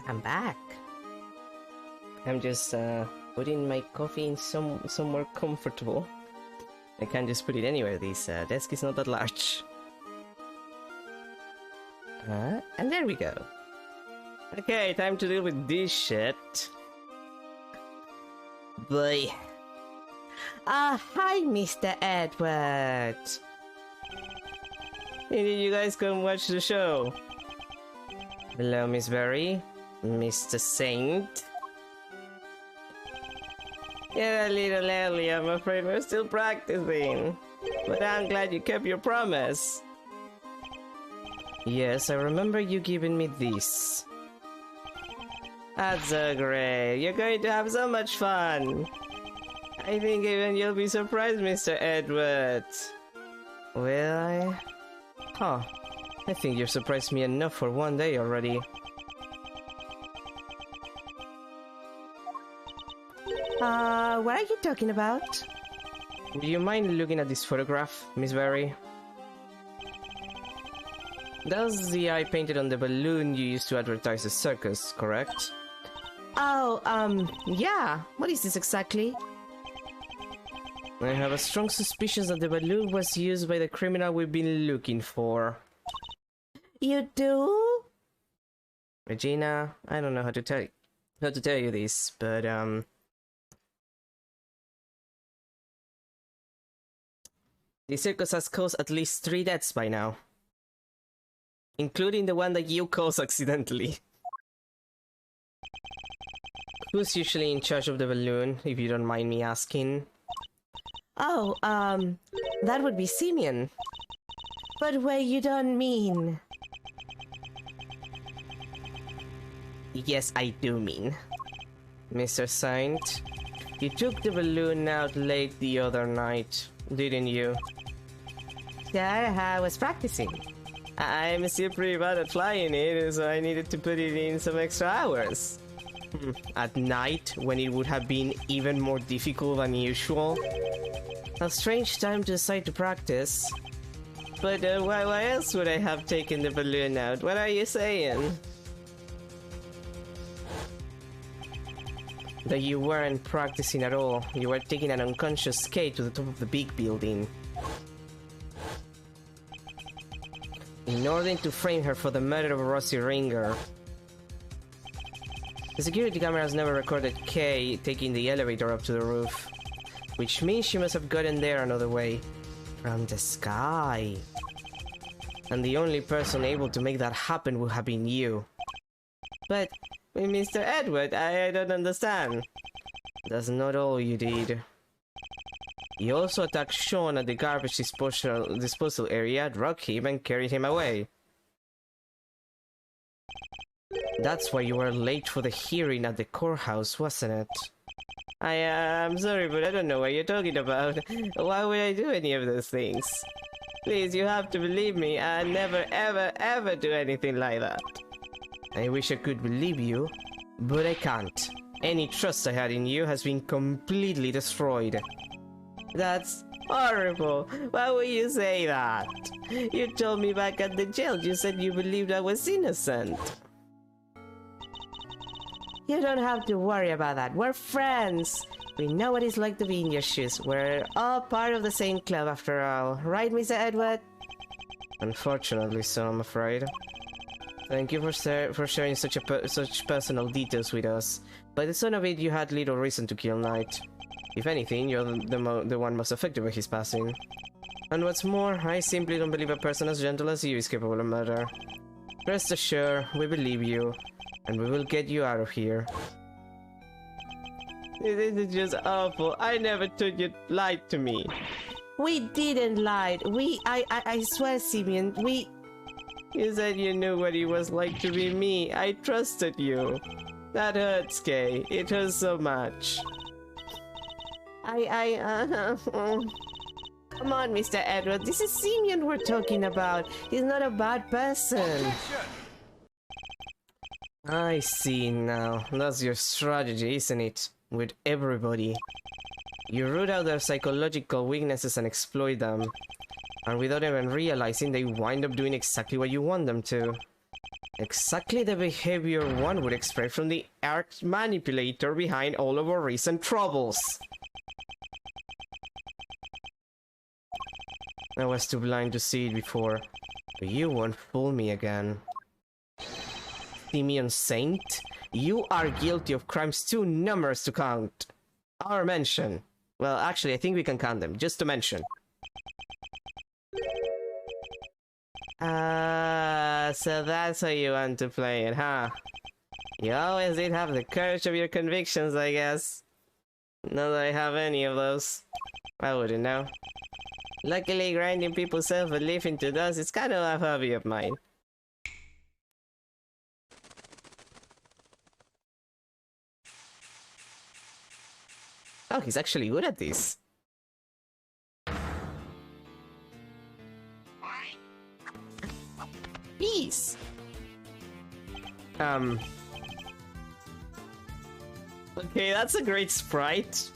I'm back. I'm just putting my coffee in somewhere comfortable. I can't just put it anywhere. This desk is not that large. And there we go. Okay, time to deal with this shit. Boy. Hi, Mr. Edward. Did you guys come watch the show? Hello, Miss Berry. Mr. Saint. You're a little early, I'm afraid we're still practicing. But I'm glad you kept your promise. Yes, I remember you giving me this. That's so great. You're going to have so much fun. I think even you'll be surprised, Mr. Edward. Will I? Huh. I think you've surprised me enough for one day already. What are you talking about? Do you mind looking at this photograph, Miss Berry? That's the eye painted on the balloon you used to advertise the circus, correct? Oh, yeah. What is this exactly? I have a strong suspicion that the balloon was used by the criminal we've been looking for. You do? Regina, I don't know how to tell you this, but the circus has caused at least 3 deaths by now. Including the one that you caused accidentally. Who's usually in charge of the balloon, if you don't mind me asking? Oh, that would be Simeon. But wait, you don't mean... Yes, I do mean. Mr. Saint, you took the balloon out late the other night, didn't you? Yeah, I was practicing. I'm still pretty bad at flying it, so I needed to put it in some extra hours. At night, when it would have been even more difficult than usual. A strange time to decide to practice. But why else would I have taken the balloon out? What are you saying? That you weren't practicing at all. You were taking an unconscious Kate to the top of the big building. In order to frame her for the murder of Rosie Ringer. The security cameras never recorded Kay taking the elevator up to the roof. Which means she must have gotten there another way. From the sky. And the only person able to make that happen would have been you. But, Mr. Edward, I don't understand. That's not all you did. You also attacked Sean at the garbage disposal area, drugged him, and carried him away. That's why you were late for the hearing at the courthouse, wasn't it? I'm sorry, but I don't know what you're talking about. Why would I do any of those things? Please, you have to believe me. I never, ever, ever do anything like that. I wish I could believe you, but I can't. Any trust I had in you has been completely destroyed. That's horrible. Why would you say that? You told me back at the jail you said you believed I was innocent. You don't have to worry about that. We're friends. We know what it's like to be in your shoes. We're all part of the same club after all. Right, Mr. Edward? Unfortunately so, I'm afraid. Thank you for sharing such personal details with us. By the sound of it, you had little reason to kill Knight. If anything, you're the one most affected by his passing. And what's more, I simply don't believe a person as gentle as you is capable of murder. Rest assured, we believe you, and we will get you out of here. This is just awful. I never thought you'd lied to me. We didn't lie. I swear, Simeon, You said you knew what it was like to be me. I trusted you. That hurts, Kay. It hurts so much. Come on, Mr. Edward. This is Simeon we're talking about. He's not a bad person. I see now. That's your strategy, isn't it? With everybody. You root out their psychological weaknesses and exploit them. And without even realizing, they wind up doing exactly what you want them to. Exactly the behavior one would expect from the arch manipulator behind all of our recent troubles. I was too blind to see it before, but you won't fool me again. Simeon Saint, you are guilty of crimes too numerous to count. Our mention. Well, actually, I think we can count them, just to mention. So that's how you want to play it, huh? You always did have the courage of your convictions, I guess. Not that I have any of those. I wouldn't know. Luckily, grinding people's self-belief into dust is kind of a hobby of mine. Oh, he's actually good at this. Peace! Okay, that's a great sprite.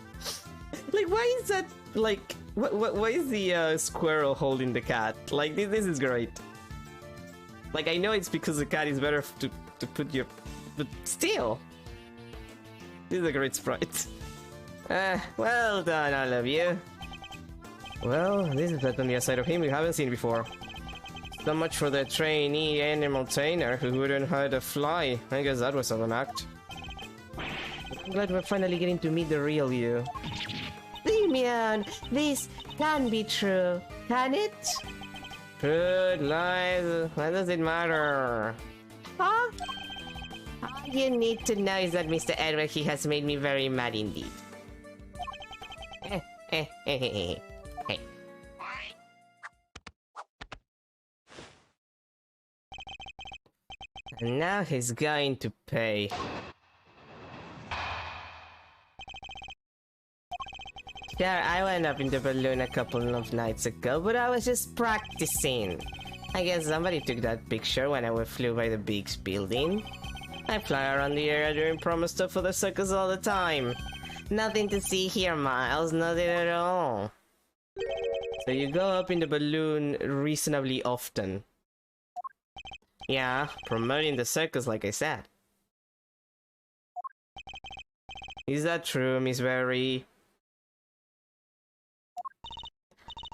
Like, why is that, like, why is the squirrel holding the cat? Like, this is great. Like, I know it's because the cat is better to put your... But still! This is a great sprite. Well done, all of you. Well, this is definitely a side of him we haven't seen before. So much for the trainee animal trainer who wouldn't hurt a fly. I guess that was an act. I'm glad we're finally getting to meet the real you. Simeon, this can be true, can it? Good lies, what does it matter? Huh? All you need to know is that Mr. Edward, he has made me very mad indeed. Hey. And now he's going to pay. Sure, I went up in the balloon a couple of nights ago, but I was just practicing. I guess somebody took that picture when I flew by the Beaks building. I fly around the area doing promo stuff for the circus all the time. Nothing to see here, Miles, nothing at all. So you go up in the balloon reasonably often. Yeah, promoting the circus like I said. Is that true, Miss Berry?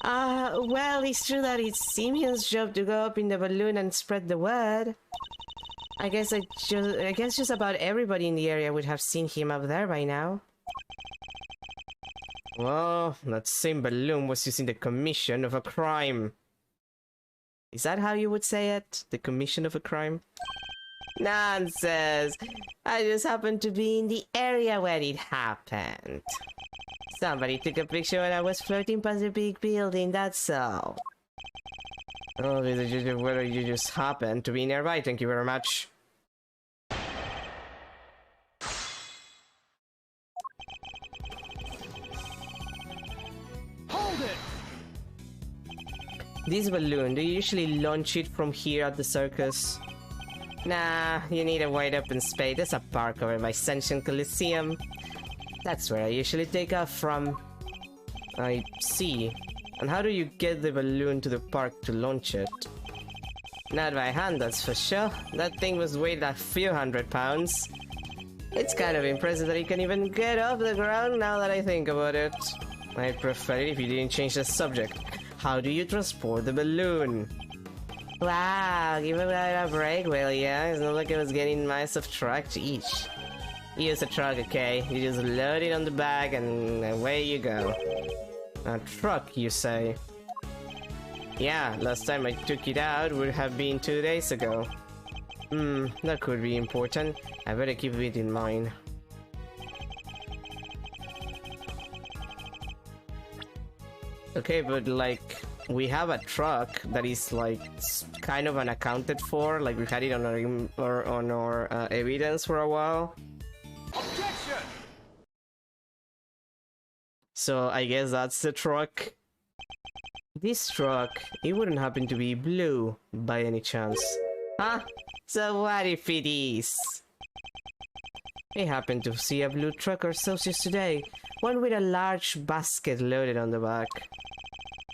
Well, it's true that it's Simeon's job to go up in the balloon and spread the word. I guess just about everybody in the area would have seen him up there by now. Well, that same balloon was using the commission of a crime. Is that how you would say it? The commission of a crime? Nonsense! I just happened to be in the area where it happened. Somebody took a picture when I was floating past the big building, that's all. Oh, whether you just happened to be nearby, thank you very much. Hold it! This balloon, do you usually launch it from here at the circus? Nah, you need a wide open space. There's a park over by Ascension Coliseum. That's where I usually take off from. I see. And how do you get the balloon to the park to launch it? Not by hand, that's for sure. That thing was weighed a few hundred pounds. It's kind of impressive that it can even get off the ground now that I think about it. I'd prefer it if you didn't change the subject. How do you transport the balloon? Wow, give it a break, will ya? It's not like I was getting massive truck. Jeez. Use a truck, okay? You just load it on the back and away you go. A truck, you say? Yeah, last time I took it out would have been 2 days ago. That could be important. I better keep it in mind. Okay, but like, we have a truck that is like kind of unaccounted for. Like, we've had it on our evidence for a while. Objection! So I guess that's the truck. This truck, it wouldn't happen to be blue by any chance. Huh? So what if it is? We happened to see a blue truck ourselves yesterday. One with a large basket loaded on the back.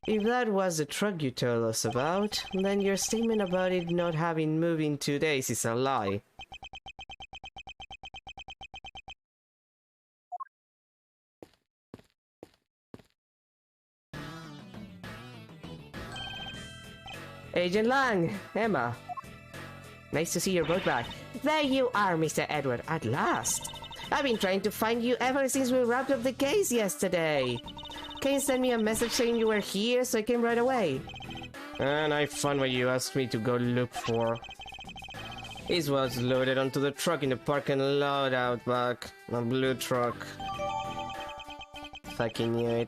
If that was the truck you told us about, then your statement about it not having moved in 2 days is a lie. Agent Lang! Emma! Nice to see your boat back. There you are, Mr. Edward, at last! I've been trying to find you ever since we wrapped up the case yesterday. Can you send me a message saying you were here so I came right away? And I found what you asked me to go look for. It was loaded onto the truck in the parking lot out back. A blue truck. Fucking knew it.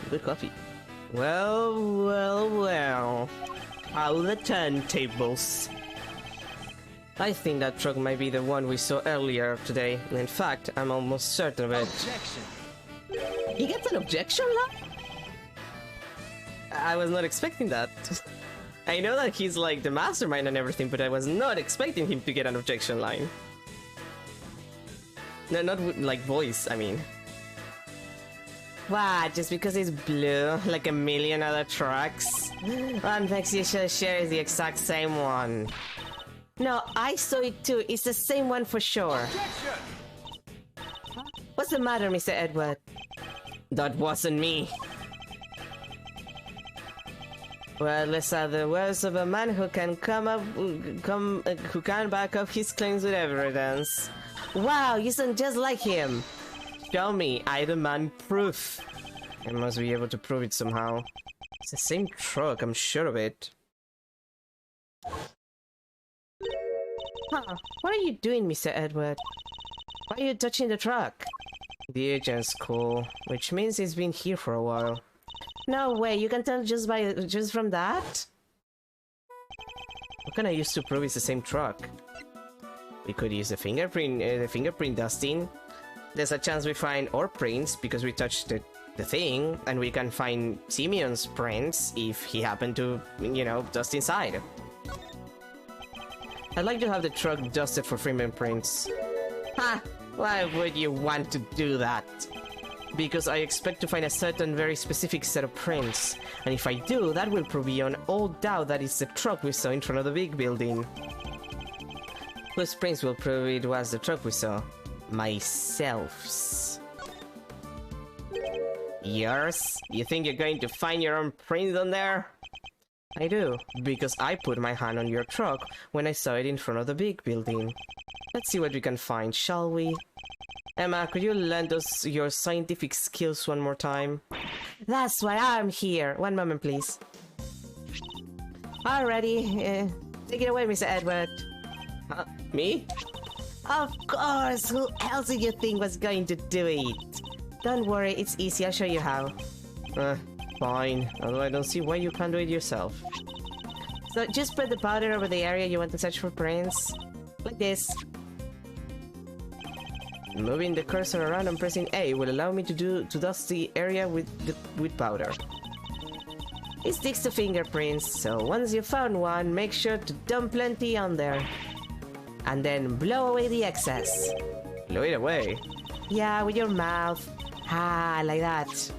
Good coffee. Well. How the turntables. I think that truck might be the one we saw earlier today. In fact, I'm almost certain of it. Objection. He gets an objection line? I was not expecting that. I know that he's like the mastermind and everything, but I was not expecting him to get an objection line. No, not like voice, I mean. What, just because it's blue, like a million other trucks? One Vexia share is the exact same one. No, I saw it too. It's the same one for sure. Objection. What's the matter, Mr. Edward? That wasn't me. Well, let's have the words of a man who can who can back up his claims with evidence. Wow, you sound just like him. Show me, I demand proof. I must be able to prove it somehow. It's the same truck, I'm sure of it. Huh, what are you doing, Mr. Edward? Why are you touching the truck? The agent's cool, which means he's been here for a while. No way, you can tell just from that? What can I use to prove it's the same truck? We could use the fingerprint dusting. There's a chance we find our prints because we touched the thing, and we can find Simeon's prints if he happened to, you know, dust inside. I'd like to have the truck dusted for fingerprints. Ha! Why would you want to do that? Because I expect to find a certain very specific set of prints, and if I do, that will prove beyond all doubt that it's the truck we saw in front of the big building. Whose prints will prove it was the truck we saw? Myself's. Yours? You think you're going to find your own print on there? I do, because I put my hand on your truck when I saw it in front of the big building. Let's see what we can find, shall we? Emma, could you lend us your scientific skills one more time? That's why I'm here. One moment, please. Alrighty, take it away, Mr. Edward. Me? Of course! Who else did you think was going to do it? Don't worry, it's easy. I'll show you how. Fine. Although I don't see why you can't do it yourself. So just spread the powder over the area you want to search for prints. Like this. Moving the cursor around and pressing A will allow me to dust the area with powder. It sticks to fingerprints, so once you've found one, make sure to dump plenty on there. And then blow away the excess. Blow it away? Yeah, with your mouth. Ah, like that.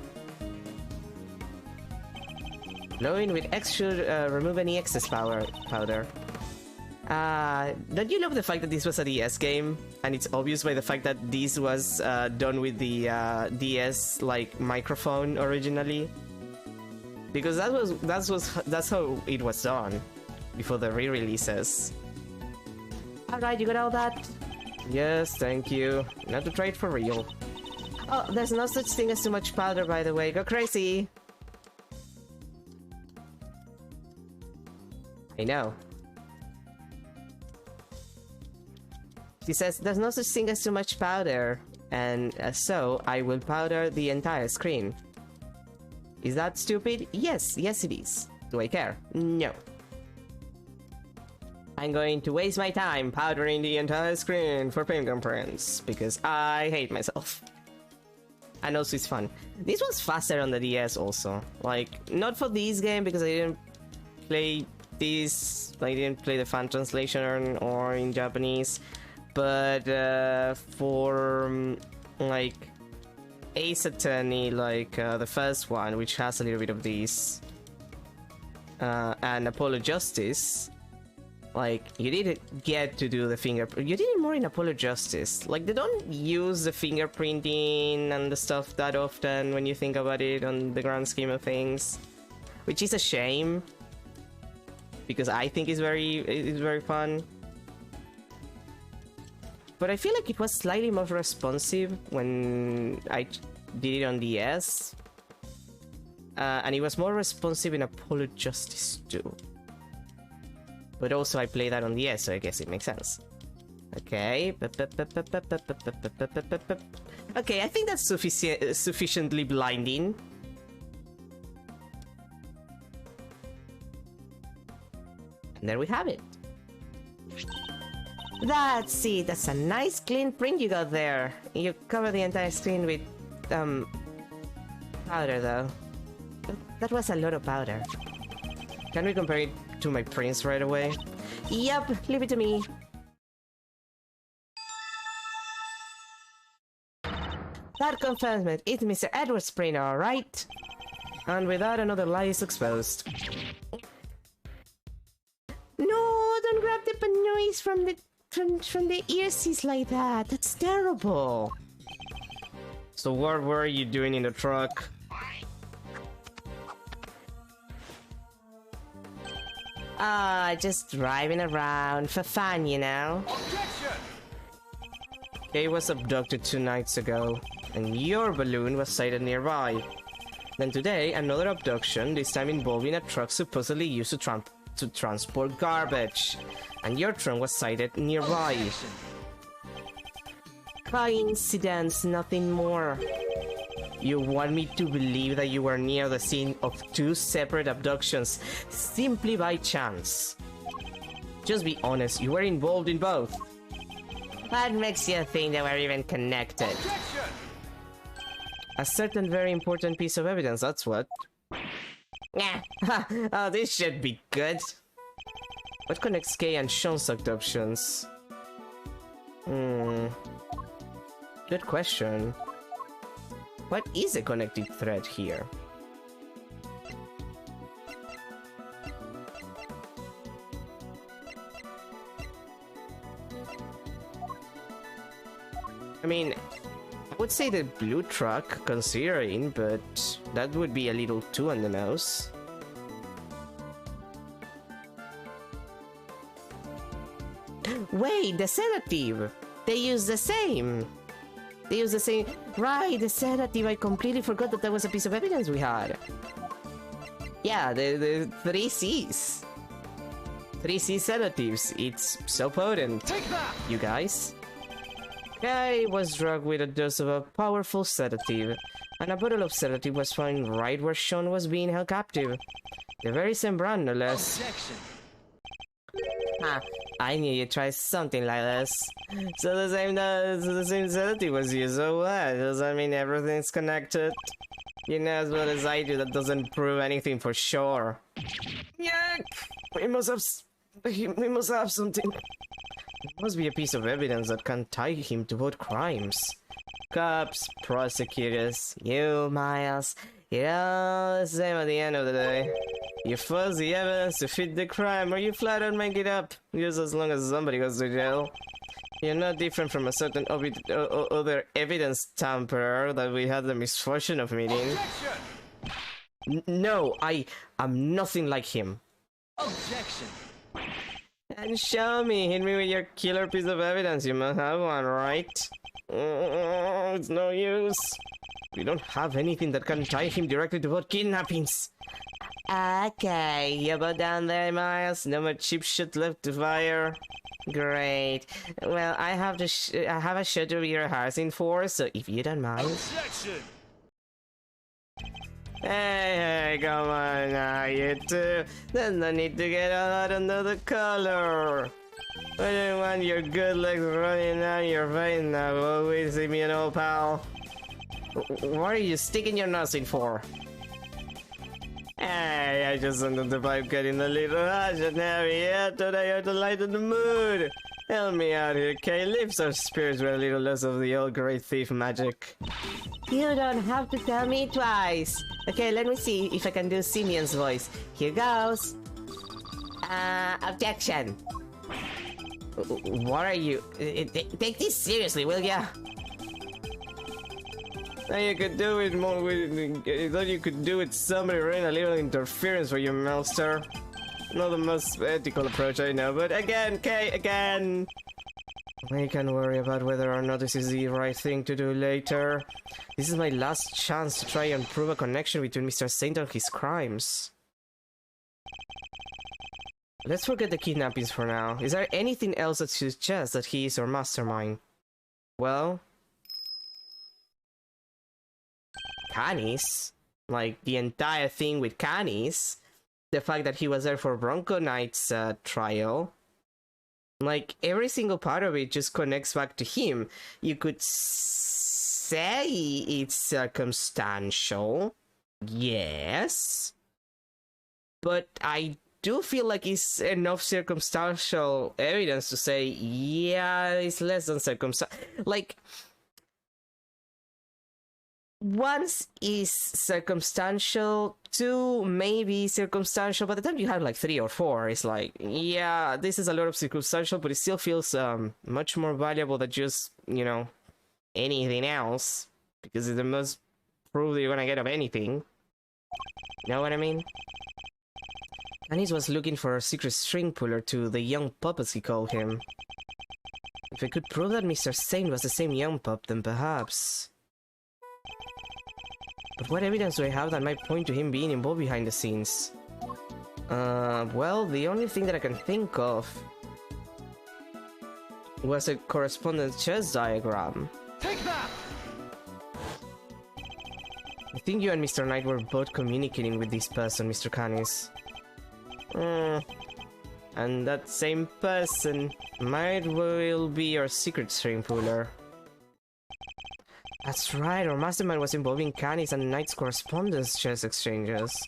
Blowing with X should remove any excess powder. Don't you love the fact that this was a DS game? And it's obvious by the fact that this was done with the DS like microphone originally? Because that's how it was done before the re-releases. Alright, you got all that? Yes, thank you. Not to try it for real. Oh, there's no such thing as too much powder, by the way. Go crazy! I know. She says, there's no such thing as too much powder. And so, I will powder the entire screen. Is that stupid? Yes, yes it is. Do I care? No. I'm going to waste my time powdering the entire screen for fingerprints because I hate myself. And also it's fun. This was faster on the DS also. Like, not for this game because I didn't play this, I didn't play the fan translation or in Japanese, but for like Ace Attorney, like the first one, which has a little bit of these, and Apollo Justice, like you didn't get to do the fingerprint. You did it more in Apollo Justice. Like they don't use the fingerprinting and the stuff that often when you think about it on the grand scheme of things, which is a shame because I think it's very fun. But I feel like it was slightly more responsive when I did it on DS. And it was more responsive in Apollo Justice too. But also I play that on DS, so I guess it makes sense. Okay. Okay, I think that's sufficiently blinding. And there we have it. That's it. That's a nice clean print you got there. You cover the entire screen with powder though. That was a lot of powder. Can we compare it to my prints right away? Yep, leave it to me. That confirms it. It's Mr. Edward Springer, alright? And with that, another lie is exposed. No, don't grab the Panoise from the earpiece like that. That's terrible. So what were you doing in the truck? Just driving around for fun, you know? Objection! Kay was abducted 2 nights ago, and your balloon was sighted nearby. Then today, another abduction, this time involving a truck supposedly used to transport garbage, and your trunk was sighted nearby. Objection! Coincidence, nothing more. You want me to believe that you were near the scene of 2 separate abductions simply by chance. Just be honest, you were involved in both. What makes you think they were even connected? Objection! A certain very important piece of evidence, that's what. Yeah. Oh, this should be good. What connects Kay and Sean's abductions? Good question. What is a connected thread here? I mean, I would say the blue truck, considering, but that would be a little too on the nose. Wait, the sedative! They use the same! They use the same... Right, the sedative, I completely forgot that was a piece of evidence we had. Yeah, the 3 Cs. 3 C sedatives, it's so potent. Take that! You guys? Guy was drugged with a dose of a powerful sedative, and a bottle of sedative was found right where Sean was being held captive. The very same brand, no less. Objection! Ha! I knew you'd try something like this. So the same sedative was used, so what? Does that mean everything's connected? You know as well as I do that doesn't prove anything for sure. Yuck! We must have something. It must be a piece of evidence that can tie him to both crimes. Cops, prosecutors, you, Miles, you're all the same at the end of the day. You fuzz the evidence to fit the crime, or you flat out make it up, just as long as somebody goes to jail. You're not different from a certain other evidence tamperer that we had the misfortune of meeting. Objection! No, I'm nothing like him. Objection! And show me, hit me with your killer piece of evidence, you must have one, right? It's no use. We don't have anything that can tie him directly to both kidnappings. Okay, you go down there, Miles. No more cheap shit left to fire. Great. Well, I have a show to be rehearsing for, so if you don't mind. Objection! Hey, come on now, you two. There's no need to get all out under the collar. I don't want your good legs running down your face now. Always see me an old pal. What are you sticking your nose in for? Hey, I just wanted the vibe getting a little hot and heavy. Yeah, today I have to lighten the mood. Help me out here, Kay. Lift our spirits with a little less of the old great thief magic. You don't have to tell me twice. Okay, let me see if I can do Simeon's voice. Here goes. Objection. What are you? Take this seriously, will ya? Now you could do it more with. I thought you could do it. Somebody ran a little interference for you, monster. Not the most ethical approach, I know, but again, Kay, again. I can worry about whether or not this is the right thing to do later. This is my last chance to try and prove a connection between Mr. Saint and his crimes. Let's forget the kidnappings for now. Is there anything else that suggests that he is our mastermind? Well... Canis? Like, the entire thing with Canis? The fact that he was there for Bronco Knight's trial? Like, every single part of it just connects back to him. You could say it's circumstantial. Yes. But I do feel like it's enough circumstantial evidence to say, yeah, it's less than circumstantial. Like, once is circumstantial, two maybe circumstantial. By the time you have like 3 or 4, it's like, yeah, this is a lot of circumstantial, but it still feels much more valuable than just, you know, anything else, because it's the most proof that you're gonna get of anything. You know what I mean? Canis was looking for a secret string puller to the young pup, as he called him. If I could prove that Mr. Saint was the same young pup, then perhaps... But what evidence do I have that might point to him being involved behind the scenes? Well, the only thing that I can think of was a correspondence chess diagram. Take that! I think you and Mr. Knight were both communicating with this person, Mr. Canis. And that same person might well be your secret string puller. That's right, our mastermind was involving Canis and Knight's correspondence chess exchanges.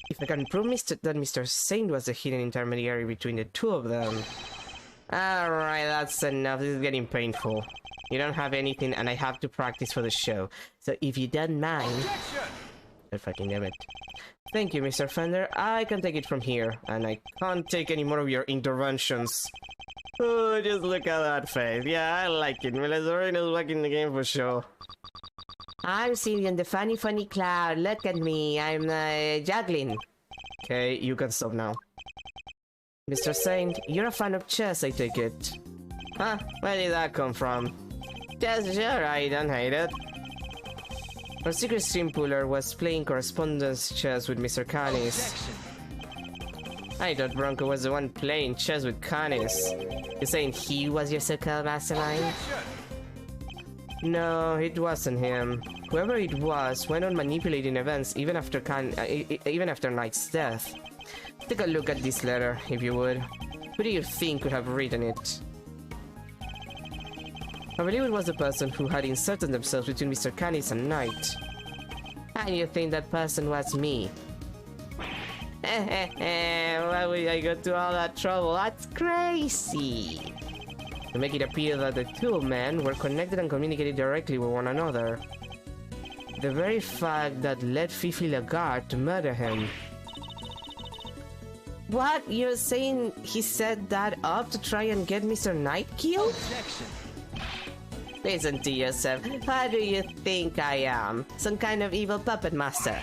If I can prove that Mr. Saint was the hidden intermediary between the two of them... Alright, that's enough. This is getting painful. You don't have anything and I have to practice for the show. So if you don't mind... God fucking damn it. Thank you, Mr. Fender. I can take it from here. And I can't take any more of your interventions. Oh, just look at that face. Yeah, I like it. Melazorino's back in the game for sure. I'm Simeon, the funny cloud. Look at me. I'm juggling. Okay, you can stop now. Mr. Saint, you're a fan of chess, I take it. Huh? Where did that come from? Just sure, I don't hate it. Our secret stream puller was playing correspondence chess with Mr. Canis. I thought Bronco was the one playing chess with Canis. You're saying he was your so-called mastermind? No, it wasn't him. Whoever it was went on manipulating events even after Knight's death. Take a look at this letter, if you would. Who do you think could have written it? I believe it was the person who had inserted themselves between Mr. Canis and Knight. And you think that person was me? Why would I go to all that trouble? That's crazy! To make it appear that the two men were connected and communicated directly with one another. The very fact that led Fifi Lagarde to murder him. What? You're saying he set that up to try and get Mr. Knight killed? Objection. Listen to yourself. How do you think I am? Some kind of evil puppet master?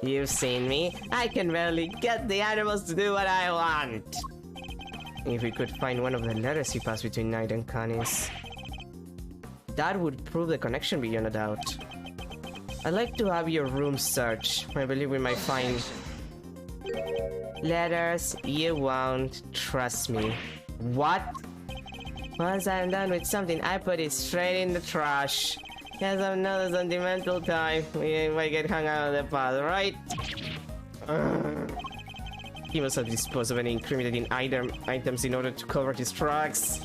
You've seen me. I can barely get the animals to do what I want. If we could find one of the letters he passed between Knight and Canis, that would prove the connection beyond a doubt. I'd like to have your room searched. I believe we might find... letters. You won't. Trust me. What? Once I'm done with something, I put it straight in the trash. Yes, I'm not a sentimental type. We might get hung out of the path, right? He must have disposed of any incriminating items in order to cover his tracks.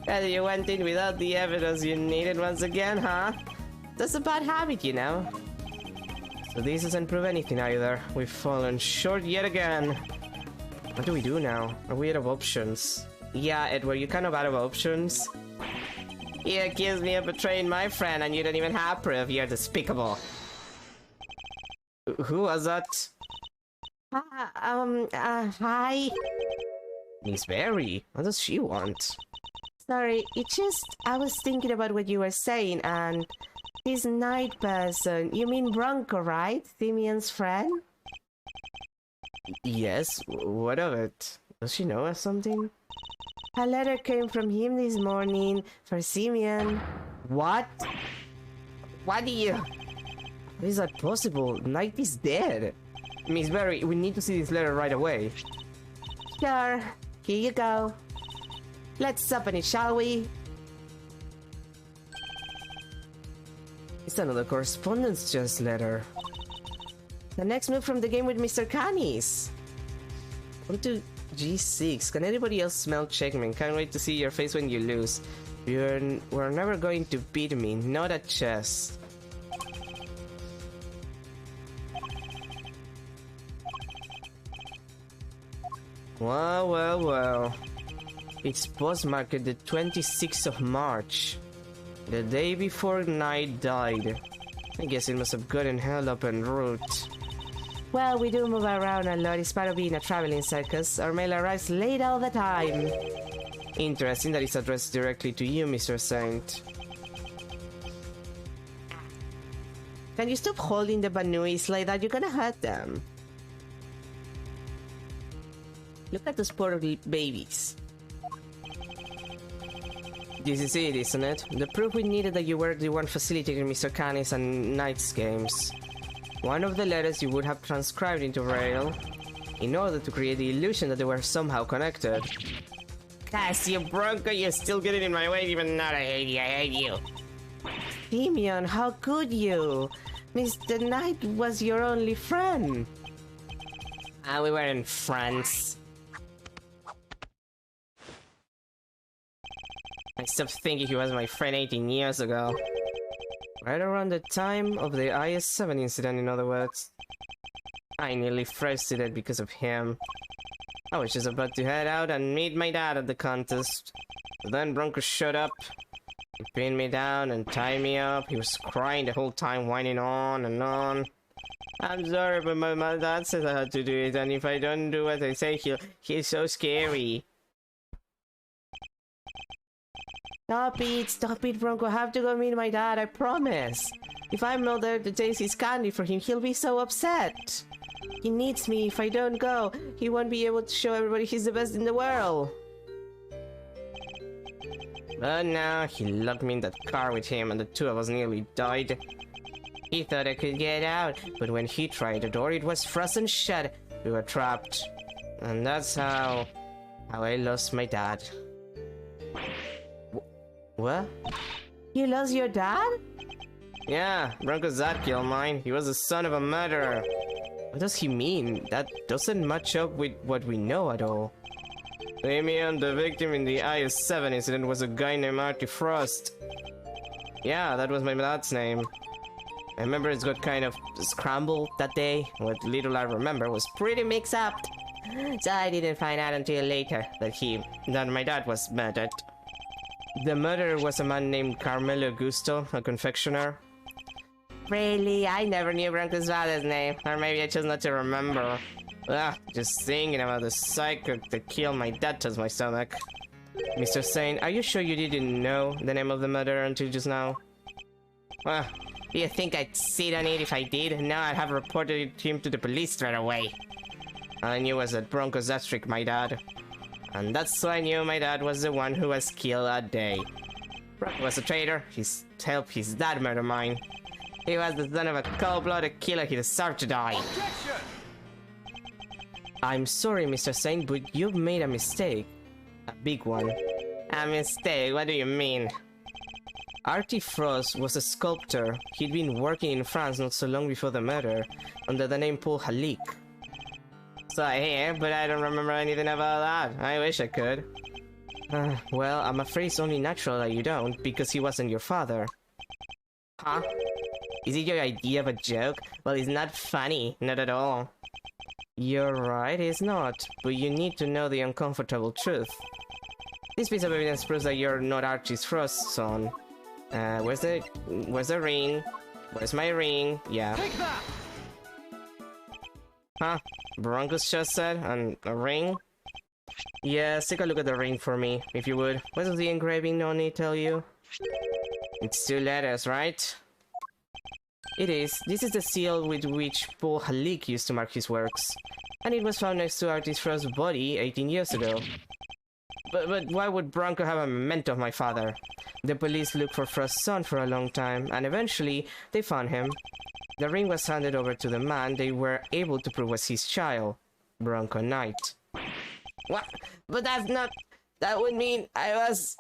And you went in without the evidence you needed once again, huh? That's a bad habit, you know. So this doesn't prove anything either. We've fallen short yet again. What do we do now? Are we out of options? Yeah, Edward, you're kind of out of options. You accused me of betraying my friend and you don't even have proof. You're despicable. Who was that? Hi. Miss Berry. What does she want? Sorry, I was thinking about what you were saying, and this night person, you mean Bronco, right? Simeon's friend? Yes, what of it? Does she know us something? A letter came from him this morning for Simeon. What? What do you... How is that possible? Knight is dead. Miss Berry, we need to see this letter right away. Sure, here you go. Let's open it, shall we? It's another correspondence just letter. The next move from the game with Mr. Canis. On to G6. Can anybody else smell checkmate? Can't wait to see your face when you lose. We're never going to beat me, not at chess. Well. It's postmarked the 26th of March. The day before Knight died. I guess it must have gotten held up en route. Well, we do move around a lot. It's part of being a traveling circus. Our mail arrives late all the time. Interesting that it's addressed directly to you, Mr. Saint. Can you stop holding the Banuis like that? You're gonna hurt them. Look at those poor babies. This is it, isn't it? The proof we needed that you were the one facilitating Mr. Canis and Knight's games. One of the letters you would have transcribed into Braille in order to create the illusion that they were somehow connected. Gosh, you Bronco, you're still getting in my way even now. I hate you. Simeon, how could you? Mr. Knight was your only friend. We weren't friends. I stopped thinking he was my friend 18 years ago. Right around the time of the IS-7 incident, in other words. I nearly froze to death because of him. I was just about to head out and meet my dad at the contest. But then Bronco showed up. He pinned me down and tied me up. He was crying the whole time, whining on and on. I'm sorry, but my dad says I had to do it, and if I don't do what I say, he's so scary. Stop it, Bronco. I have to go meet my dad, I promise. If I'm not there to taste his candy for him, he'll be so upset. He needs me. If I don't go, he won't be able to show everybody he's the best in the world. But now, he locked me in that car with him and the two of us nearly died. He thought I could get out, but when he tried the door, it was frozen shut. We were trapped. And that's how I lost my dad. What? You lost your dad? Yeah, Bronco's dad killed mine. He was the son of a murderer. What does he mean? That doesn't match up with what we know at all. Damien, the victim in the IS-7 incident, was a guy named Artie Frost. Yeah, that was my dad's name. I remember it got kind of scrambled that day. What little I remember was pretty mixed up. So I didn't find out until later that my dad was murdered. The murderer was a man named Carmelo Gusto, a confectioner. Really? I never knew Bronco's father's name. Or maybe I chose not to remember. Just thinking about the psycho that killed my dad turns my stomach. Mr. Saint, are you sure you didn't know the name of the murderer until just now? Do you think I'd sit on it if I did? Now I'd have reported him to the police straight away. All I knew was that Bronco's dad tricked my dad. And that's why I knew my dad was the one who was killed that day. Bronco was a traitor. He helped his dad murder mine. He was the son of a cold-blooded killer. He deserved to die. Objection! I'm sorry, Mr. Saint, but you've made a mistake. A big one. A mistake? What do you mean? Artie Frost was a sculptor. He'd been working in France not so long before the murder, under the name Paul Halik. So I hear, but I don't remember anything about that. I wish I could. Well, I'm afraid it's only natural that you don't, because he wasn't your father. Huh? Is it your idea of a joke? Well, it's not funny, not at all. You're right, it's not, but you need to know the uncomfortable truth. This piece of evidence proves that you're not Archie's Frost's son. Where's the ring? Where's my ring? Yeah. Take that! Huh? Broncos just said, and a ring? Yes, take a look at the ring for me, if you would. What does the engraving on it tell you? It's 2 letters, right? It is. This is the seal with which Paul Halik used to mark his works. And it was found next to Artist Frost's body 18 years ago. But why would Bronco have a memento of my father? The police looked for Frost's son for a long time, and eventually they found him. The ring was handed over to the man they were able to prove was his child, Bronco Knight. What? But that's not... That would mean I was...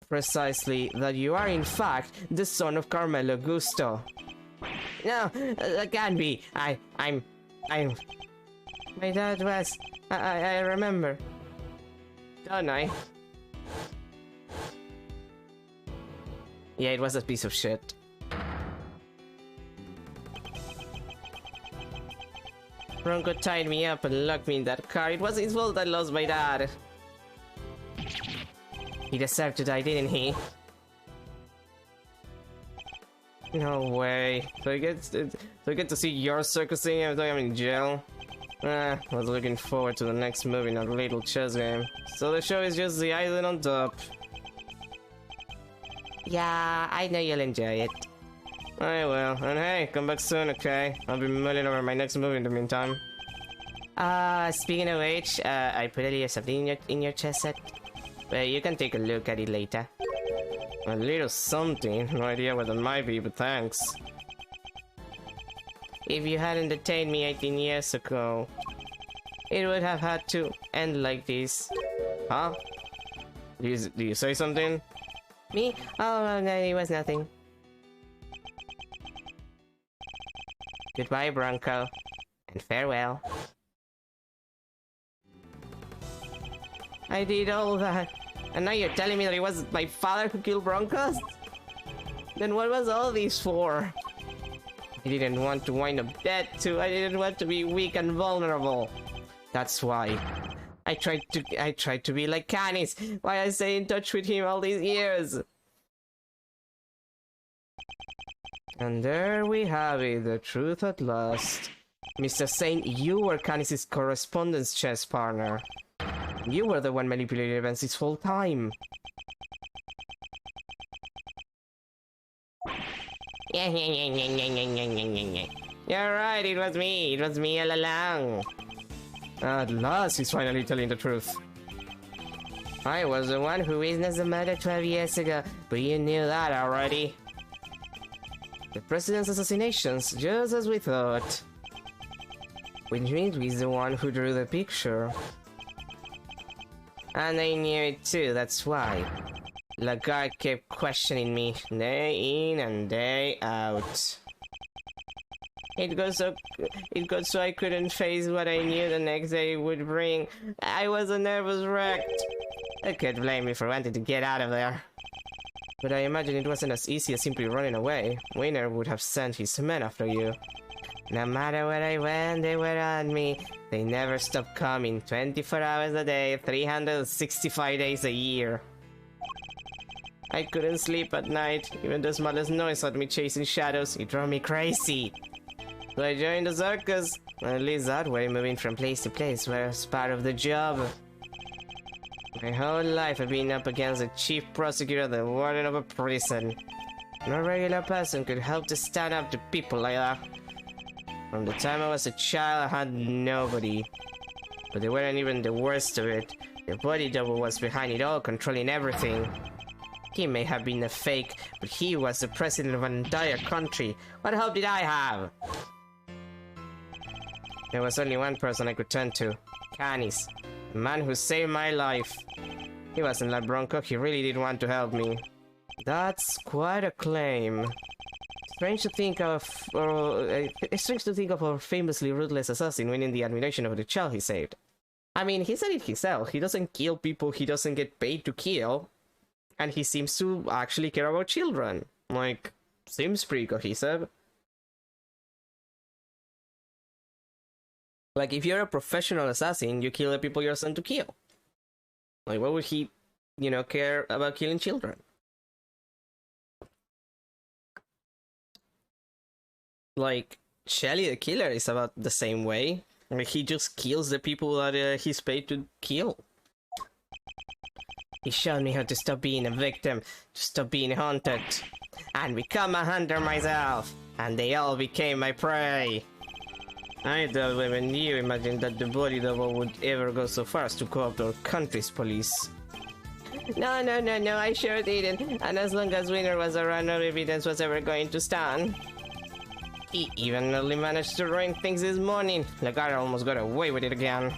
Precisely, that you are in fact the son of Carmelo Gusto. No, that can't be. I'm... My dad was... I remember. Don't I? Yeah, it was a piece of shit. Bronco tied me up and locked me in that car. It was his fault I lost my dad. He deserved to die, didn't he? No way. So I get to see your circus thing every time I'm in jail. I was looking forward to the next movie in a little chess game. So the show is just the icing on top. Yeah, I know you'll enjoy it. I will. And hey, come back soon, okay? I'll be mulling over my next movie in the meantime. Speaking of which, I put a little something in your chess set. Well, you can take a look at it later. A little something? No idea what it might be, but thanks. If you hadn't detained me 18 years ago, it would have had to end like this. Huh? Do you say something? Me? Oh, no, it was nothing. Goodbye, Bronco. And farewell. I did all that. And now you're telling me that it was my father who killed Broncos? Then what was all this for? I didn't want to wind up dead too. I didn't want to be weak and vulnerable. That's why. I tried to be like Canis. Why I stay in touch with him all these years. And there we have it, the truth at last. Mr. Saint, you were Canis' correspondence chess partner. You were the one manipulating events this whole time. You're right, it was me. It was me all along. At last, he's finally telling the truth. I was the one who witnessed the murder 12 years ago, but you knew that already. The president's assassinations, just as we thought. Which means he's the one who drew the picture. And I knew it too, that's why. Lagarde kept questioning me, day in and day out. It got so I couldn't face what I knew the next day would bring. I was a nervous wreck. I could blame me for wanting to get out of there. But I imagine it wasn't as easy as simply running away. Winner would have sent his men after you. No matter where I went, they were on me. They never stopped coming, 24 hours a day, 365 days a year. I couldn't sleep at night. Even the smallest noise had me chasing shadows. It drove me crazy. So I joined the circus. At least that way, moving from place to place was part of the job. My whole life I've been up against the chief prosecutor, the warden of a prison. No regular person could help to stand up to people like that. From the time I was a child, I had nobody. But they weren't even the worst of it. The body double was behind it all, controlling everything. He may have been a fake, but he was the president of an entire country. What hope did I have? There was only one person I could turn to. Canis. The man who saved my life. He wasn't like Bronco, he really did want to help me. That's quite a claim. Strange to think of a famously ruthless assassin winning the admiration of the child he saved. I mean, he said it himself. He doesn't kill people he doesn't get paid to kill. And he seems to actually care about children. Like, seems pretty cohesive. Like, if you're a professional assassin, you kill the people you're sent to kill. Like, why would he, care about killing children? Like, Shelly the Killer is about the same way. Like, he just kills the people that he's paid to kill. He showed me how to stop being a victim, to stop being haunted, and become a hunter myself, and they all became my prey. I don't even you imagine that the body double would ever go so far as to co-opt our country's police. No, I sure didn't, and as long as Winner was around, no evidence was ever going to stand. He even only managed to ruin things this morning. Lagarde almost got away with it again.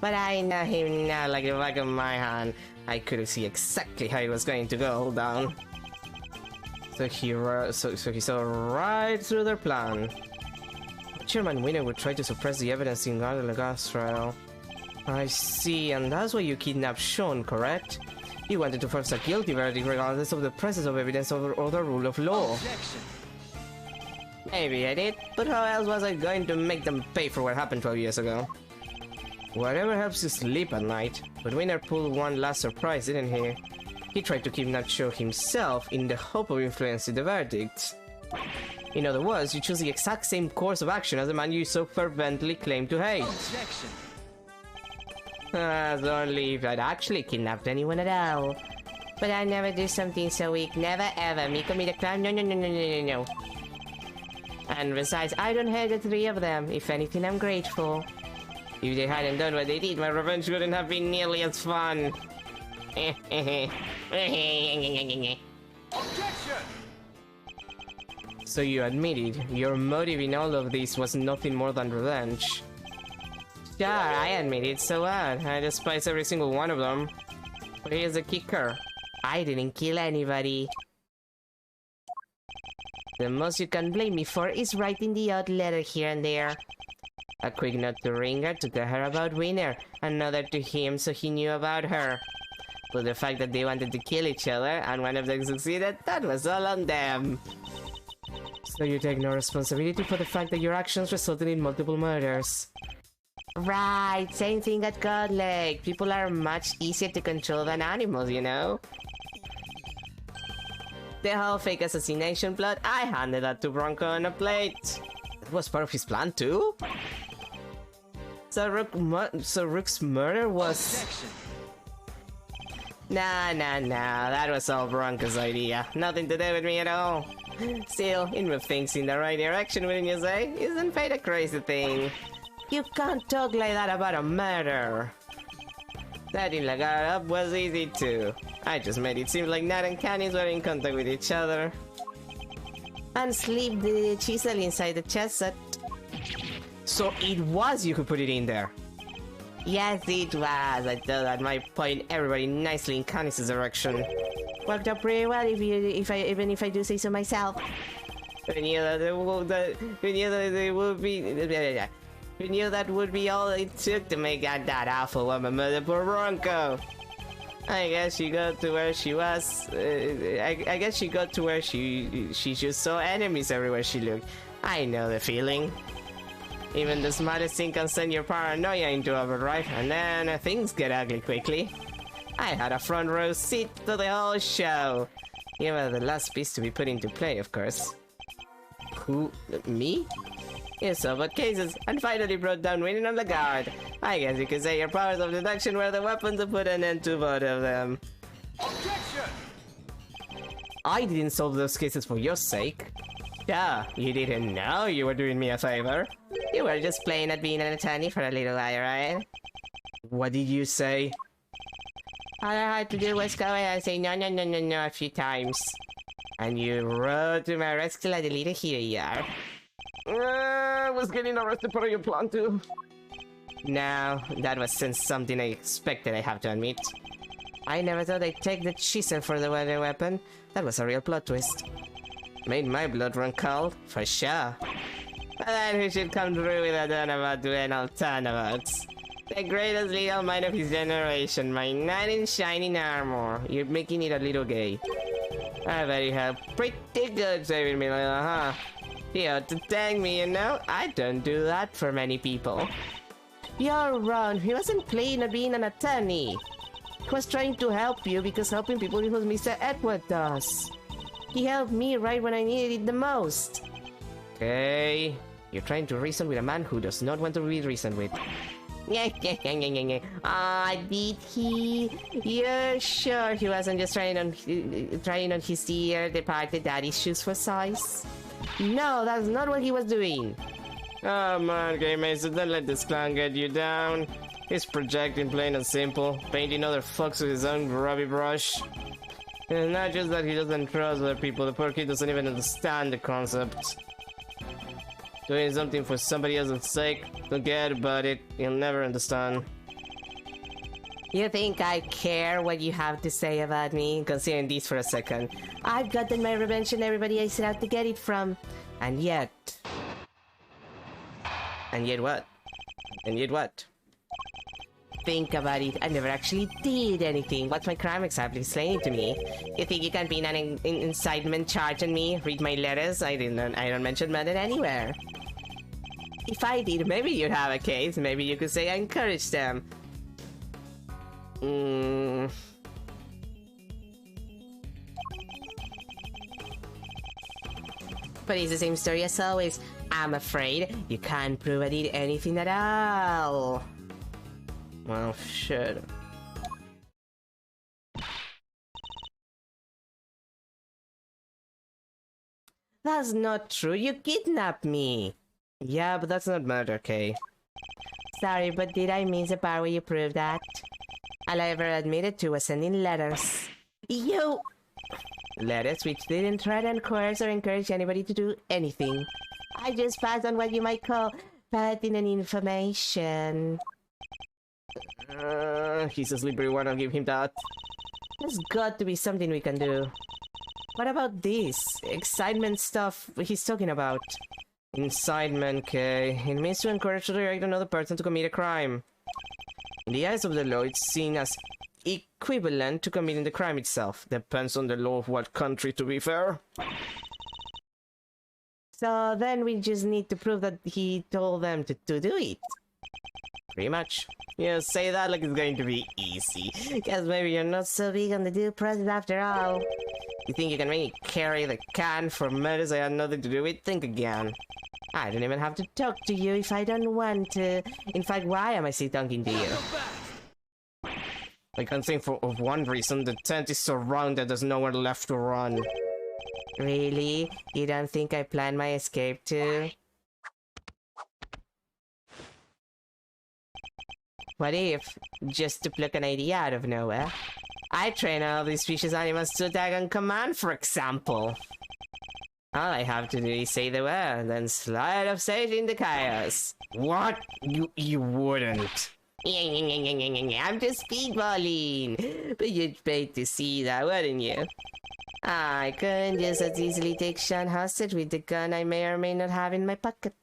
But I know him now like the back of my hand. I could see exactly how it was going to go down. So he saw right through their plan. Chairman Winner would try to suppress the evidence in Lagarde's trial. I see, and that's why you kidnapped Sean, correct? You wanted to force a guilty verdict regardless of the presence of evidence or the rule of law. Objection. Maybe I did, but how else was I going to make them pay for what happened 12 years ago? Whatever helps you sleep at night, but Winner pulled one last surprise, didn't he? He tried to kidnap Nacho himself in the hope of influencing the verdict. In other words, you chose the exact same course of action as the man you so fervently claimed to hate. Objection. As only if I'd actually kidnapped anyone at all. But I never do something so weak. Never ever. Me commit a crime. No. And besides, I don't hate the three of them. If anything, I'm grateful. if they hadn't done what they did, my revenge wouldn't have been nearly as fun. Objection. So you admitted your motive in all of this was nothing more than revenge. Sure, I admit it. So what? I despise every single one of them. But here's the kicker. I didn't kill anybody. The most you can blame me for is writing the odd letter here and there. A quick note to Ringer to tell her about Winner, another to him so he knew about her. But the fact that they wanted to kill each other and one of them succeeded, that was all on them. So you take no responsibility for the fact that your actions resulted in multiple murders. Right, same thing at God Lake. People are much easier to control than animals, you know? The whole fake assassination plot, I handed that to Bronco on a plate. That was part of his plan too? So Rook's murder was... Objection. Nah, that was all Bronco's idea. Nothing to do with me at all. Still, it moves things in the right direction, wouldn't you say? Isn't fate a crazy thing? You can't talk like that about a murder. Setting Lagarde up was easy too. I just made it seem like Nat and Canis were in contact with each other. And slip the chisel inside the chest set. So it was you who put it in there? Yes, it was. I thought that might point everybody nicely in Canis' direction. Worked out pretty well even if I do say so myself. We knew that would be all it took to make that awful woman murder poor Bronco. I guess she got to where she was. I guess she got to where she just saw enemies everywhere she looked. I know the feeling. Even the smartest thing can send your paranoia into overdrive, and then things get ugly quickly. I had a front row seat to the whole show. You were the last piece to be put into play, of course. Who? Me? You solved cases and finally brought down Winning on Lagarde. I guess you could say your powers of deduction were the weapon to put an end to both of them. Objection. I didn't solve those cases for your sake. Yeah, you didn't know you were doing me a favor. You were just playing at being an attorney for a little while, right? What did you say? All I had to do was go and say no a few times. And you rode to my rescue like the leader. Here you are. I was getting arrested for your plan too. No, that wasn't something I expected, I have to admit. I never thought I'd take the chisel for the weather weapon. That was a real plot twist. Made my blood run cold, for sure. But then we should come through with a turnabout to an alternatives. The greatest legal mind of his generation, my knight in shining armor. You're making it a little gay. I bet you have pretty good saving me, Layla, huh? He ought to thank me, you know? I don't do that for many people. You're wrong. He wasn't playing at being an attorney. He was trying to help you because helping people is what Mr. Edward does. He helped me right when I needed it the most. Okay. You're trying to reason with a man who does not want to be reasoned with. Ah, did he? You're sure he wasn't just trying on his dear departed daddy's shoes for size? No, that's not what he was doing. Come on, Game Mason, don't let this clown get you down. He's projecting, plain and simple, painting other fucks with his own grubby brush. It's not just that he doesn't trust other people, the poor kid doesn't even understand the concept. Doing something for somebody else's sake, forget about it, you'll never understand. You think I care what you have to say about me? Considering this for a second. I've gotten my revenge on everybody I set out to get it from. And yet... And yet what? And yet what? Think about it, I never actually did anything. What's my crime exactly? Explain it to me. You think you can pin an incitement charge on me? Read my letters? I don't mention murder anywhere. If I did, maybe you'd have a case. Maybe you could say I encouraged them. But it's the same story as always. I'm afraid you can't prove I did anything at all. Well, shit. That's not true. You kidnapped me. Yeah, but that's not murder, Kay. Sorry, but did I miss the part where you proved that? All I ever admitted to was sending letters. You... Letters which didn't threaten, coerce, or encourage anybody to do anything. I just passed on what you might call pertinent information. He's a slippery one, I'll give him that. There's got to be something we can do. What about this? Excitement stuff he's talking about. Incitement, Kay. It means to encourage or direct another person to commit a crime. In the eyes of the law, it's seen as equivalent to committing the crime itself. Depends on the law of what country, to be fair. So then we just need to prove that he told them to do it. Pretty much. You say that like it's going to be easy. Guess maybe you're not so big on the due process after all. You think you can make me carry the can for murders I had nothing to do with? Think again. I don't even have to talk to you if I don't want to. In fact, why am I still talking to you? I can think of one reason. The tent is surrounded, there's nowhere left to run. Really? You don't think I planned my escape too? What if, just to pluck an idea out of nowhere, I train all these species animals to attack on command, for example? All I have to do is say the word, then slide off stage in the chaos. What? You wouldn't. I'm just speedballing. But you'd pay to see that, wouldn't you? I couldn't just as easily take Sean hostage with the gun I may or may not have in my pocket.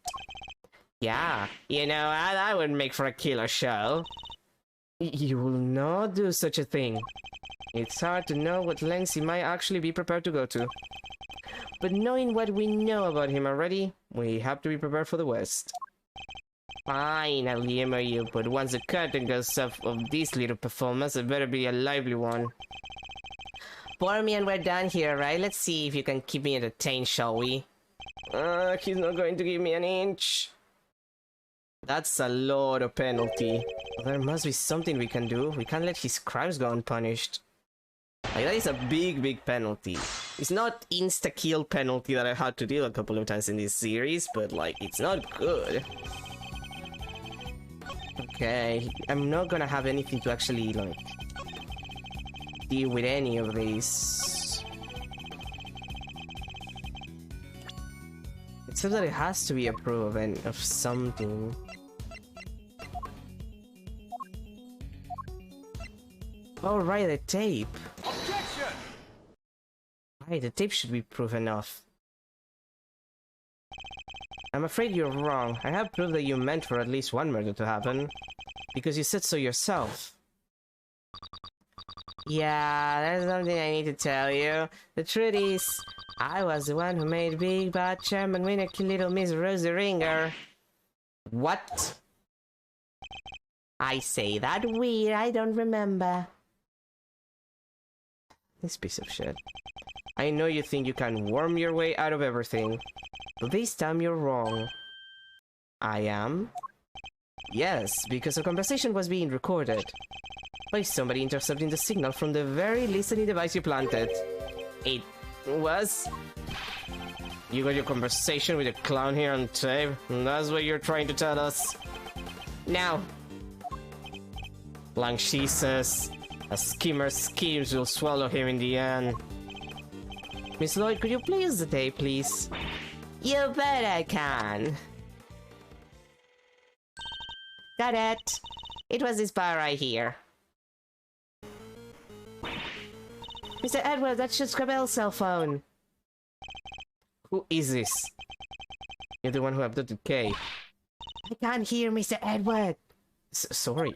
Yeah, you know, that would make for a killer show. You will not do such a thing. It's hard to know what lengths he might actually be prepared to go to. But knowing what we know about him already, we have to be prepared for the worst. Fine, I'll humor you, but once the curtain goes up of this little performance, it better be a lively one. Bore me and we're done here, right? Let's see if you can keep me entertained, shall we? He's not going to give me an inch. That's a lot of penalty. There must be something we can do. We can't let his crimes go unpunished. Like, that is a big penalty. It's not insta-kill penalty that I had to deal a couple of times in this series, but like, it's not good. Okay, I'm not gonna have anything to actually, like, deal with any of these. Except that it has to be a proof of something. Oh right, the tape. Objection! Right, the tape should be proof enough. I'm afraid you're wrong. I have proof that you meant for at least one murder to happen. Because you said so yourself. Yeah, there's something I need to tell you. The truth is, I was the one who made Big Bad Chairman Winner kill little Miss Rosie Ringer. What? I say that weird, I don't remember. This piece of shit. I know you think you can worm your way out of everything, but this time you're wrong. I am? Yes, because a conversation was being recorded by somebody intercepting the signal from the very listening device you planted. It was? You got your conversation with a clown here on tape, and that's what you're trying to tell us? Now. Langshi says, a schemer schemes will swallow him in the end. Miss Lloyd, could you play us the tape, please? You bet I can. Got it. It was this bar right here. Mr. Edward, that's just Scrabelle's cell phone. Who is this? You're the one who abducted Kay. I can't hear, Mr. Edward. Sorry.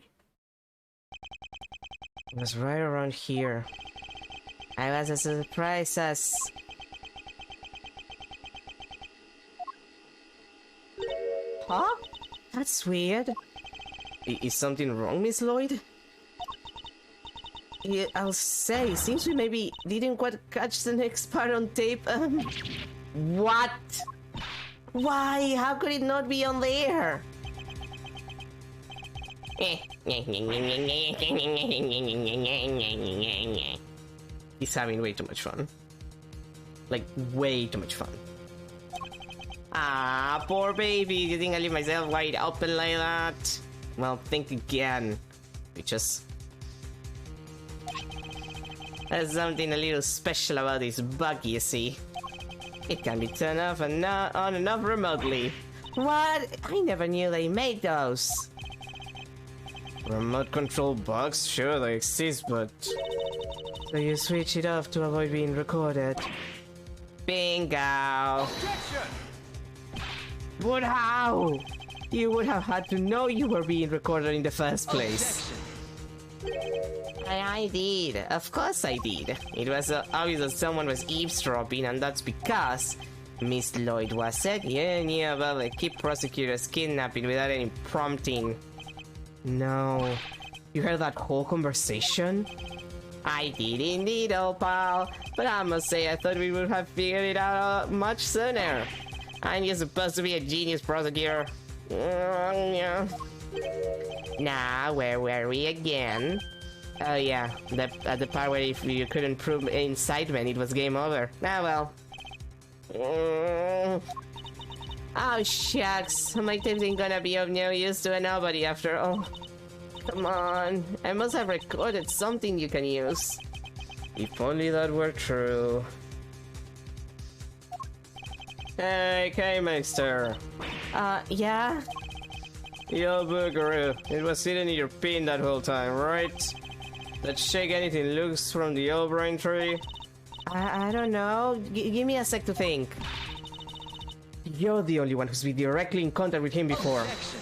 It was right around here. I was as surprised as... Huh? That's weird. Is something wrong, Miss Lloyd? Yeah, I'll say, seems we maybe didn't quite catch the next part on tape. What? Why? How could it not be on there? He's having way too much fun. Like, way too much fun. Ah, poor baby. You think I leave myself wide open like that? Well, think again. Bitches. There's something a little special about this bug, you see. It can be turned off and on and off remotely. What? I never knew they made those. Remote control bugs? Sure, they exist, but... So you switch it off to avoid being recorded. Bingo! Objection! But how? You would have had to know you were being recorded in the first place. I did. Of course I did. It was obvious that someone was eavesdropping, and that's because Miss Lloyd was it. You knew about the key prosecutor's kidnapping without any prompting. No. You heard that whole conversation? I did indeed, old pal. But I must say, I thought we would have figured it out much sooner. I'm just supposed to be a genius prosecutor. Now, where were we again? Oh yeah, at the part where if you couldn't prove incitement, it was game over. Ah well. Oh shucks, my tips ain't gonna be of no use to nobody after all. Come on, I must have recorded something you can use. If only that were true. Hey, K-Meister. Yeah? Yo, Boogaroo. It was sitting in your pin that whole time, right? That shake anything looks from the O'Brien tree? I don't know. Give me a sec to think. You're the only one who's been directly in contact with him before. Objection.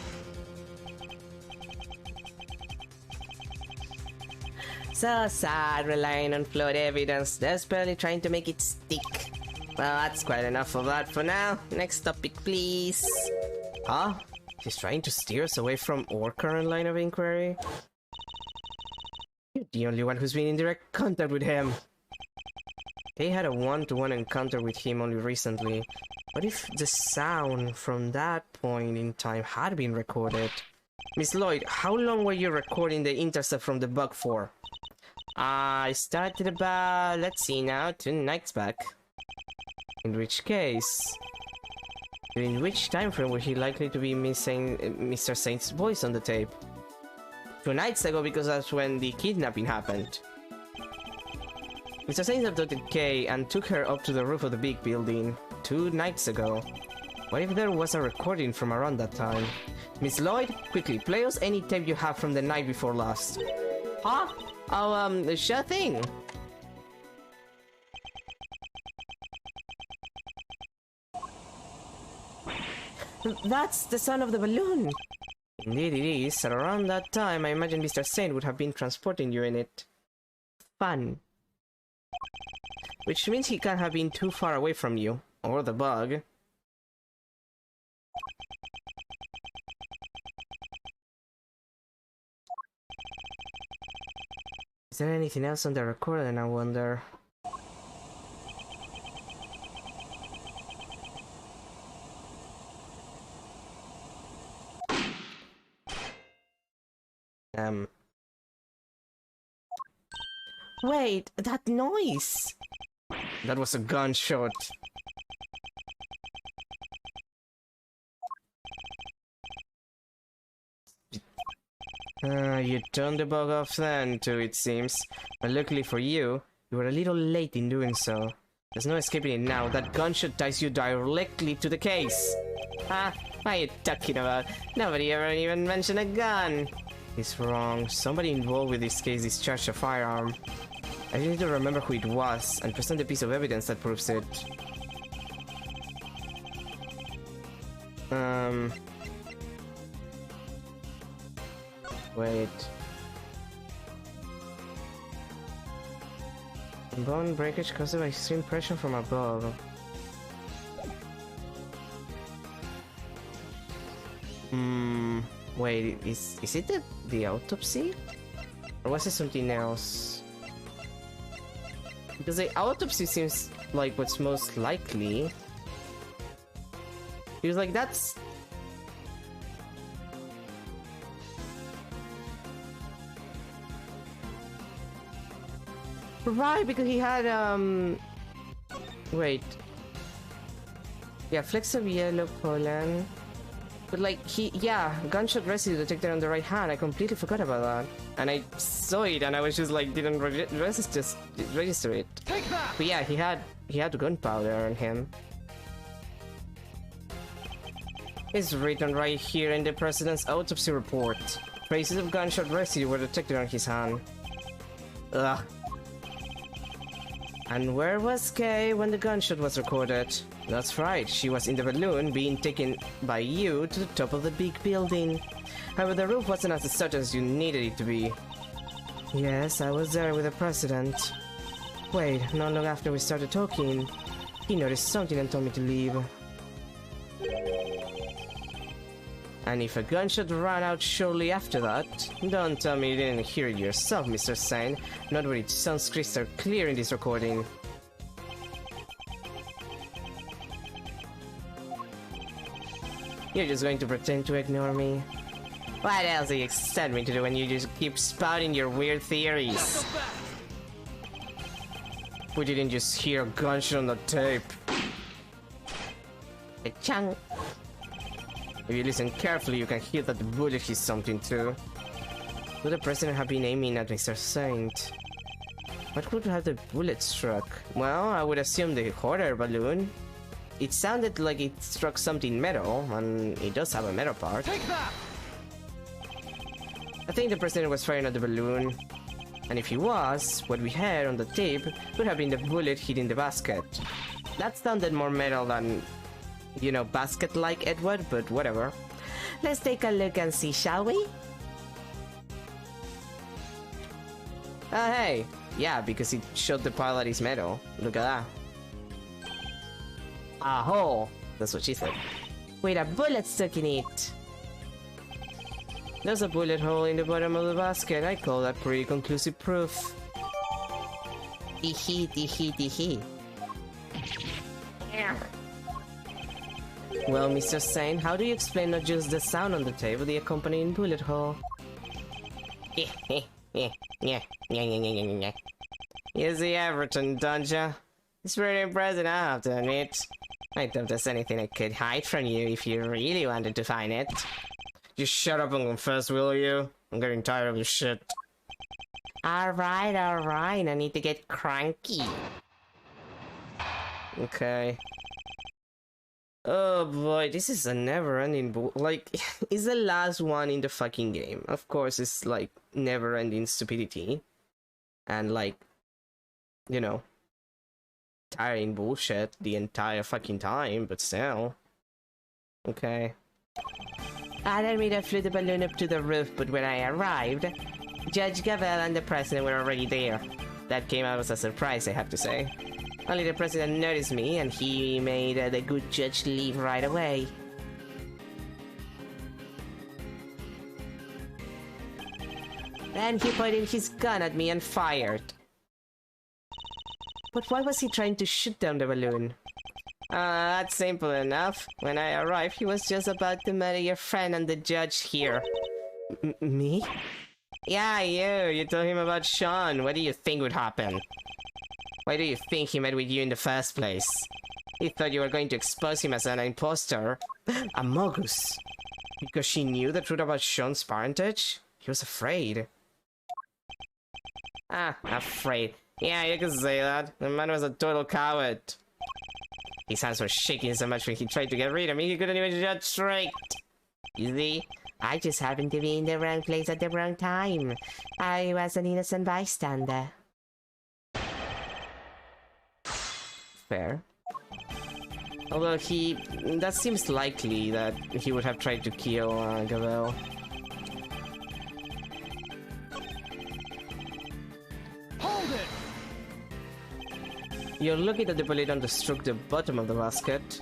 So sad relying on flawed evidence, desperately trying to make it stick. Well, that's quite enough of that for now. Next topic, please. Huh? He's trying to steer us away from our current line of inquiry? You're the only one who's been in direct contact with him. They had a one-to-one encounter with him only recently. What if the sound from that point in time had been recorded? Miss Lloyd, how long were you recording the intercept from the bug for? I started about, let's see now, 2 nights back. In which case... in which time frame were he likely to be missing Mr. Saint's voice on the tape? 2 nights ago, because that's when the kidnapping happened. Mr. Saint abducted Kay and took her up to the roof of the big building 2 nights ago. What if there was a recording from around that time? Miss Lloyd, quickly, play us any tape you have from the night before last. Huh? Oh, sure thing. That's the sound of the balloon. Indeed it is. At around that time, I imagine Mr. Saint would have been transporting you in it. Fun. Which means he can't have been too far away from you. Or the bug. Is there anything else on the recording, I wonder? Wait, that noise! That was a gunshot. You turned the bug off then, too, it seems. But luckily for you, you were a little late in doing so. There's no escaping it now. That gunshot ties you directly to the case. Ah, what are you talking about? Nobody ever even mentioned a gun. He's wrong. Somebody involved with this case discharged a firearm. I need to remember who it was and present a piece of evidence that proves it. Wait. Bone breakage caused by extreme pressure from above. Wait, is it the autopsy? Or was it something else? Because the autopsy seems like what's most likely. He was like, that's... Right, because he had, wait. Yeah, flecks of yellow pollen. But like, gunshot residue detected on the right hand. I completely forgot about that. And I saw it and I was just like, didn't register it. Take that! But yeah, he had gunpowder on him. It's written right here in the president's autopsy report. Traces of gunshot residue were detected on his hand. Ugh. And where was Kay when the gunshot was recorded? That's right, she was in the balloon being taken by you to the top of the big building. However, the roof wasn't as certain as you needed it to be. Yes, I was there with the president. Wait, not long after we started talking, he noticed something and told me to leave. And if a gunshot ran out shortly after that, don't tell me you didn't hear it yourself, Mr. Sane. Not when it sounds crystal clear in this recording. You're just going to pretend to ignore me? What else do you expect me to do when you just keep spouting your weird theories? We didn't just hear a gunshot on the tape. A chunk. If you listen carefully, you can hear that the bullet hit something too. Could the president have been aiming at Mr. Saint? What could have the bullet struck? Well, I would assume the hot air balloon. It sounded like it struck something metal, and it does have a metal part. Take that! I think the president was firing at the balloon. And if he was, what we heard on the tape would have been the bullet hitting the basket. That sounded more metal than, you know, basket-like, Edward, but whatever. Let's take a look and see, shall we? Oh, hey! Yeah, because it showed the pilot is metal. Look at that. A hole! That's what she said. With a bullet stuck in it. There's a bullet hole in the bottom of the basket. I call that pretty conclusive proof. Tee hee. Well, Mr. Sane, how do you explain not just the sound on the tape, but the accompanying bullet hole? You see everything, don't you? It's pretty impressive, I have to admit. I doubt there's anything I could hide from you if you really wanted to find it. Just shut up and confess, will you? I'm getting tired of your shit. Alright, I need to get cranky. Okay. Oh boy, this is a never-ending like, it's the last one in the fucking game. Of course, it's like never-ending stupidity. And like, you know, tiring bullshit the entire fucking time, but still. Okay. I didn't mean to flew the balloon up to the roof, but when I arrived, Judge Gavel and the president were already there. That came out as a surprise, I have to say. Only the president noticed me, and he made the good judge leave right away. Then he pointed his gun at me and fired. But why was he trying to shoot down the balloon? That's simple enough. When I arrived, he was just about to murder your friend and the judge here. Me? Yeah, you. You told him about Sean. What do you think would happen? Why do you think he met with you in the first place? He thought you were going to expose him as an imposter. A Mogus. Because she knew the truth about Sean's parentage? He was afraid. Afraid. Yeah, you can say that. The man was a total coward. His hands were shaking so much when he tried to get rid of me, he couldn't even judge straight. You see? I just happened to be in the wrong place at the wrong time. I was an innocent bystander. Fair. Although that seems likely that he would have tried to kill Gavel. Hold it! You're lucky that the balloon struck the bottom of the basket.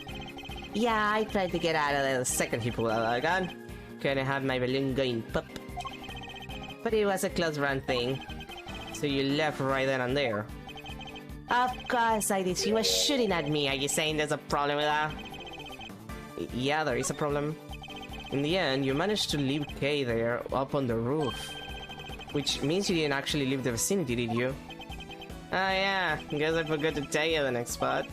Yeah, I tried to get out of there the second he pulled out that gun. Couldn't have my balloon going pop. But it was a close run thing. So you left right then and there. Of course I did. She was shooting at me. Are you saying there's a problem with that? Yeah, there is a problem. In the end, you managed to leave Kay there up on the roof. Which means you didn't actually leave the vicinity, did you? Oh yeah, guess I forgot to tell you the next part.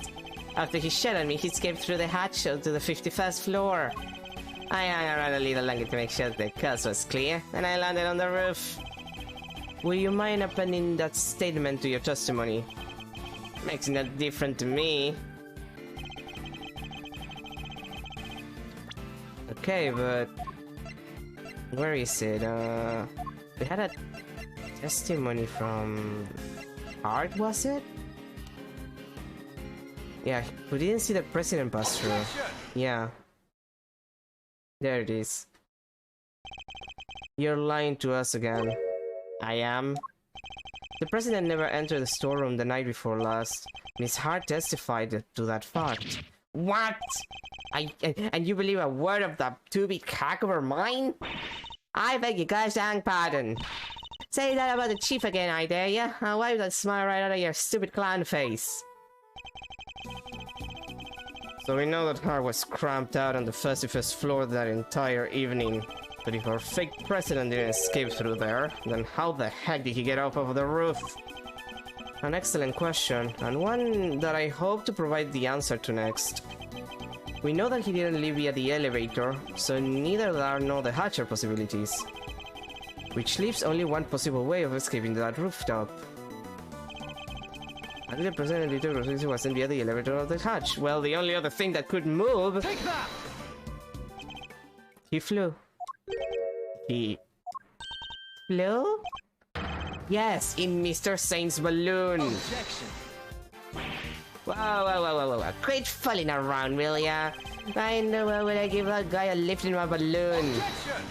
After he shot at me, he escaped through the hatch to the 51st floor. I hung around a little longer to make sure the coast was clear, and I landed on the roof. Would you mind appending that statement to your testimony? Makes it not different to me. Okay, but... where is it? We had a testimony from... Art, was it? Yeah, we didn't see the president pass through. Yeah. There it is. You're lying to us again. I am. The president never entered the storeroom the night before last. Miss Hart testified to that fact. What? And you believe a word of that two-bit hack over mine? I beg your gosh dang pardon. Say that about the chief again, I dare ya. I'll wipe that smile right out of your stupid clown face. So we know that Hart was cramped out on the 51st floor that entire evening. But if our fake president didn't escape through there, then how the heck did he get up off the roof? An excellent question, and one that I hope to provide the answer to next. We know that he didn't leave via the elevator, so neither there nor the hatch are possibilities. Which leaves only one possible way of escaping that rooftop. And the president wasn't via the elevator or the hatch. Well, the only other thing that could move... Take that! He flew. He... flew? Yes, in Mr. Saint's balloon. Objection! Whoa. Quit falling around, will ya? I know why would I give that guy a lift in my balloon. Objection!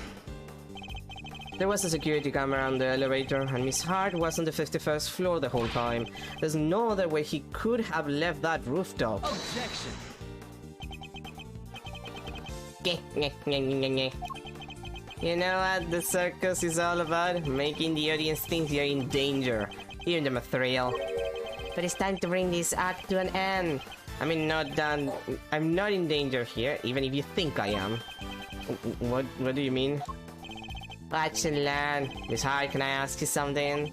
There was a security camera on the elevator, and Miss Hart was on the 51st floor the whole time. There's no other way he could have left that rooftop. Objection! You know what the circus is all about? Making the audience think you're in danger. Giving them a thrill. But it's time to bring this act to an end. I'm not in danger here, even if you think I am. What do you mean? Watch and learn. Miss Hart, can I ask you something?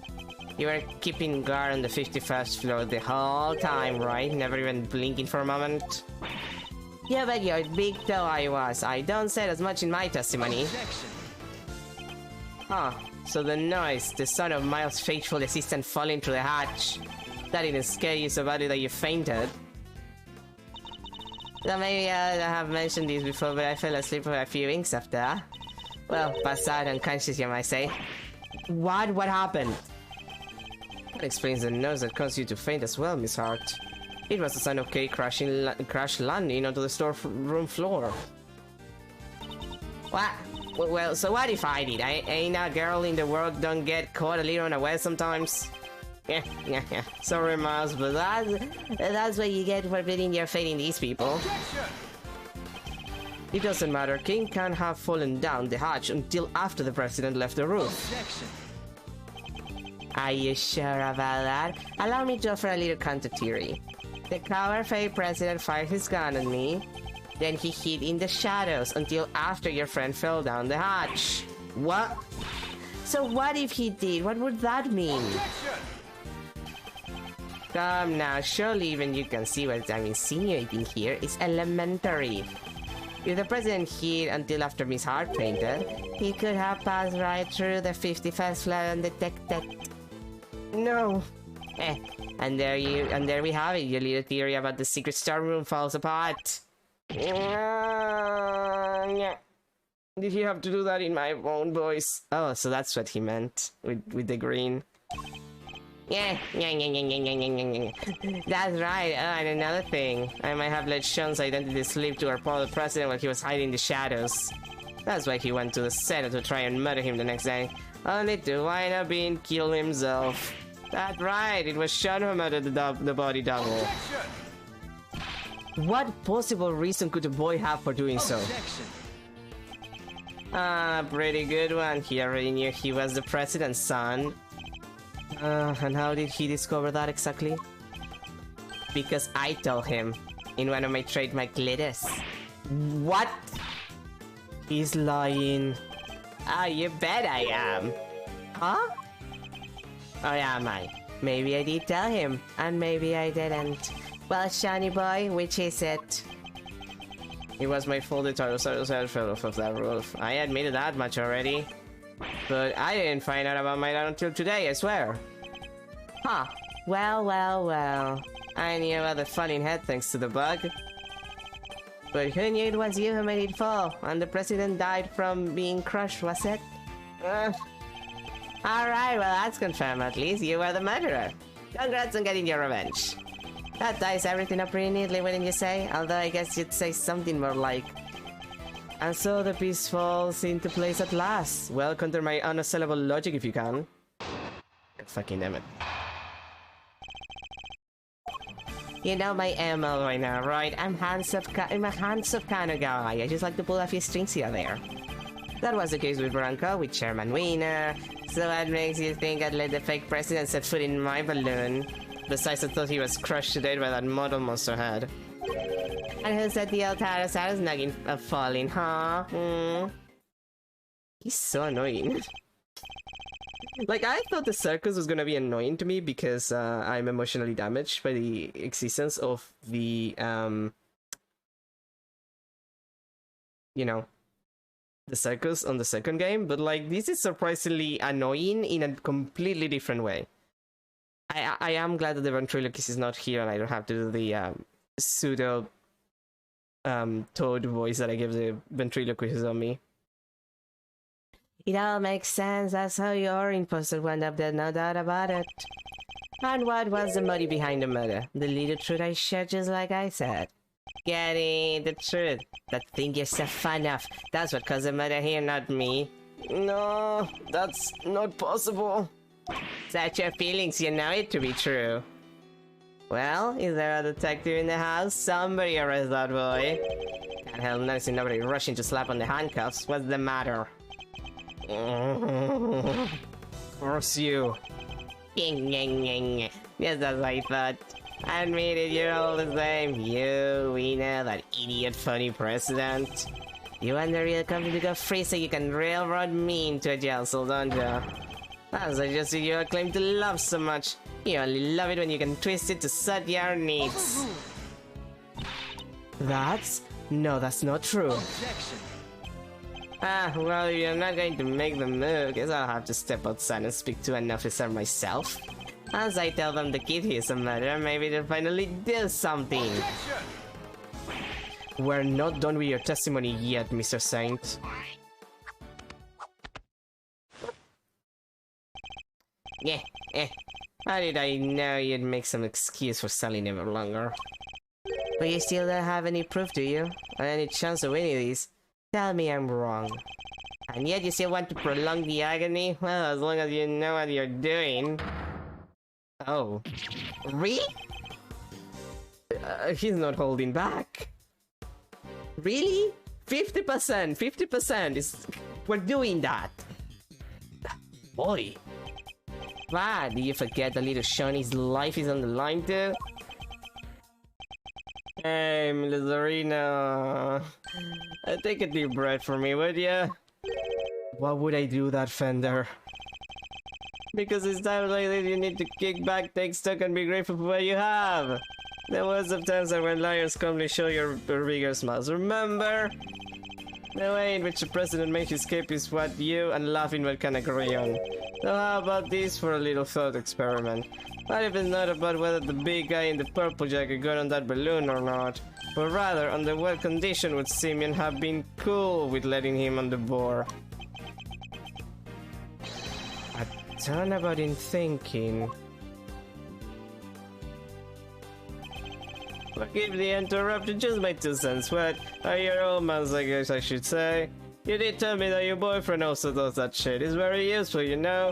You were keeping guard on the 51st floor the whole time, right? Never even blinking for a moment? Yeah, but you're big though I was. I don't say as much in my testimony. Objection! Huh. So the noise, the sound of Miles' faithful assistant falling through the hatch, that didn't scare you so badly that you fainted? So maybe I have mentioned this before, but I fell asleep for a few winks after. Well, passed out unconscious, you might say. What? What happened? That explains the noise that caused you to faint as well, Miss Hart. It was the sound of Kay crash landing onto the storeroom floor. What? Well, so what if I did? Ain't a girl in the world don't get caught a little unaware sometimes? Yeah. Sorry, Miles, but that's what you get for putting your faith in these people. Objection! It doesn't matter. King can't have fallen down the hatch until after the president left the room. Objection! Are you sure about that? Allow me to offer a little counter theory. The coward-faced president fired his gun at me. Then he hid in the shadows until after your friend fell down the hatch. What? So what if he did? What would that mean? Objection! Come now, surely even you can see what I'm insinuating here is elementary. If the president hid until after Miss Hart fainted, He could have passed right through the 51st floor undetected. no. And there we have it. Your little theory about the secret storm room falls apart. Yeah. Did he have to do that in my own voice? Oh, so that's what he meant with the green. Yeah. That's right. Oh, and another thing. I might have let Sean's identity slip to our poor president while he was hiding in the shadows. That's why he went to the Senate to try and murder him the next day. Only to wind up being killed himself. That's right. It was Sean who murdered the body double. Objection! What possible reason could the boy have for doing so? Objection! Pretty good one. He already knew he was the president's son. And how did he discover that exactly? Because I told him in one of my trademark letters. What? He's lying. Ah, you bet I am. Huh? Or am I? Maybe I did tell him, and maybe I didn't. Well, Shiny boy, which is it? It was my fault that I fell off of that roof. I admitted that much already. But I didn't find out about my dad until today, I swear. Huh. Well. I knew about the falling head thanks to the bug. But who knew it was you who made it fall, and the president died from being crushed, was it? Alright, well that's confirmed at least. You were the murderer. Congrats on getting your revenge. That ties everything up pretty neatly, wouldn't you say? Although I guess you'd say something more like... And so the piece falls into place at last. Well, counter my unassailable logic if you can. Fucking damn it. You know my MO right now, right? I'm a hands-up kind of guy. I just like to pull a few strings here or there. That was the case with Bronco, with Chairman Wiener. So what makes you think I'd let the fake president set foot in my balloon? Besides, I thought he was crushed to death by that model monster head. And who said the old Tyrannosaurus nagging falling, huh? He's so annoying. Like, I thought the circus was gonna be annoying to me because I'm emotionally damaged by the existence of the, you know, the circus on the second game, but like, this is surprisingly annoying in a completely different way. I am glad that the ventriloquist is not here and I don't have to do the pseudo Toad voice that I give the ventriloquist on me. It all makes sense. That's how your imposter wound up dead, no doubt about it. And what was the motive behind the murder? The little truth I shared just like I said. Getting the truth. That thing you're so fun of. That's what caused the murder here, not me. No, that's not possible. Such your feelings, you know it to be true. Well, is there a detective in the house? Somebody arrest that boy. Can't help noticing nobody rushing to slap on the handcuffs. What's the matter? Curse you. Yes, that's what I thought. Admit it, you're all the same. You, Wiener, that idiot funny president. You want the real company to go free so you can railroad me into a jail cell, don't you? As I just see you claim to love so much. You only love it when you can twist it to suit your needs. No, that's not true. Objection! Well, you're not going to make the move. Guess I'll have to step outside and speak to an officer myself. As I tell them the kid is a murderer, maybe they'll finally do something. Objection! We're not done with your testimony yet, Mr. Saint. How did I know you'd make some excuse for selling him longer? But you still don't have any proof, do you? Or any chance of winning these? Tell me I'm wrong. And yet you still want to prolong the agony? Well, as long as you know what you're doing. Oh. Really? He's not holding back. Really? 50%! 50% is... We're doing that! Boy! What? Do you forget the little Shawnee's life is on the line too? Hey, Milizarina. Take a deep breath for me, would ya? Why would I do that, Fender? Because it's times like this you need to kick back, take stock, and be grateful for what you have. There was of times that when liars calmly show your bigger smiles. Remember? The way in which the president makes his escape is what you and laughing will can agree on. So how about this for a little thought experiment? What if it's not about whether the big guy in the purple jacket got on that balloon or not, but rather under what condition would Simeon have been cool with letting him on the board? A ton about in thinking. Forgive the interruption, just my 2 cents. What are your romance, I guess I should say? You did tell me that your boyfriend also does that shit. It's very useful, you know?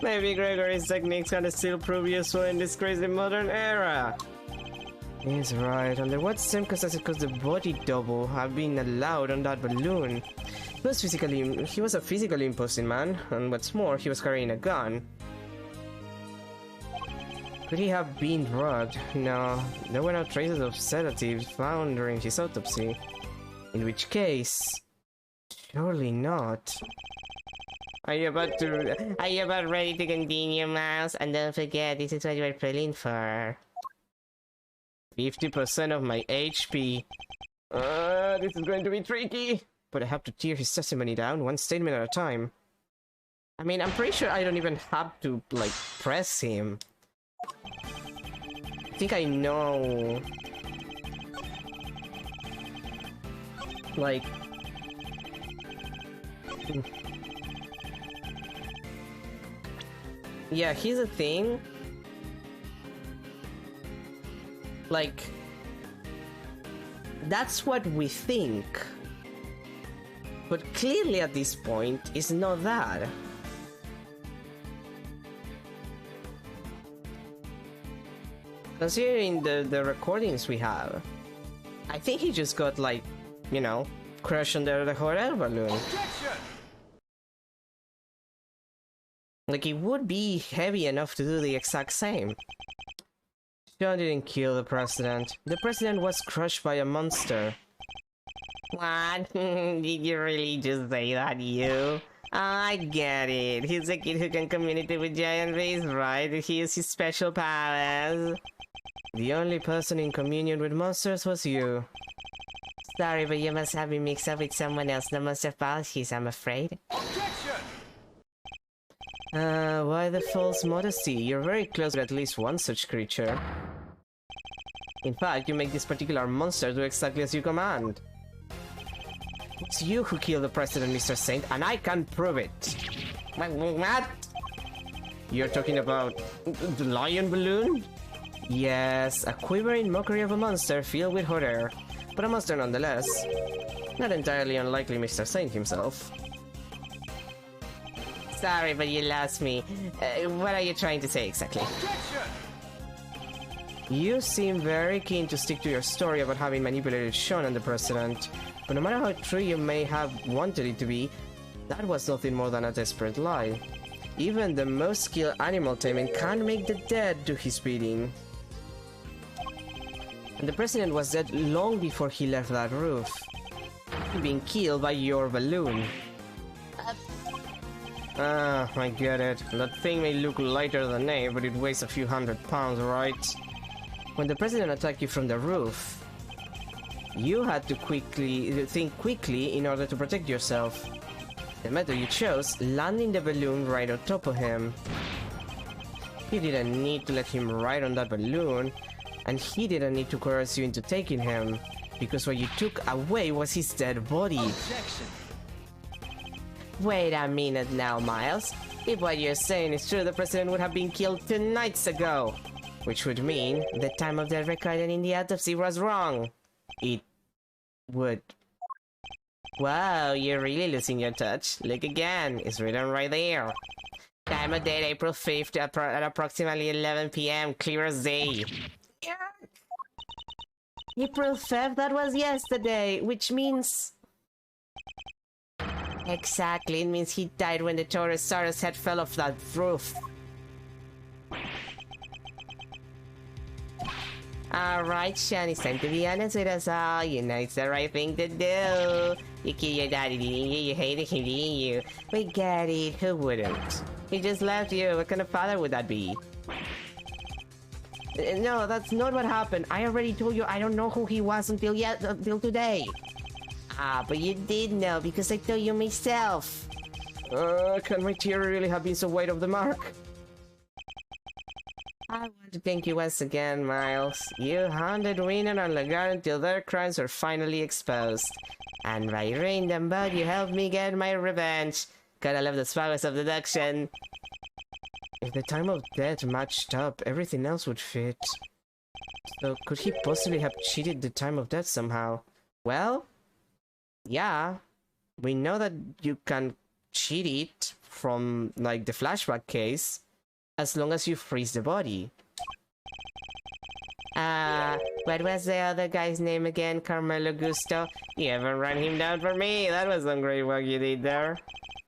Maybe Gregory's techniques can still prove useful in this crazy modern era. He's right. Under what circumstances could the body double have been allowed on that balloon? He was a physically imposing man, and what's more, he was carrying a gun. Could he have been drugged? No, there were no traces of sedatives found during his autopsy. In which case, surely not. Are you about ready to continue, Mouse? And don't forget, this is what you are pulling for. 50% of my HP. This is going to be tricky. But I have to tear his testimony down, one statement at a time. I mean, I'm pretty sure I don't even have to, like, press him. I think I know. Like... Yeah, here's the thing. Like... That's what we think. But clearly at this point, it's not that. Considering the recordings we have, I think he just got, like, you know, crushed under the hot air balloon. Like, it would be heavy enough to do the exact same. John didn't kill the president. The president was crushed by a monster. What? Did you really just say that, you? I get it. He's a kid who can communicate with giant beasts, right? He uses special powers. The only person in communion with monsters was you. Sorry, but you must have been mixed up with someone else. The monster policies, I'm afraid. Why the false modesty? You're very close to at least one such creature. In fact, you make this particular monster do exactly as you command. It's you who killed the president, Mr. Saint, and I can prove it. What? You're talking about the lion balloon? Yes, a quivering mockery of a monster filled with hot air, but a monster nonetheless. Not entirely unlikely Mr. Saint himself. Sorry, but you lost me. What are you trying to say exactly? You seem very keen to stick to your story about having manipulated Sean and the president, but no matter how true you may have wanted it to be, that was nothing more than a desperate lie. Even the most skilled animal taming can't make the dead do his bidding. And the president was dead long before he left that roof, being killed by your balloon. Ah, I get it. That thing may look lighter than air, but it weighs a few 100 pounds, right? When the president attacked you from the roof, you had to think quickly in order to protect yourself. The method you chose, landing the balloon right on top of him. You didn't need to let him ride on that balloon, and he didn't need to coerce you into taking him, because what you took away was his dead body. Objection. Wait a minute now, Miles. If what you're saying is true, the president would have been killed 2 nights ago. Which would mean the time of death recorded in the autopsy was wrong. It would. Wow, you're really losing your touch. Look again, it's written right there. Time of day, April 5th at approximately 11 p.m. Clear as day. April 5th? That was yesterday, which means... Exactly, it means he died when the Torosaurus head fell off that roof. Alright, Sean, it's time to be honest with us all. You know it's the right thing to do. You kill your daddy, didn't you? You hated him, didn't you? We get it, who wouldn't? He just left you. What kind of father would that be? No, that's not what happened. I already told you I don't know who he was until today. Ah, but you did know because I told you myself. Can my tear really have been so wide of the mark? I want to thank you once again, Miles. You haunted Reno and Lagarde until their crimes were finally exposed. And by rain them both, you helped me get my revenge. Gotta love the powers of deduction. If the time of death matched up, everything else would fit. So could he possibly have cheated the time of death somehow? Well, yeah. We know that you can cheat it from, like, the flashback case, as long as you freeze the body. What was the other guy's name again? Carmelo Gusto? You haven't run him down for me. That was some great work you did there.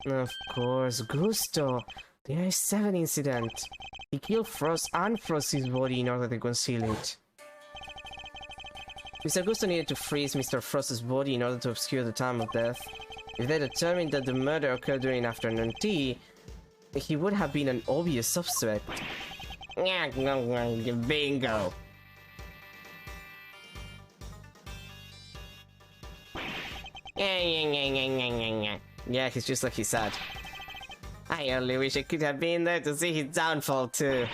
Of course, Gusto. The I-7 incident. He killed Frost and froze his body in order to conceal it. Mr. Gusto needed to freeze Mr. Frost's body in order to obscure the time of death. If they determined that the murder occurred during afternoon tea, he would have been an obvious suspect. Bingo! Yeah, he's just like he said. I only wish I could have been there to see his downfall too.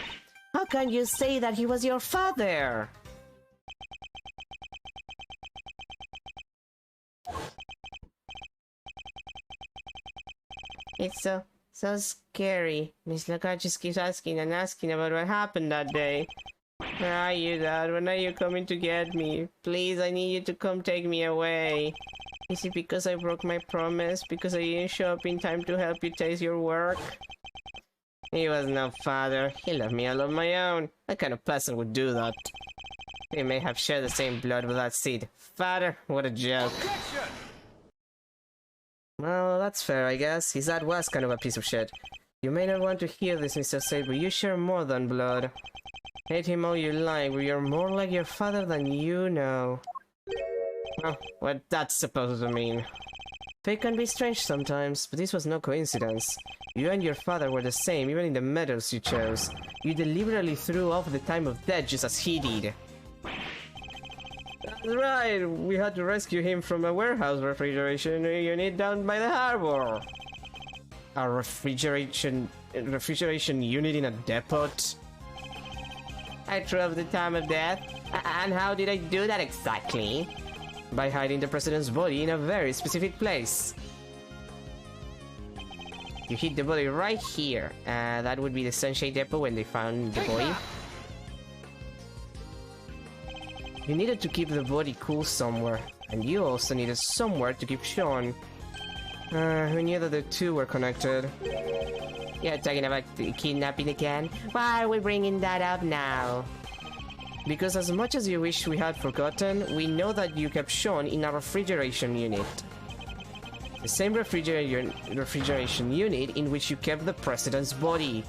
How can you say that he was your father? It's so scary. Miss Lagarde just keeps asking and asking about what happened that day. Where are you, Dad? When are you coming to get me? Please, I need you to come take me away. Is it because I broke my promise? Because I didn't show up in time to help you taste your work? He was no father. He left me all on my own. What kind of person would do that? We may have shared the same blood with that seed. Father, what a joke. Well, that's fair, I guess. His dad was kind of a piece of shit. You may not want to hear this, Mr. Said, but you share more than blood. Hate him all you like, but you're more like your father than you know. Well, what that's supposed to mean. Fate can be strange sometimes, but this was no coincidence. You and your father were the same, even in the methods you chose. You deliberately threw off the time of death just as he did. That's right, we had to rescue him from a warehouse refrigeration unit down by the harbor. A refrigeration unit in a depot? I threw off the time of death. And how did I do that exactly? By hiding the president's body in a very specific place. You hid the body right here. That would be the Sunshine Depot when they found the body. You needed to keep the body cool somewhere. And you also needed somewhere to keep Sean. Who knew that the two were connected? You're talking about the kidnapping again? Why are we bringing that up now? Because as much as you wish we had forgotten, we know that you kept Sean in a refrigeration unit. The same refrigeration unit in which you kept the president's body.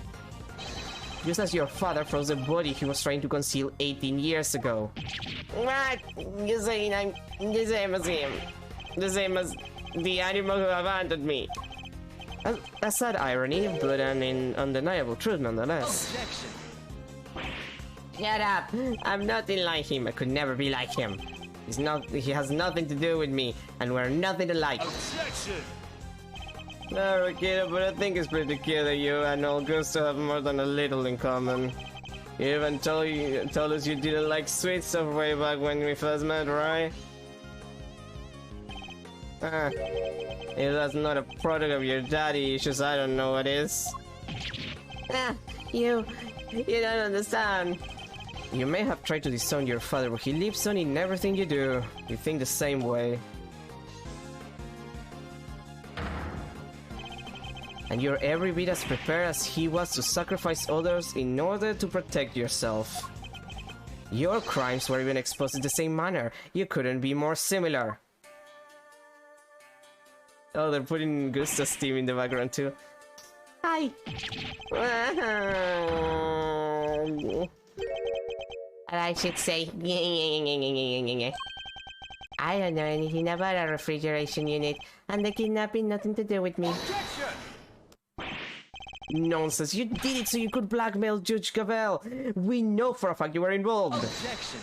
Just as your father froze the body he was trying to conceal 18 years ago. What? You're saying I'm the same as him? The same as the animal who abandoned me? A sad irony, but an undeniable truth nonetheless. Objection. Shut up! I'm nothing like him. I could never be like him. He has nothing to do with me, and we're nothing alike. Objection. No, Rikita, but I think it's pretty clear that you and Augusto have more than a little in common. You even told us you didn't like sweet stuff way back when we first met, right? If that's not a product of your daddy issues, I don't know what is. You don't understand. You may have tried to disown your father, but he lives on in everything you do. You think the same way. and you're every bit as prepared as he was to sacrifice others in order to protect yourself. Your crimes were even exposed in the same manner. You couldn't be more similar. Oh, they're putting Gusta's team in the background too. Hi. I should say, I don't know anything about a refrigeration unit, and the kidnapping nothing to do with me. Objection! Nonsense, you did it so you could blackmail Judge Gabel. We know for a fact you were involved. Objection!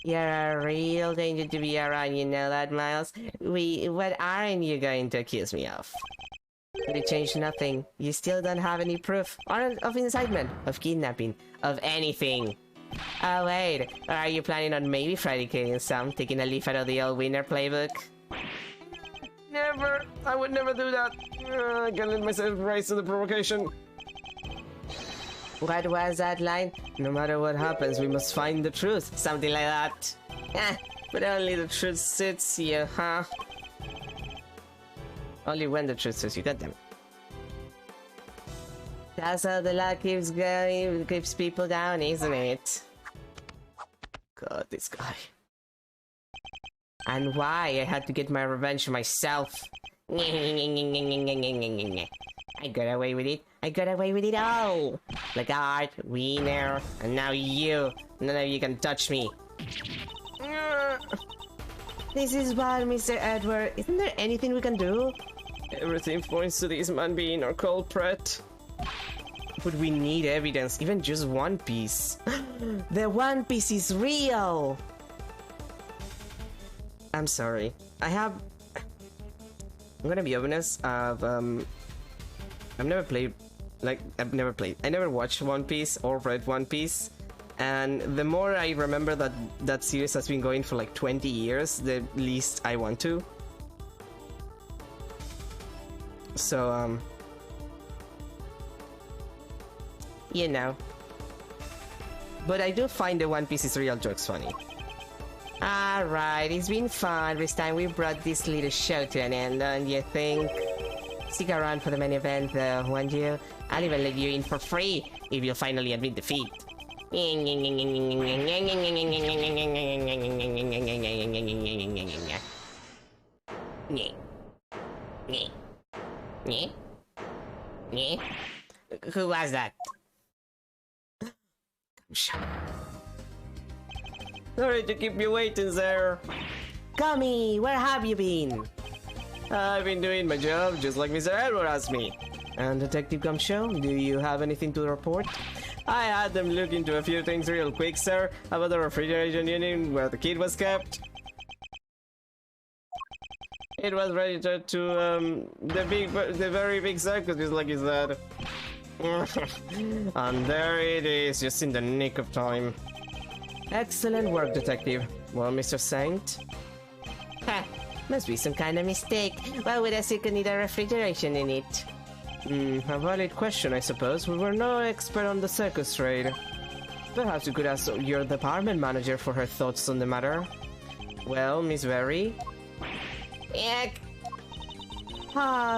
You're a real danger to be around, you know that, Miles? What aren't you going to accuse me of? It changed nothing. You still don't have any proof of incitement, of kidnapping, of anything. Oh wait, are you planning on maybe fabricating some, taking a leaf out of the old winner playbook? Never! I would never do that! I can't let myself rise to the provocation. What was that line? No matter what happens, we must find the truth. Something like that. But only the truth suits you, huh? Only when the truth suits you, goddammit. That's how the luck keeps going, keeps people down, isn't it? God, this guy. And why I had to get my revenge myself. I got away with it. I got away with it all. Lagarde, winner, and now you. None of you can touch me. This is bad, Mr. Edward. Isn't there anything we can do? Everything points to this man being our culprit. But we need evidence, even just one piece. The One Piece is real! I'm sorry. I'm gonna be honest, I've never played, I never watched One Piece or read One Piece. And the more I remember that that series has been going for like 20 years, the least I want to. So, you know. But I do find the One Piece is real jokes funny. Alright, it's been fun. This time we brought this little show to an end, don't you think? Stick around for the main event though, won't you? I'll even let you in for free if you finally admit defeat. Who was that? Sorry to keep you waiting, sir. Gummy, where have you been? I've been doing my job just like Mr. Edward asked me. And Detective Gumshoe, do you have anything to report? I had them look into a few things real quick, sir, about the refrigeration unit where the kid was kept. It was registered to the very big circus, just like you said. And there it is, just in the nick of time. Excellent work, Detective. Well, Mr. Saint? Ha! Must be some kind of mistake. Why would a second need a refrigeration in it? A valid question, I suppose. We were no expert on the circus trade. Perhaps you could ask your department manager for her thoughts on the matter. Well, Miss Berry? Yuck!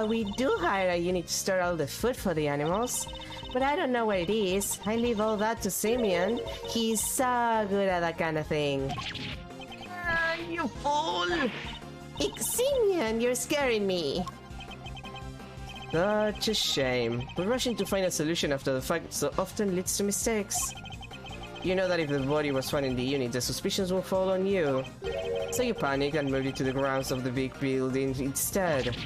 We do hire a unit to store all the food for the animals. But I don't know where it is. I leave all that to Simeon. He's so good at that kind of thing. You fool! Simeon, you're scaring me. Such a shame. But rushing to find a solution after the fact so often leads to mistakes. You know that if the body was found in the unit, the suspicions will fall on you. So you panicked and moved it to the grounds of the big building instead.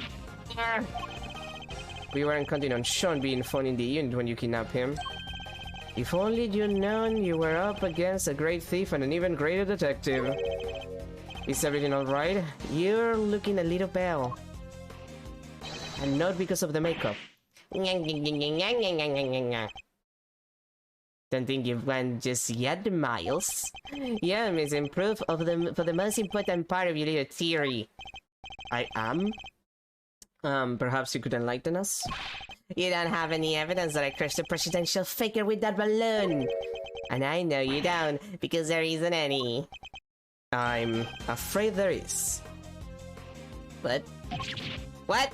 We weren't counting on Sean being found in the unit when you kidnapped him. If only you'd known you were up against a great thief and an even greater detective. Is everything alright? You're looking a little pale. And not because of the makeup. Don't think you've won just yet, Miles. Yeah, I'm missing proof of for the most important part of your little theory. I am? Perhaps you could enlighten us? You don't have any evidence that I crushed the presidential figure with that balloon. And I know you don't, because there isn't any. I'm afraid there is. What? What?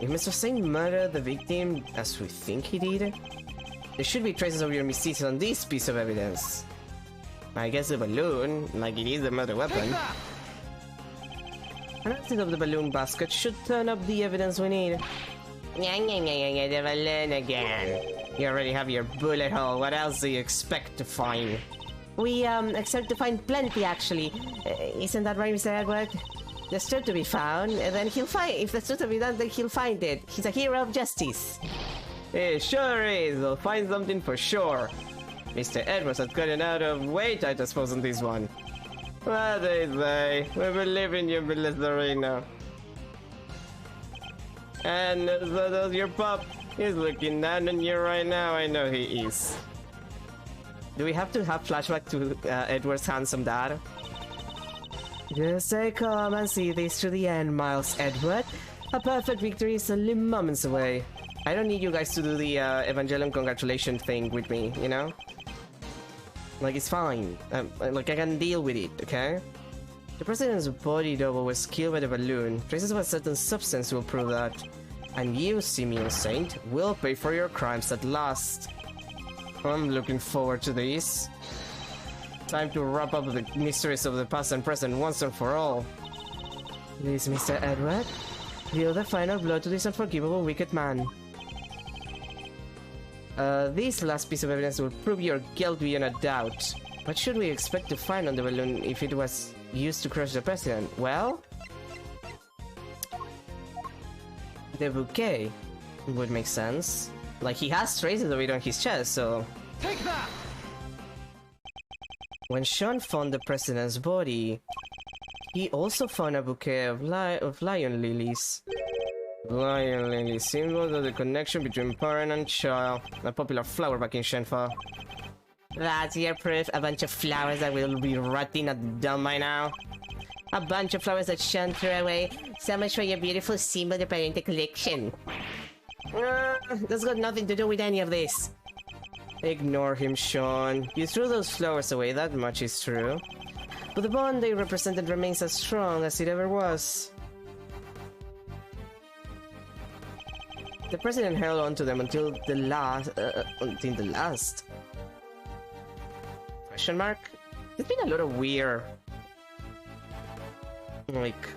If Mr. Saint murdered the victim as we think he did, there should be traces of your misdeeds on this piece of evidence. I guess the balloon, like it is the murder weapon. Analysis of the balloon basket should turn up the evidence we need. The balloon again. You already have your bullet hole. What else do you expect to find? We expect to find plenty, actually. Isn't that right, Mr. Edward? There's truth to be found, and then he'll find. If there's truth to be done, then he'll find it. He's a hero of justice. It sure is. We'll find something for sure. Mr. Edwards has gotten out of weight, I suppose, on this one. What they say. We believe in you, Belizarino. And so does your pup. He's looking down on you right now. I know he is. Do we have to have flashback to Edward's handsome dad? Just stay calm and see this to the end, Miles Edward. A perfect victory is only moments away. I don't need you guys to do the Evangelion congratulation thing with me, you know? Like, it's fine. Like, I can deal with it, okay? The president's body double was killed by the balloon. Traces of a certain substance will prove that. And you, Simeon Saint, will pay for your crimes at last. I'm looking forward to this. Time to wrap up the mysteries of the past and present once and for all. Please, Mr. Edward, deal the final blow to this unforgivable wicked man. This last piece of evidence will prove your guilt beyond a doubt. What should we expect to find on the balloon if it was used to crush the president? Well, the bouquet would make sense. Like, he has traces of it on his chest, so... Take that! When Sean found the president's body, he also found a bouquet of lion lilies. Lion lilies, symbols of the connection between parent and child. A popular flower back in Shenfa. That's your proof, a bunch of flowers that will be rotting at the dump by now. A bunch of flowers that Sean threw away. So much for your beautiful symbol of parental collection. That's got nothing to do with any of this. Ignore him, Sean. You threw those flowers away, that much is true. But the bond they represented remains as strong as it ever was. The president held on to them until the last. Question mark? There's been a lot of weird... like...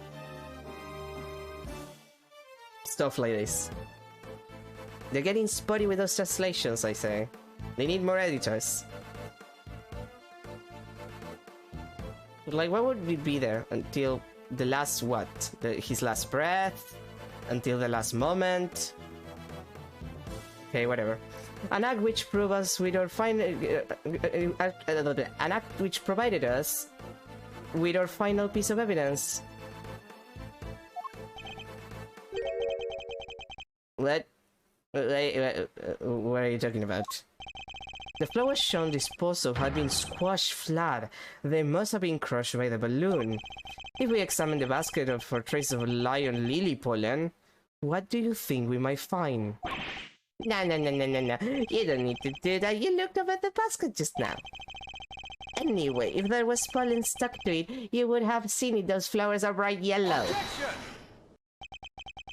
stuff like this. They're getting spotty with those translations, I say. They need more editors. But like, what would we be there until the last what? His last breath? Until the last moment? Okay, whatever. An act which proved us with our an act which provided us with our final piece of evidence. What are you talking about? The flowers Sean disposed of had been squashed flat. They must have been crushed by the balloon. If we examine the basket for traces of lion lily pollen, what do you think we might find? No. You don't need to do that. You looked up at the basket just now. Anyway, if there was pollen stuck to it, you would have seen it. Those flowers are bright yellow. Objection!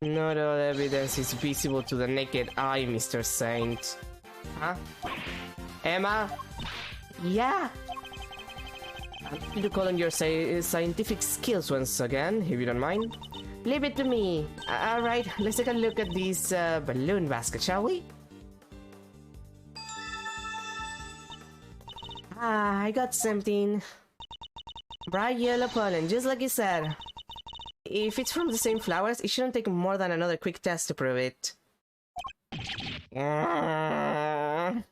Not all evidence is visible to the naked eye, Mr. Saint. Huh? Emma? Yeah? I want you to call on your scientific skills once again, if you don't mind. Leave it to me. Alright, let's take a look at this balloon basket, shall we? I got something. Bright yellow pollen, just like you said. If it's from the same flowers, it shouldn't take more than another quick test to prove it. And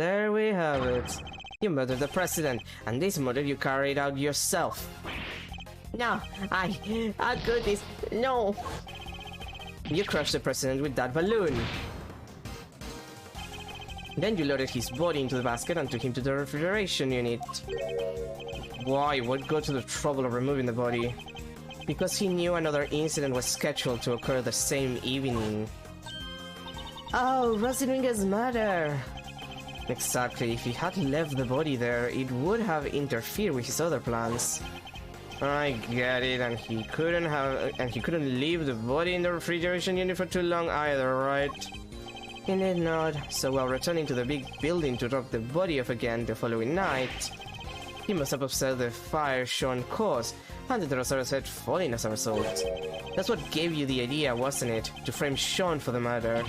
there we have it. You murdered the president, and this murder you carried out yourself. No, goodness, no. You crushed the president with that balloon. Then you loaded his body into the basket and took him to the refrigeration unit. Why? What go to the trouble of removing the body? Because he knew another incident was scheduled to occur the same evening. Oh, Rosinringa's murder! Exactly. If he had left the body there, it would have interfered with his other plans. I get it, and he couldn't leave the body in the refrigeration unit for too long either, right? He did not, so while returning to the big building to drop the body off again the following night, he must have observed the fire Sean caused, and the Drosaurus head falling as a result. That's what gave you the idea, wasn't it? To frame Sean for the murder.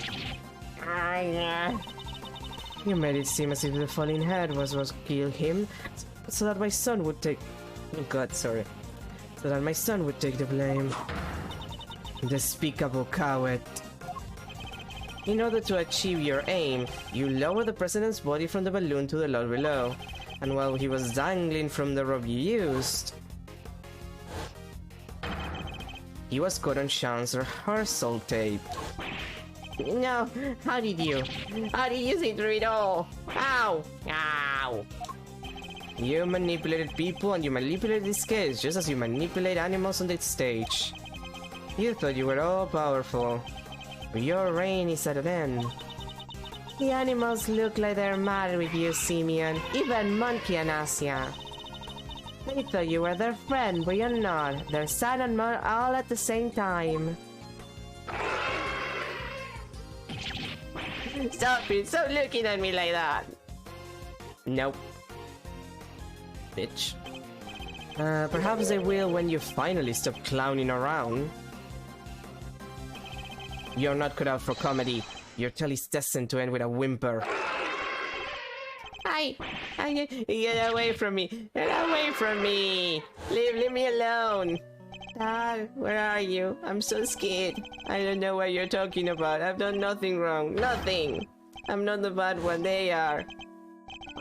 You made it seem as if the falling head was what killed him, so that my son would take... Oh god, sorry. So that my son would take the blame. Despicable coward. In order to achieve your aim, you lower the president's body from the balloon to the lot below, and while he was dangling from the rope you used, he was caught on Sean's rehearsal tape. No, how did you see through it all? Ow! Ow! You manipulated people and you manipulated this case just as you manipulate animals on the stage. You thought you were all powerful, but your reign is at an end. The animals look like they're mad with you, Simeon. Even Monkey and Asia. They thought you were their friend, but you're not. They're sad and mad all at the same time. Stop it! Stop looking at me like that! Nope. Bitch. Perhaps they will when you finally stop clowning around. You're not cut out for comedy. Your tale is destined to end with a whimper. Get away from me! Get away from me! Leave me alone! Dad, where are you? I'm so scared. I don't know what you're talking about. I've done nothing wrong. Nothing! I'm not the bad one, they are.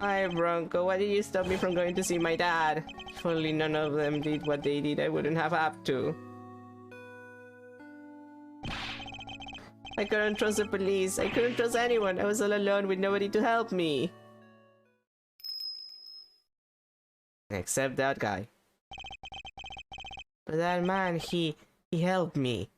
Hi, Bronco. Why did you stop me from going to see my dad? If only none of them did what they did, I wouldn't have had to. I couldn't trust the police. I couldn't trust anyone. I was all alone with nobody to help me. Except that guy. But that man, he helped me.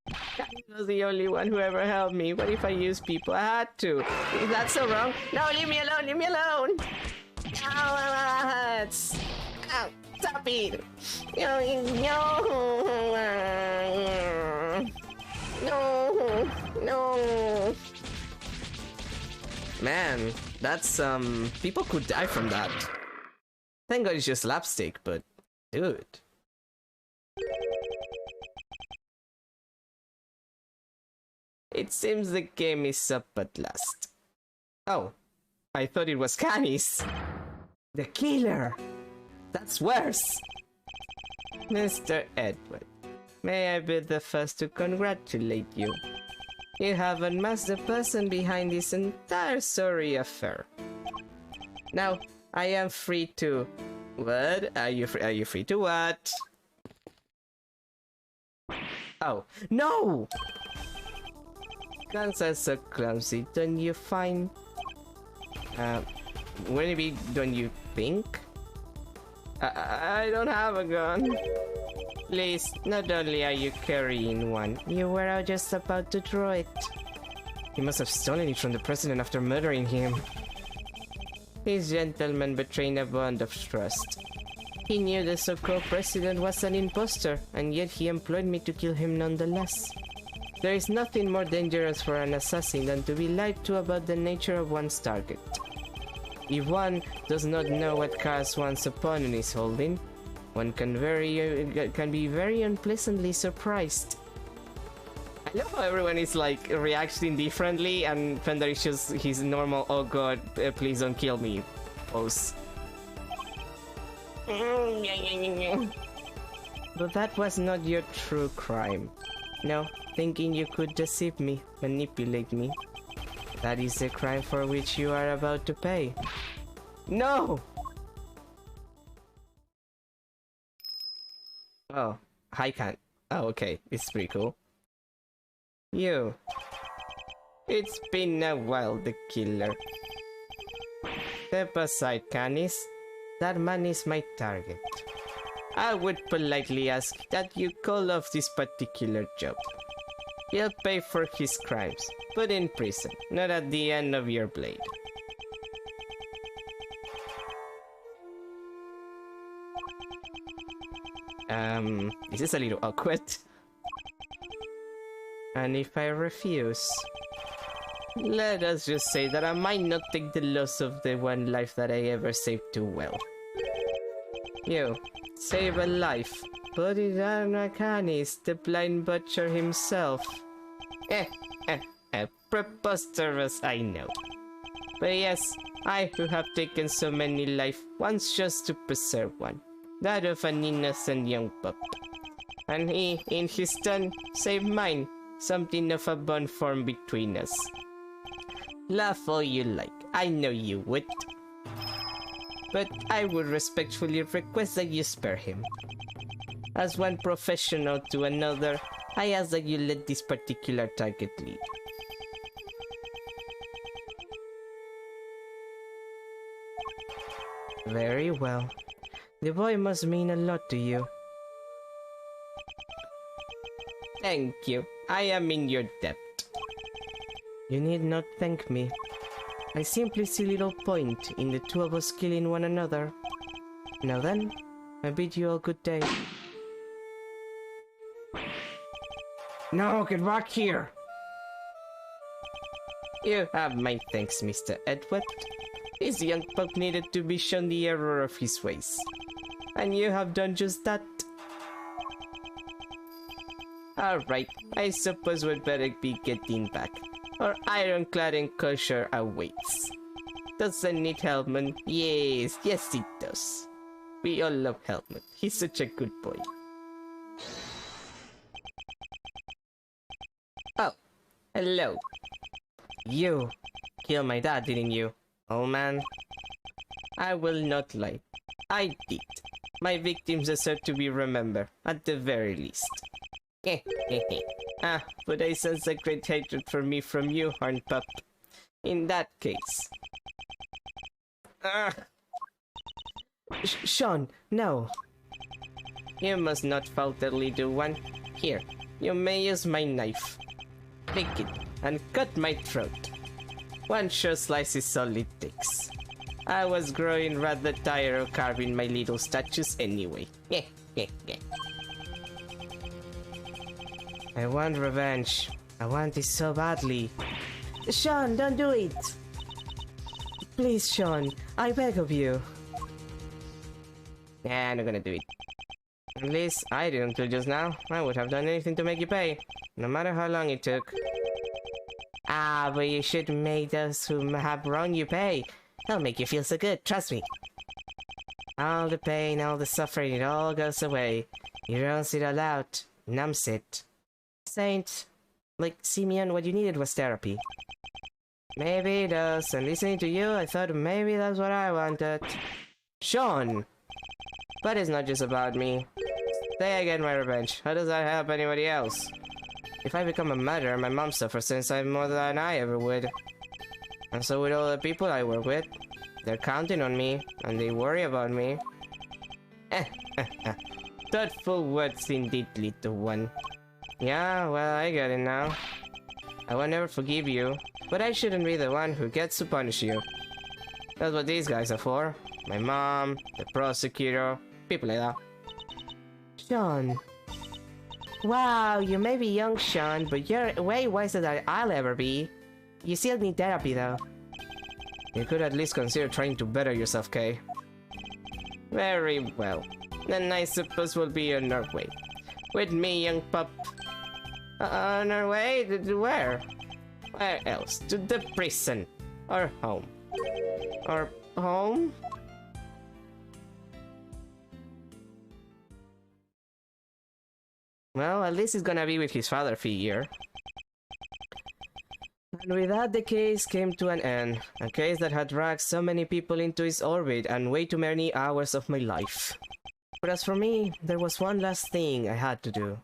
He was the only one who ever helped me. What if I used people? I had to. Is that so wrong? No, leave me alone, leave me alone! Ow, ow, stop it! No. Man, that's, people could die from that. Thank God it's just slapstick, but dude. It seems the game is up at last. Oh, I thought it was Canis. The killer! That's worse! Mr. Edward, may I be the first to congratulate you. You have unmasked the person behind this entire sorry affair. Now, I am free to... What? Are you free to what? Oh, no! Guns are so clumsy, don't you find? Wouldn't it be, don't you think? I don't have a gun. Please, not only are you carrying one, you were just about to draw it. He must have stolen it from the president after murdering him. This gentleman betrayed a bond of trust. He knew the so-called president was an imposter, and yet he employed me to kill him nonetheless. There is nothing more dangerous for an assassin than to be lied to about the nature of one's target. If one does not know what cards one's opponent is holding, one can be very unpleasantly surprised. I love how everyone is like reacting differently, and Fender is just his normal "oh god, please don't kill me" pose. But that was not your true crime. No, thinking you could deceive me, manipulate me. That is the crime for which you are about to pay. No! Oh, hi can't. Oh, okay, it's pretty cool. You. It's been a while, the killer. Step aside, Canis. That man is my target. I would politely ask that you call off this particular job. He'll pay for his crimes, but in prison, not at the end of your blade. this is a little awkward. And if I refuse, let us just say that I might not take the loss of the one life that I ever saved too well. You, save a life. Bodhidharma Kanis, the blind butcher himself. Preposterous, I know. But yes, I who have taken so many lives once just to preserve one. That of an innocent young pup. And he, in his turn, saved mine. Something of a bond formed between us. Laugh all you like, I know you would. But I would respectfully request that you spare him. As one professional to another, I ask that you let this particular target lead. Very well. The boy must mean a lot to you. Thank you. I am in your debt. You need not thank me. I simply see little point in the two of us killing one another. Now then, I bid you all good day. No, get back here! You have my thanks, Mr. Edward. This young pup needed to be shown the error of his ways. And you have done just that. Alright, I suppose we'd better be getting back. Our ironclad enclosure awaits. Does it need Helmut? Yes, yes it does. We all love Helmut. He's such a good boy. Oh, hello. You killed my dad, didn't you? Oh man. I will not lie. I did. My victims deserve to be remembered, at the very least. But I sense a great hatred for me from you, Horn Pup. In that case... Sean, no. You must not falter, little one. Here, you may use my knife. Take it, and cut my throat. One short slice is all it takes. I was growing rather tired of carving my little statues anyway. I want revenge. I want it so badly. Sean, don't do it! Please, Sean, I beg of you. Yeah, I'm not gonna do it. At least I didn't till just now. I would have done anything to make you pay, no matter how long it took. But you should make those who have wronged you pay. That'll make you feel so good, trust me. All the pain, all the suffering, it all goes away. You rounce it all out, numbs it. Saint, like Simeon, what you needed was therapy. Maybe it does, and listening to you, I thought maybe that's what I wanted. Sean! But it's not just about me. Say I get my revenge. How does that help anybody else? If I become a murderer, my mom suffers since I'm more than I ever would. And so with all the people I work with, they're counting on me, and they worry about me. Thoughtful words indeed, little one. Yeah, well, I get it now. I will never forgive you, but I shouldn't be the one who gets to punish you. That's what these guys are for. My mom, the prosecutor, people like that. Sean. Wow, you may be young, Sean, but you're way wiser than I'll ever be. You still need therapy, though. You could at least consider trying to better yourself, Kay. Very well. Then I suppose we'll be on our way. With me, young pup. On our way? To where? Where else? To the prison. Or home. Or home? Well, at least he's gonna be with his father figure. And with that, the case came to an end. A case that had dragged so many people into its orbit and way too many hours of my life. But as for me, there was one last thing I had to do.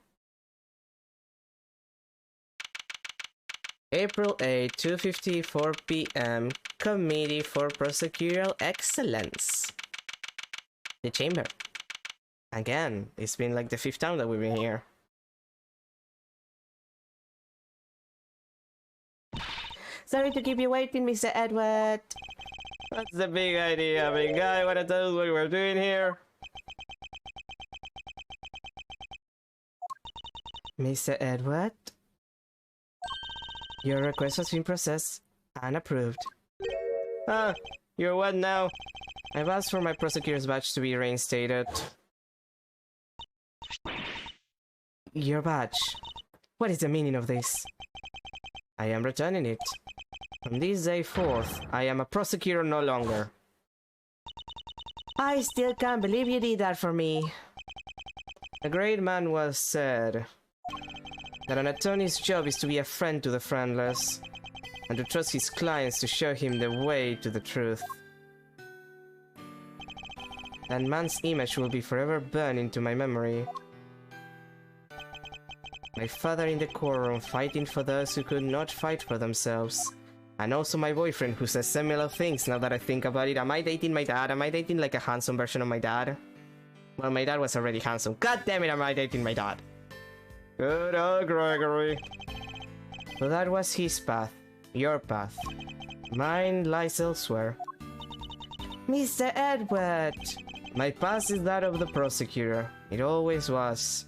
April 8, 2:54 p.m. Committee for Prosecutorial Excellence. The chamber. Again, it's been like the 5th time that we've been here. Sorry to keep you waiting, Mr. Edward. What's the big idea, big guy? Wanna tell us what we're doing here? Mr. Edward, your request has been processed and approved. Ah, you're what now? I've asked for my prosecutor's badge to be reinstated. Your badge? What is the meaning of this? I am returning it. From this day forth, I am a prosecutor no longer. I still can't believe you did that for me. A great man once said that an attorney's job is to be a friend to the friendless, and to trust his clients to show him the way to the truth. That man's image will be forever burned into my memory. My father in the courtroom fighting for those who could not fight for themselves. And also my boyfriend who says similar things now that I think about it. Am I dating my dad? Am I dating like a handsome version of my dad? Well, my dad was already handsome. God damn it, am I dating my dad? Good old Gregory. So that was his path. Your path. Mine lies elsewhere. Mr. Edward! My past is that of the prosecutor. It always was.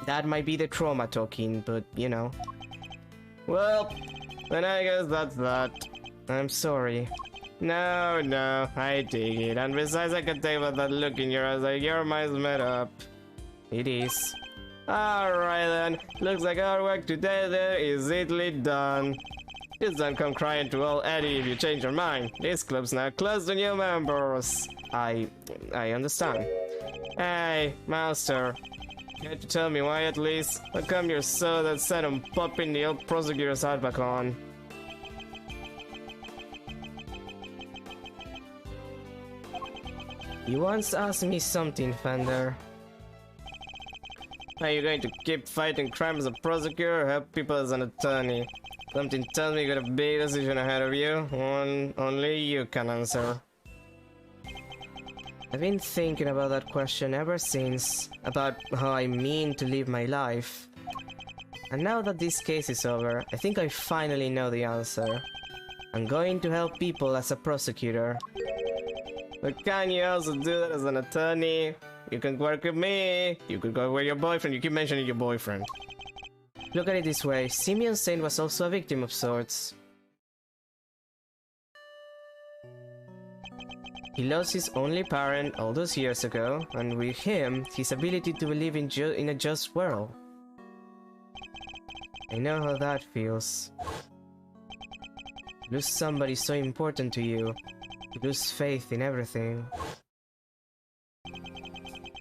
That might be the trauma talking, but you know. Well, then I guess that's that. I'm sorry. No, I dig it. And besides, I can tell by that look in your eyes like your mind's made up. It is. Alright then, looks like our work today there is easily done. Just don't come crying to old Eddie if you change your mind. This club's now closed to new members. I understand. Hey, Master. Care to tell me why at least? How come you're so that set on popping the old prosecutor's hat back on? You once asked me something, Fender. Are you going to keep fighting crime as a prosecutor or help people as an attorney? Something tells me you got a big decision ahead of you. One only you can answer. I've been thinking about that question ever since, about how I mean to live my life. And now that this case is over, I think I finally know the answer. I'm going to help people as a prosecutor. But can you also do that as an attorney? You can work with me. You could go with your boyfriend. You keep mentioning your boyfriend. Look at it this way, Simeon Saint was also a victim of sorts. He lost his only parent all those years ago, and with him, his ability to live in a just world. I know how that feels. To lose somebody so important to you, to lose faith in everything.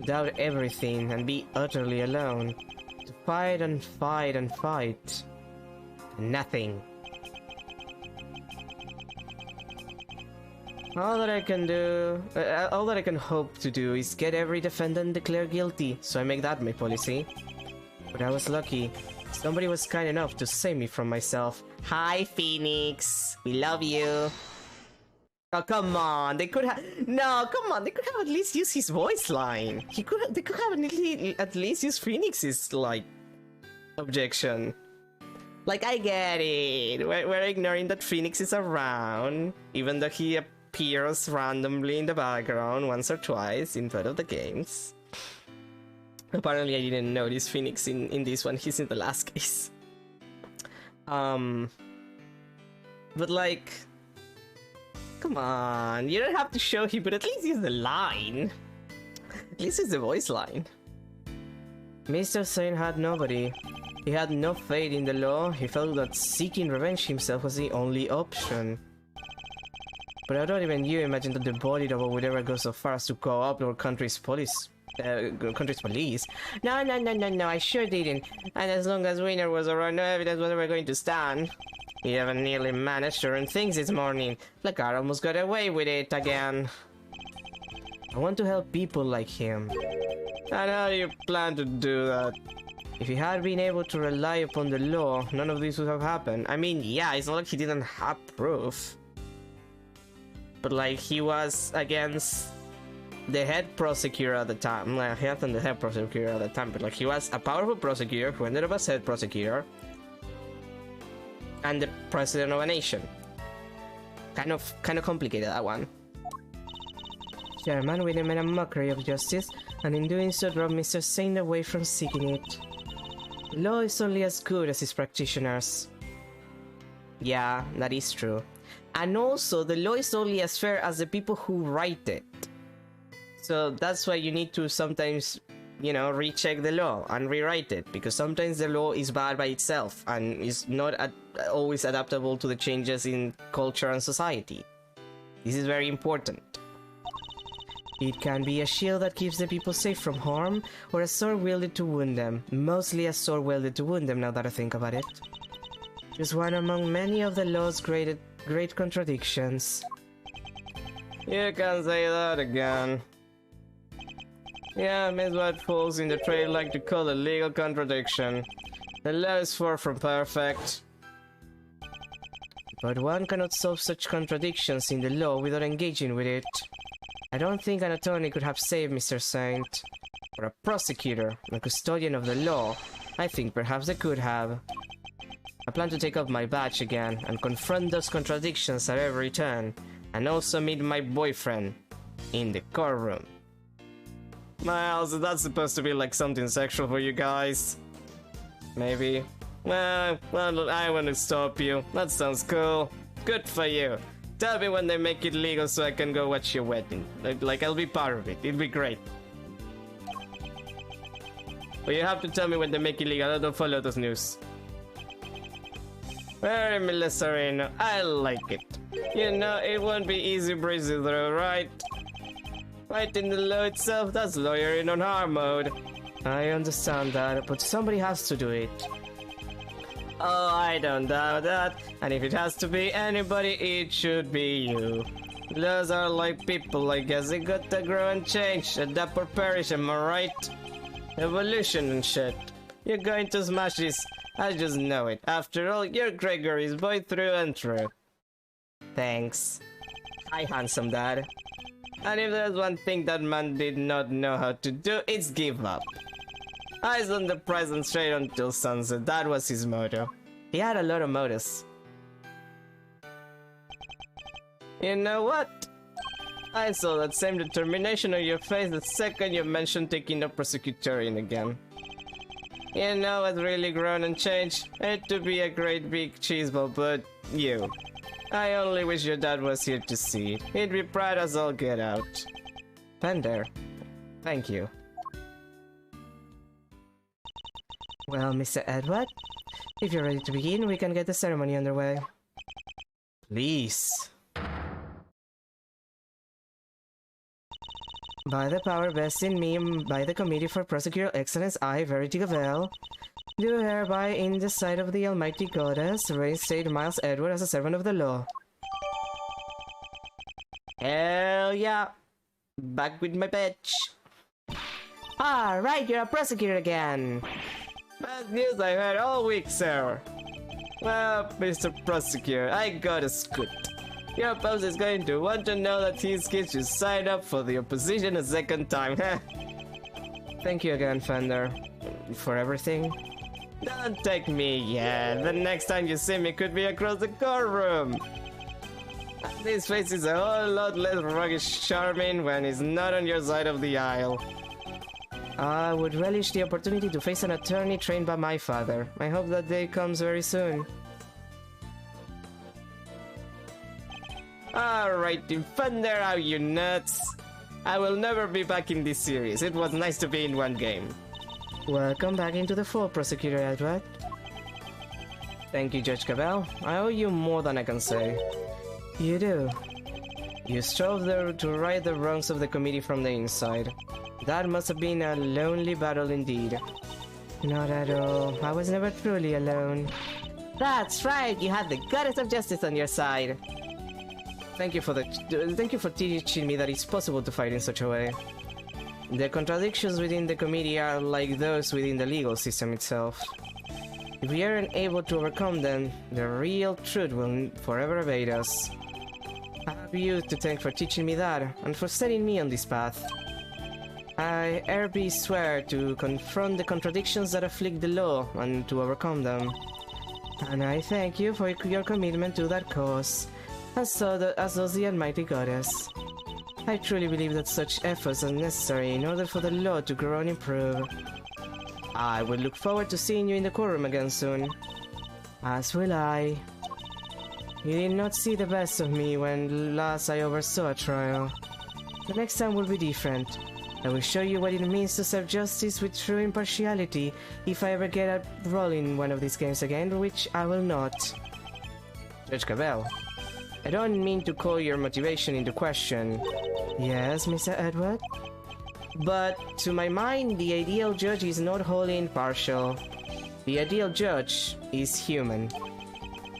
Doubt everything and be utterly alone. To fight and fight and fight. Nothing. All that I can hope to do is get every defendant declared guilty, so I make that my policy. But I was lucky. Somebody was kind enough to save me from myself. Hi, Phoenix. We love you. Oh, come on. They could have... No, come on. They could have at least used his voice line. They could have at least used Phoenix's, like, objection. Like, I get it. We're ignoring that Phoenix is around, even though he appears randomly in the background once or twice in both of the games. Apparently, I didn't notice Phoenix in this one. He's in the last case. But like... Come on, you don't have to show him, but at least use the line. At least use the voice line. Mr. Saint had nobody. He had no faith in the law. He felt that seeking revenge himself was the only option. But I don't even you imagine that the body double would ever go so far as to co-opt our country's police. No, I sure didn't. And as long as Winner was around, no evidence was ever going to stand. He even nearly managed to run things this morning. Placard almost got away with it again. I want to help people like him. And how do you plan to do that? If he had been able to rely upon the law, none of this would have happened. I mean, yeah, it's not like he didn't have proof. But like, he was against the head prosecutor at the time. Well, he wasn't the head prosecutor at the time, but like, he was a powerful prosecutor who ended up as head prosecutor. And the president of a nation. Kind of complicated, that one. Chairman, we made a mockery of justice, and in doing so drove Mr. Saint away from seeking it. Law is only as good as its practitioners. Yeah, that is true. And also, the law is only as fair as the people who write it. So that's why you need to sometimes, you know, recheck the law and rewrite it, because sometimes the law is bad by itself and is not always adaptable to the changes in culture and society. This is very important. It can be a shield that keeps the people safe from harm, or a sword wielded to wound them. Mostly a sword wielded to wound them, now that I think about it. Just one among many of the law's great contradictions. You can say that again. Yeah, it's what fools in the trade like to call a legal contradiction. The law is far from perfect. But one cannot solve such contradictions in the law without engaging with it. I don't think an attorney could have saved Mr. Saint. Or a prosecutor, a custodian of the law, I think perhaps they could have. I plan to take up my badge again and confront those contradictions at every turn, and also meet my boyfriend in the courtroom. Miles, is that supposed to be like something sexual for you guys? Maybe. Well, I want to stop you. That sounds cool. Good for you. Tell me when they make it legal so I can go watch your wedding. Like I'll be part of it. It'll be great. But you have to tell me when they make it legal. I don't follow those news. Very Melisarino. I like it. You know, it won't be easy breezy though, right? Writing the law itself, that's lawyering on hard mode. I understand that, but somebody has to do it. Oh, I don't doubt that. And if it has to be anybody, it should be you. Laws are like people, I guess. They got to grow and change, adapt or perish, am I right? Evolution and shit. You're going to smash this. I just know it. After all, you're Gregory's boy through and through. Thanks. Hi, handsome dad. And if there's one thing that man did not know how to do, it's give up. Eyes on the prize and straight until sunset. That was his motto. He had a lot of mottos. You know what? I saw that same determination on your face the second you mentioned taking up prosecutorian again. You know what's really grown and changed? It to be a great big cheeseball, but you. I only wish your dad was here to see it. He'd be proud as all get out. Fender, thank you. Well, Mr. Edward, if you're ready to begin, we can get the ceremony underway. Please. By the power vested in me by the Committee for Prosecutorial Excellence, I, Verity Gavel, do hereby, in the sight of the Almighty Goddess, reinstate Miles Edward as a servant of the law. Hell yeah! Back with my bitch! Alright, you're a prosecutor again! Bad news I heard all week, sir! Well, Mr. Prosecutor, I got a scoop. Your boss is going to want to know that his kids should sign up for the opposition a second time, huh? Thank you again, Fender, for everything. Don't take me yet. The next time you see me could be across the courtroom. This face is a whole lot less rugged charming when he's not on your side of the aisle. I would relish the opportunity to face an attorney trained by my father. I hope that day comes very soon. Alright, Defender, are you nuts? I will never be back in this series. It was nice to be in one game. Welcome back into the fold, Prosecutor Edward. Thank you, Judge Cabell. I owe you more than I can say. You do. You strove there to right the wrongs of the committee from the inside. That must have been a lonely battle indeed. Not at all. I was never truly alone. That's right, you had the goddess of justice on your side. Thank you for teaching me that it's possible to fight in such a way. The contradictions within the committee are like those within the legal system itself. If we aren't able to overcome them, the real truth will forever evade us. I have you to thank for teaching me that, and for setting me on this path. I hereby swear to confront the contradictions that afflict the law, and to overcome them. And I thank you for your commitment to that cause, as does the Almighty Goddess. I truly believe that such efforts are necessary in order for the law to grow and improve. I will look forward to seeing you in the courtroom again soon. As will I. You did not see the best of me when last I oversaw a trial. The next time will be different. I will show you what it means to serve justice with true impartiality if I ever get a role in one of these games again, which I will not. Judge Cavell, I don't mean to call your motivation into question. Yes, Mr. Edward? But to my mind, the ideal judge is not wholly impartial. The ideal judge is human.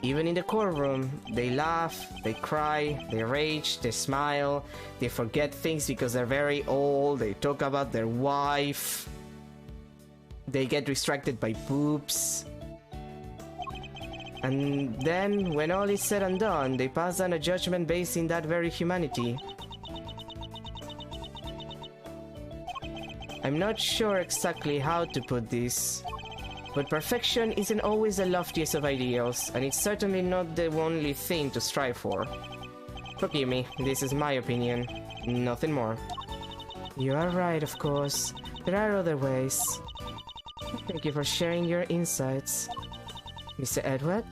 Even in the courtroom, they laugh, they cry, they rage, they smile, they forget things because they're very old, they talk about their wife, they get distracted by boobs. And then, when all is said and done, they pass down a judgment based in that very humanity. I'm not sure exactly how to put this, but perfection isn't always the loftiest of ideals, and it's certainly not the only thing to strive for. Forgive me, this is my opinion, nothing more. You are right, of course. There are other ways. Thank you for sharing your insights. Mr. Edward?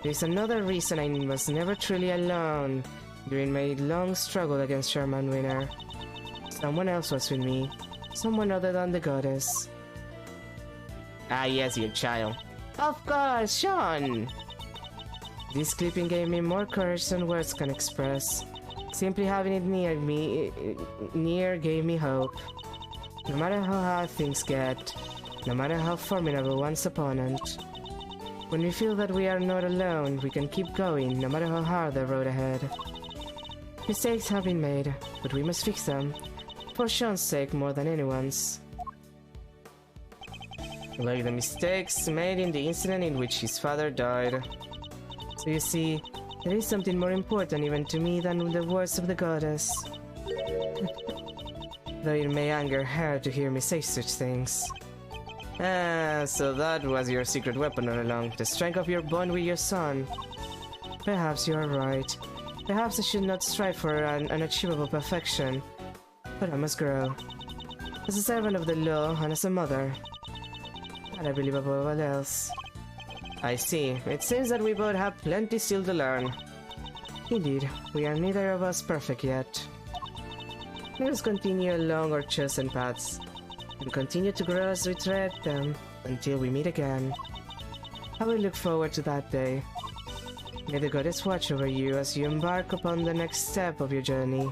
There's another reason I was never truly alone during my long struggle against Sherman Winter. Someone else was with me. Someone other than the goddess. Ah yes, your child. Of course, Sean! This clipping gave me more courage than words can express. Simply having it near gave me hope. No matter how hard things get, no matter how formidable one's opponent, when we feel that we are not alone, we can keep going no matter how hard the road ahead. Mistakes have been made, but we must fix them, for Sean's sake more than anyone's. Like the mistakes made in the incident in which his father died. So you see, there is something more important even to me than the words of the goddess. Though it may anger her to hear me say such things. Ah, so that was your secret weapon all along, the strength of your bond with your son. Perhaps you are right. Perhaps I should not strive for an unachievable perfection. But I must grow. As a servant of the law and as a mother. And I believe above all else. I see. It seems that we both have plenty still to learn. Indeed, we are neither of us perfect yet. Let us continue along our chosen paths, and continue to grow as we tread them until we meet again. I will look forward to that day. May the goddess watch over you as you embark upon the next step of your journey.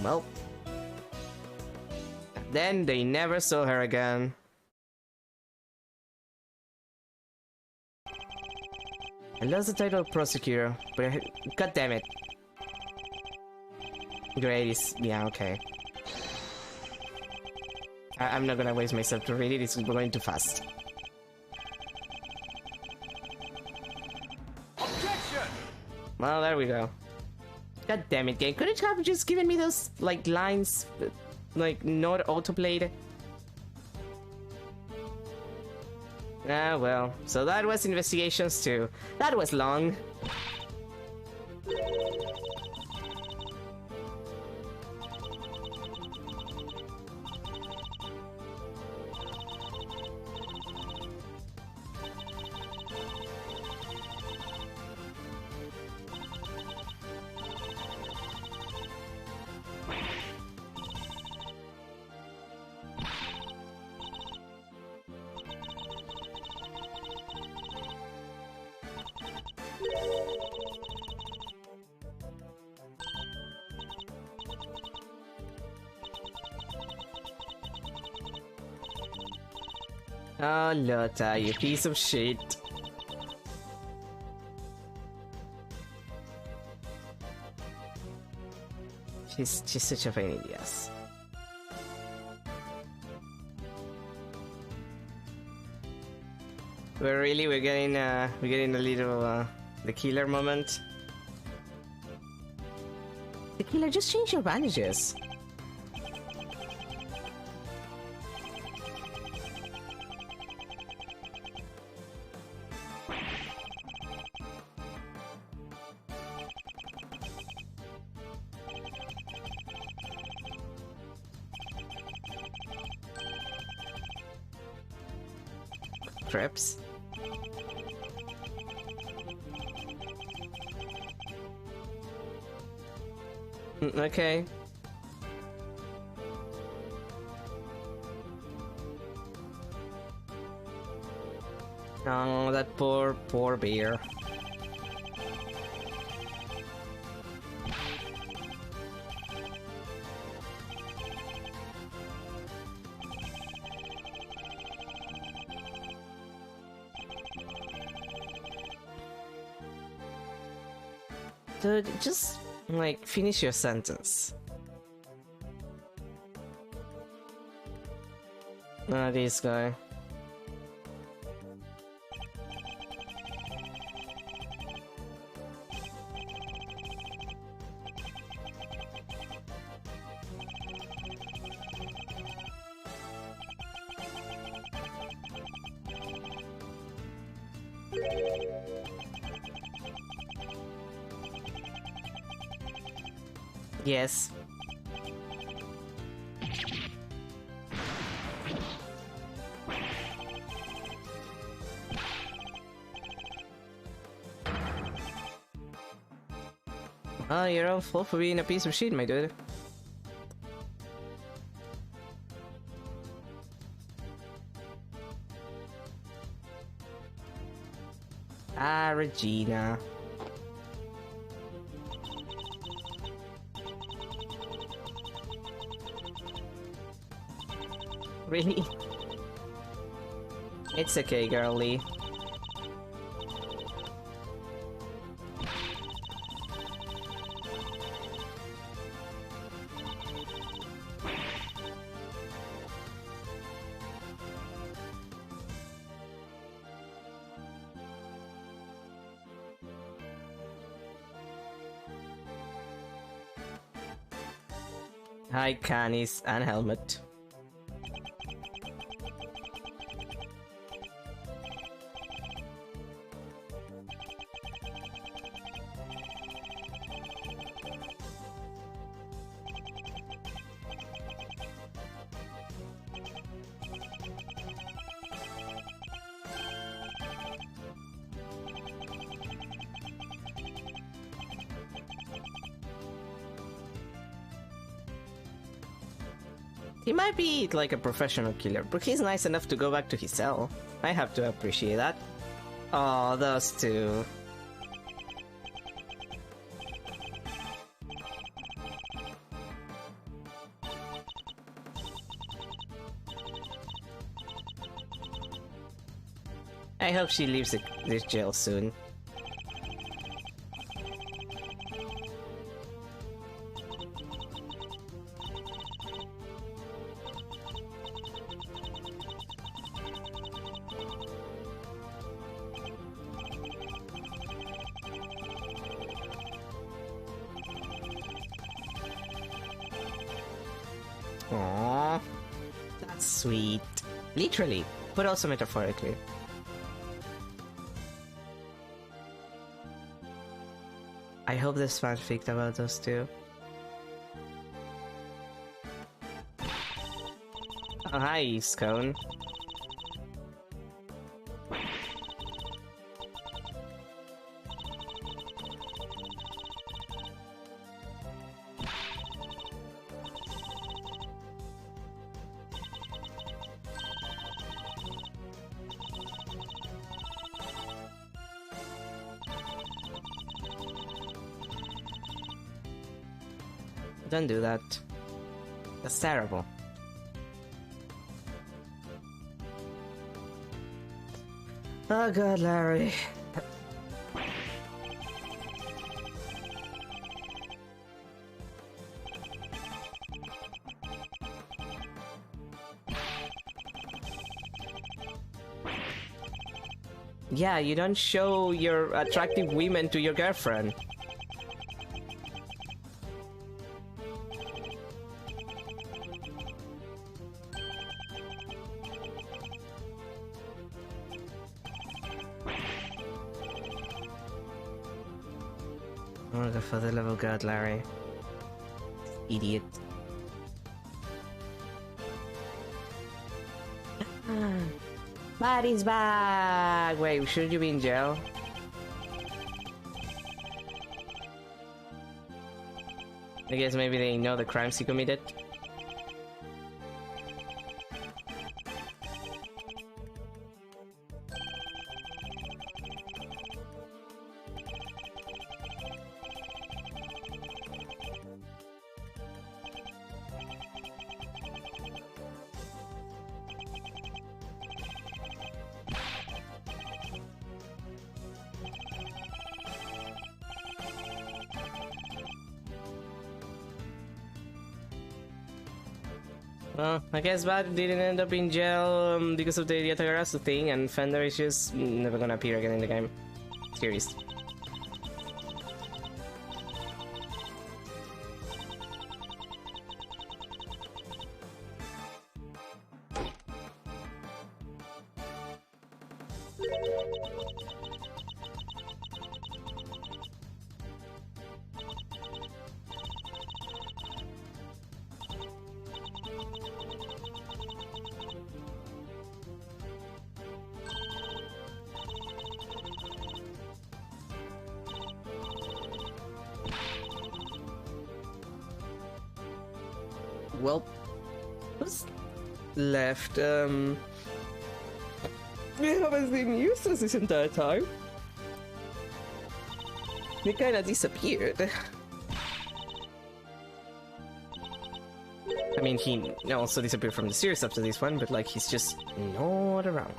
Well, then they never saw her again. I lost the title of prosecutor, but god damn it. Great is... yeah, okay. I'm not gonna waste myself to read it, it's going too fast. Objection! Well, there we go. God damn it, game. Couldn't you have just given me those, like, lines, like, not autoplayed? Ah, well. So that was Investigations 2. That was long. Oh, Lotta, you piece of shit. She's such a pain in the ass. We're getting a little the killer moment. The killer, just change your bandages. trips. Okay. Oh, that poor bear. Dude, just, like, finish your sentence. Ah, this guy. Yes. Oh, you're all full for being a piece of shit, my dude. Ah, Regina. Really? It's okay, girlie. Hi, Canis and Helmet. He might be like a professional killer, but he's nice enough to go back to his cell. I have to appreciate that. Oh, those two. I hope she leaves this jail soon. Aww, that's sweet. Literally, but also metaphorically. I hope this fanfic about those two. Oh, hi, Scone. Don't do that. That's terrible. Oh god, Larry. Yeah, you don't show your attractive women to your girlfriend. Oh, for the love of God, Larry. Idiot. Maddie's back! Wait, shouldn't you be in jail? I guess maybe they know the crimes he committed. Well, I guess Bad didn't end up in jail because of the Yatagarasu thing, and Fender is just never gonna appear again in the game. Series. Well, what's left? We haven't been useless this entire time. He kinda disappeared. I mean, he also disappeared from the series after this one, but like, he's just not around.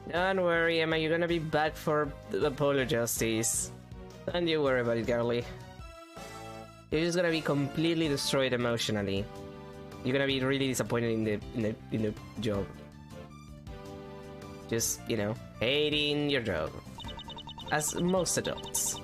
Don't worry, Emma, you're gonna be back for the Polo Justice. Don't you worry about it, girlie. You're just gonna be completely destroyed emotionally. You're gonna be really disappointed in the job. Just, you know, hating your job. As most adults.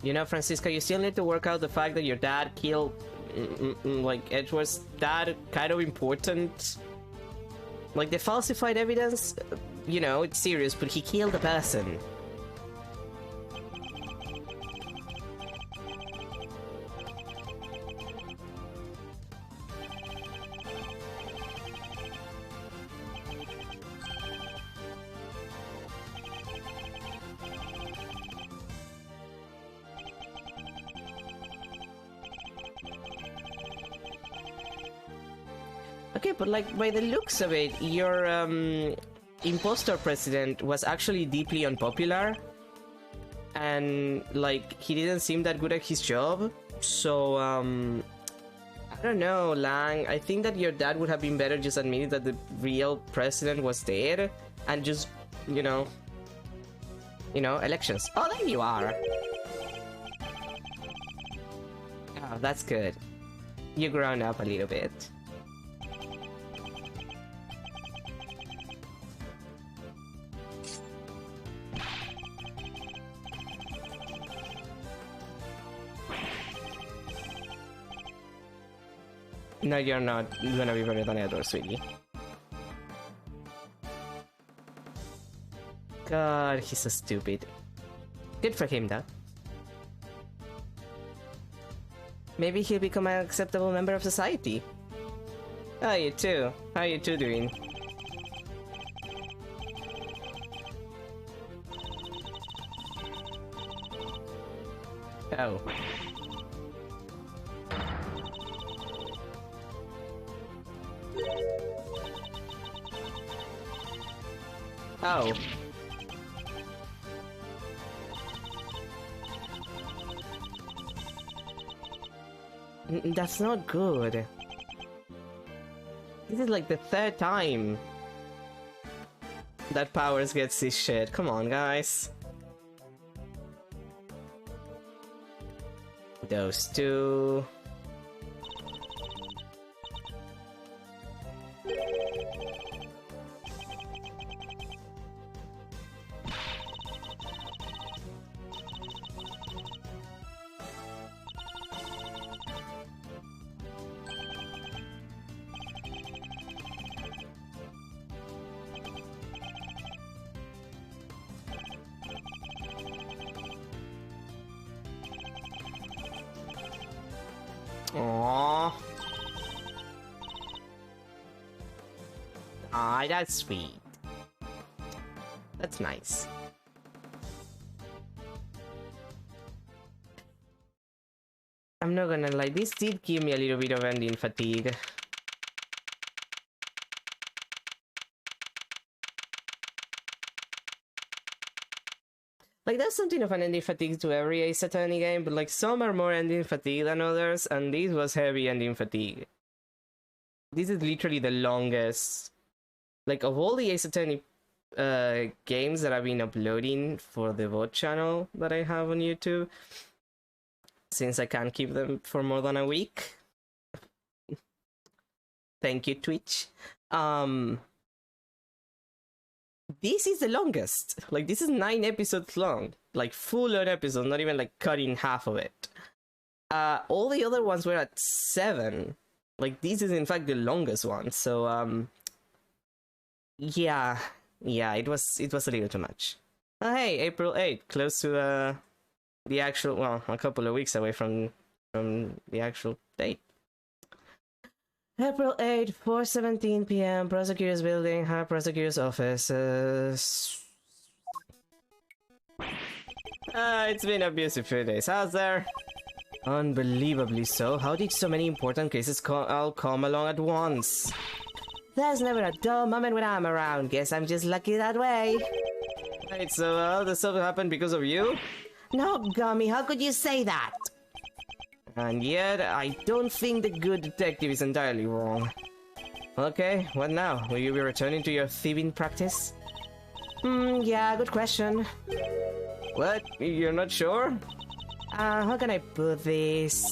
You know, Francisca, you still need to work out the fact that your dad killed... like, Edgeworth's dad, kind of important. Like, the falsified evidence, you know, it's serious, but he killed a person. Okay, but like, by the looks of it, your impostor president was actually deeply unpopular. And, like, he didn't seem that good at his job. So, I don't know, Lang. I think that your dad would have been better just admitting that the real president was dead. And just, you know, elections. Oh, there you are! Oh, that's good. You grown up a little bit. No, you're not gonna be better than Edward, sweetie. God, he's so stupid. Good for him, though. Maybe he'll become an acceptable member of society. Oh, you too. How you two doing? Oh. Oh. That's not good. This is like the third time that Powers gets this shit. Come on, guys. Those two. Ah, that's sweet. That's nice. I'm not gonna lie, this did give me a little bit of ending fatigue. Like, there's something of an ending fatigue to every Ace Attorney game, but like, some are more ending fatigue than others, and this was heavy ending fatigue. This is literally the longest, like, of all the Ace Attorney games that I've been uploading for the VOD channel that I have on YouTube, since I can't keep them for more than a week. Thank you, Twitch. This is the longest. Like, this is 9 episodes long. Like, full-on episodes, not even, like, cutting half of it. All the other ones were at 7. Like, this is, in fact, the longest one. So, yeah, it was a little too much. Oh, hey, April 8th, close to, the actual, well, a couple of weeks away from the actual date. April 8th, 4:17 p.m. Prosecutor's Building, High Prosecutor's Office. It's been a busy few days, how's there? Unbelievably so. How did so many important cases all come along at once? There's never a dull moment when I'm around. Guess I'm just lucky that way. Wait, so all the stuff happened because of you? No, Gummy, how could you say that? And yet, I don't think the good detective is entirely wrong. Okay, what now? Will you be returning to your thieving practice? Yeah, good question. What? You're not sure? How can I put this?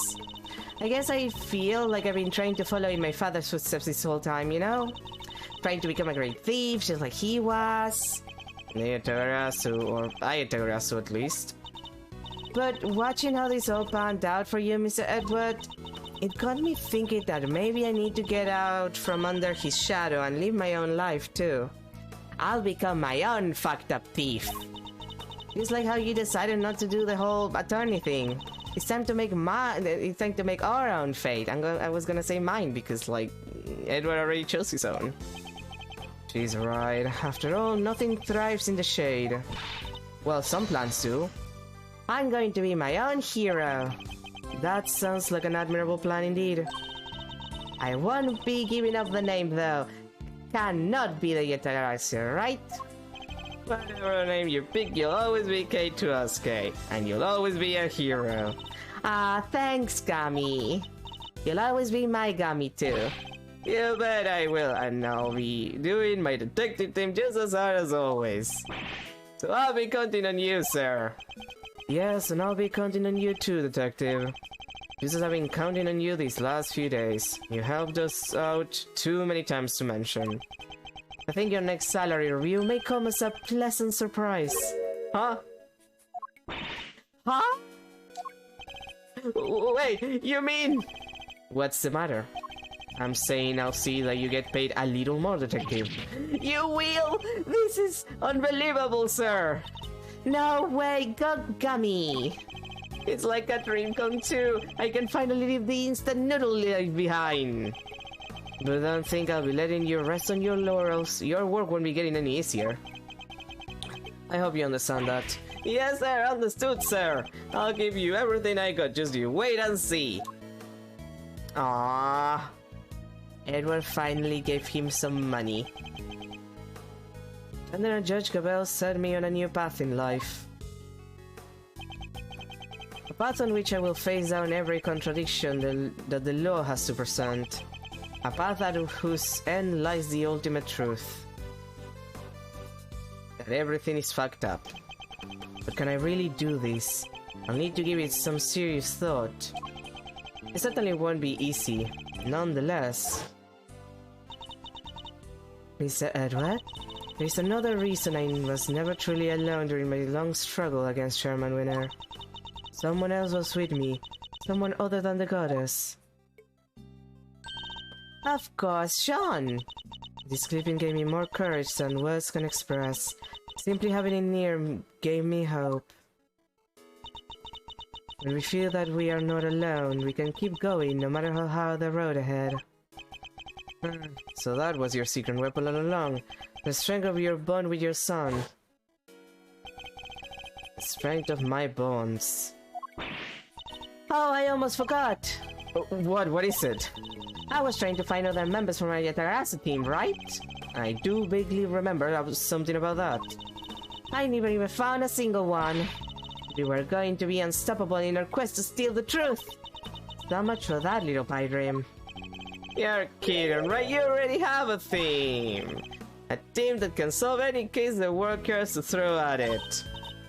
I guess I feel like I've been trying to follow in my father's footsteps this whole time, you know? Trying to become a great thief, just like he was. Ayatagarasu, or Ayatagarasu at least. But watching how this all panned out for you, Mr. Edward, it got me thinking that maybe I need to get out from under his shadow and live my own life too. I'll become my own fucked up thief. Just like how you decided not to do the whole attorney thing. It's time to make our own fate. I was gonna say mine because, like, Edward already chose his own. She's right. After all, nothing thrives in the shade. Well, some plants do. I'm going to be my own hero. That sounds like an admirable plan indeed. I won't be giving up the name though. Cannot be the Yatagarasu, right? Whatever name you pick, you'll always be K2SK, and you'll always be a hero. Thanks, Gummy. You'll always be my Gummy too. You bet I will, and I'll be doing my detective team just as hard as always. So I'll be counting on you, sir. Yes, and I'll be counting on you too, detective. Just as I've been counting on you these last few days. You helped us out too many times to mention. I think your next salary review may come as a pleasant surprise. Huh? Huh? Wait, you mean... What's the matter? I'm saying I'll see that you get paid a little more, detective. You will? This is unbelievable, sir. No way, Gummy. It's like a dream come true. I can finally leave the instant noodle life behind. But don't think I'll be letting you rest on your laurels. Your work won't be getting any easier. I hope you understand that. Yes, sir, understood, sir. I'll give you everything I got, just you wait and see. Ah, Edward finally gave him some money. And then Judge Gabel set me on a new path in life. A path on which I will face down every contradiction that the law has to present. A path at whose end lies the ultimate truth. That everything is fucked up. But can I really do this? I'll need to give it some serious thought. It certainly won't be easy. Nonetheless... Mr. Edward? There's another reason I was never truly alone during my long struggle against Sherman Winner. Someone else was with me. Someone other than the goddess. Of course, Sean! This clipping gave me more courage than words can express. Simply having it near gave me hope. When we feel that we are not alone, we can keep going no matter how hard the road ahead. So that was your secret weapon all along. The strength of your bond with your son. The strength of my bonds. Oh, I almost forgot. What is it? I was trying to find other members from our Yatarasa team, right? I do vaguely remember something about that. I never even found a single one. We were going to be unstoppable in our quest to steal the truth. So much for that, little pie dream. You're kidding, right? You already have a theme. A team that can solve any case the world cares to throw at it.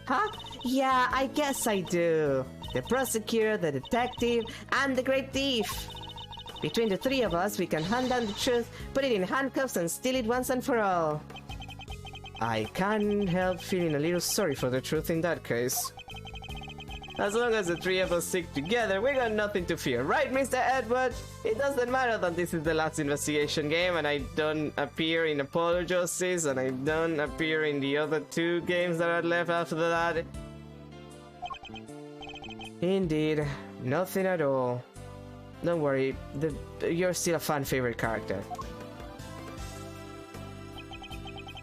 Huh? Yeah, I guess I do. The prosecutor, the detective, and the great thief. Between the three of us, we can hunt down the truth, put it in handcuffs, and steal it once and for all. I can't help feeling a little sorry for the truth in that case. As long as the three of us stick together, we got nothing to fear, right, Mr. Edward? It doesn't matter that this is the last investigation game and I don't appear in Apollo Justice and I don't appear in the other two games that are left after that. Indeed, nothing at all. Don't worry, you're still a fan favorite character.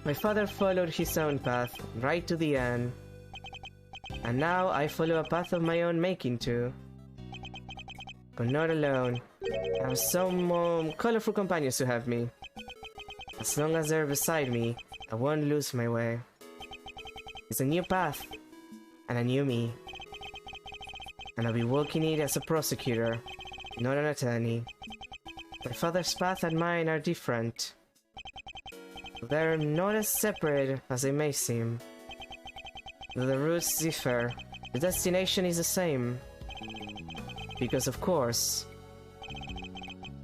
My father followed his own path, right to the end. And now I follow a path of my own making too. But not alone. I have some colorful companions to help me. As long as they're beside me, I won't lose my way. It's a new path, and a new me. And I'll be walking it as a prosecutor, not an attorney. My father's path and mine are different. They're not as separate as they may seem. Though the routes differ, the destination is the same. Because of course,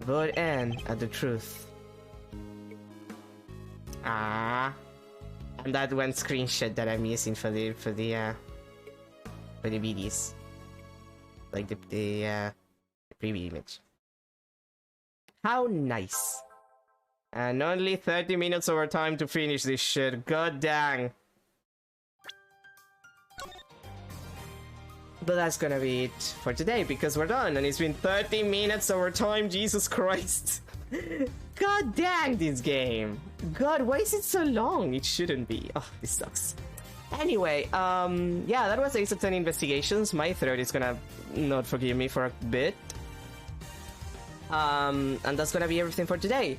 both end at the truth. Ah, and that one screenshot that I'm using for the videos, like the preview image. How nice! And only 30 minutes over time to finish this shit. God dang. But that's gonna be it for today because we're done and it's been 30 minutes over time. Jesus Christ. God dang this game. God, why is it so long? It shouldn't be. Oh, this sucks. Anyway, yeah, that was Ace Attorney Investigations. My throat is gonna not forgive me for a bit. And that's gonna be everything for today.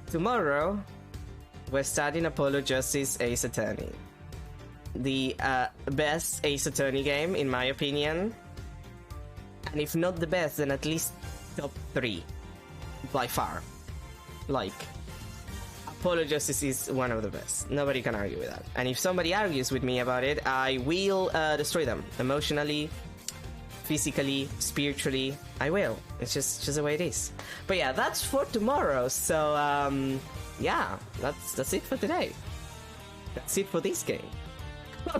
Tomorrow, we're starting Apollo Justice Ace Attorney. The best Ace Attorney game, in my opinion. And if not the best, then at least top 3. By far. Like, Apollo Justice is one of the best. Nobody can argue with that. And if somebody argues with me about it, I will destroy them. Emotionally, physically, spiritually. I will. It's just the way it is. But yeah, that's for tomorrow. So, yeah, that's it for today. That's it for this game.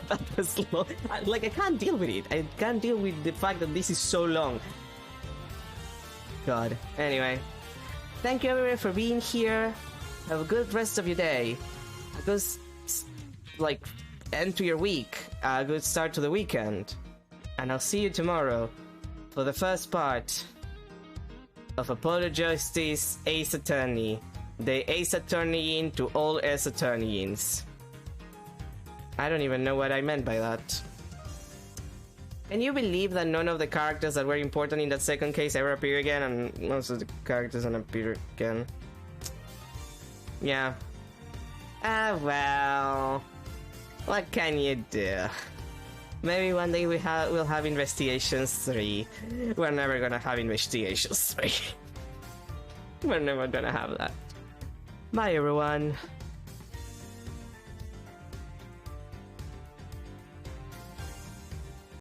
That was long. Like, I can't deal with it. I can't deal with the fact that this is so long. God. Anyway. Thank you everyone for being here. Have a good rest of your day. A good, like, end to your week. A good start to the weekend. And I'll see you tomorrow for the first part of Apollo Justice Ace Attorney. The Ace Attorney-in to all Ace Attorney-ins. I don't even know what I meant by that. Can you believe that none of the characters that were important in that second case ever appear again, and most of the characters don't appear again? Yeah. Ah, well. What can you do? Maybe one day we'll have Investigations 3. We're never gonna have Investigations 3. We're never gonna have that. Bye, everyone.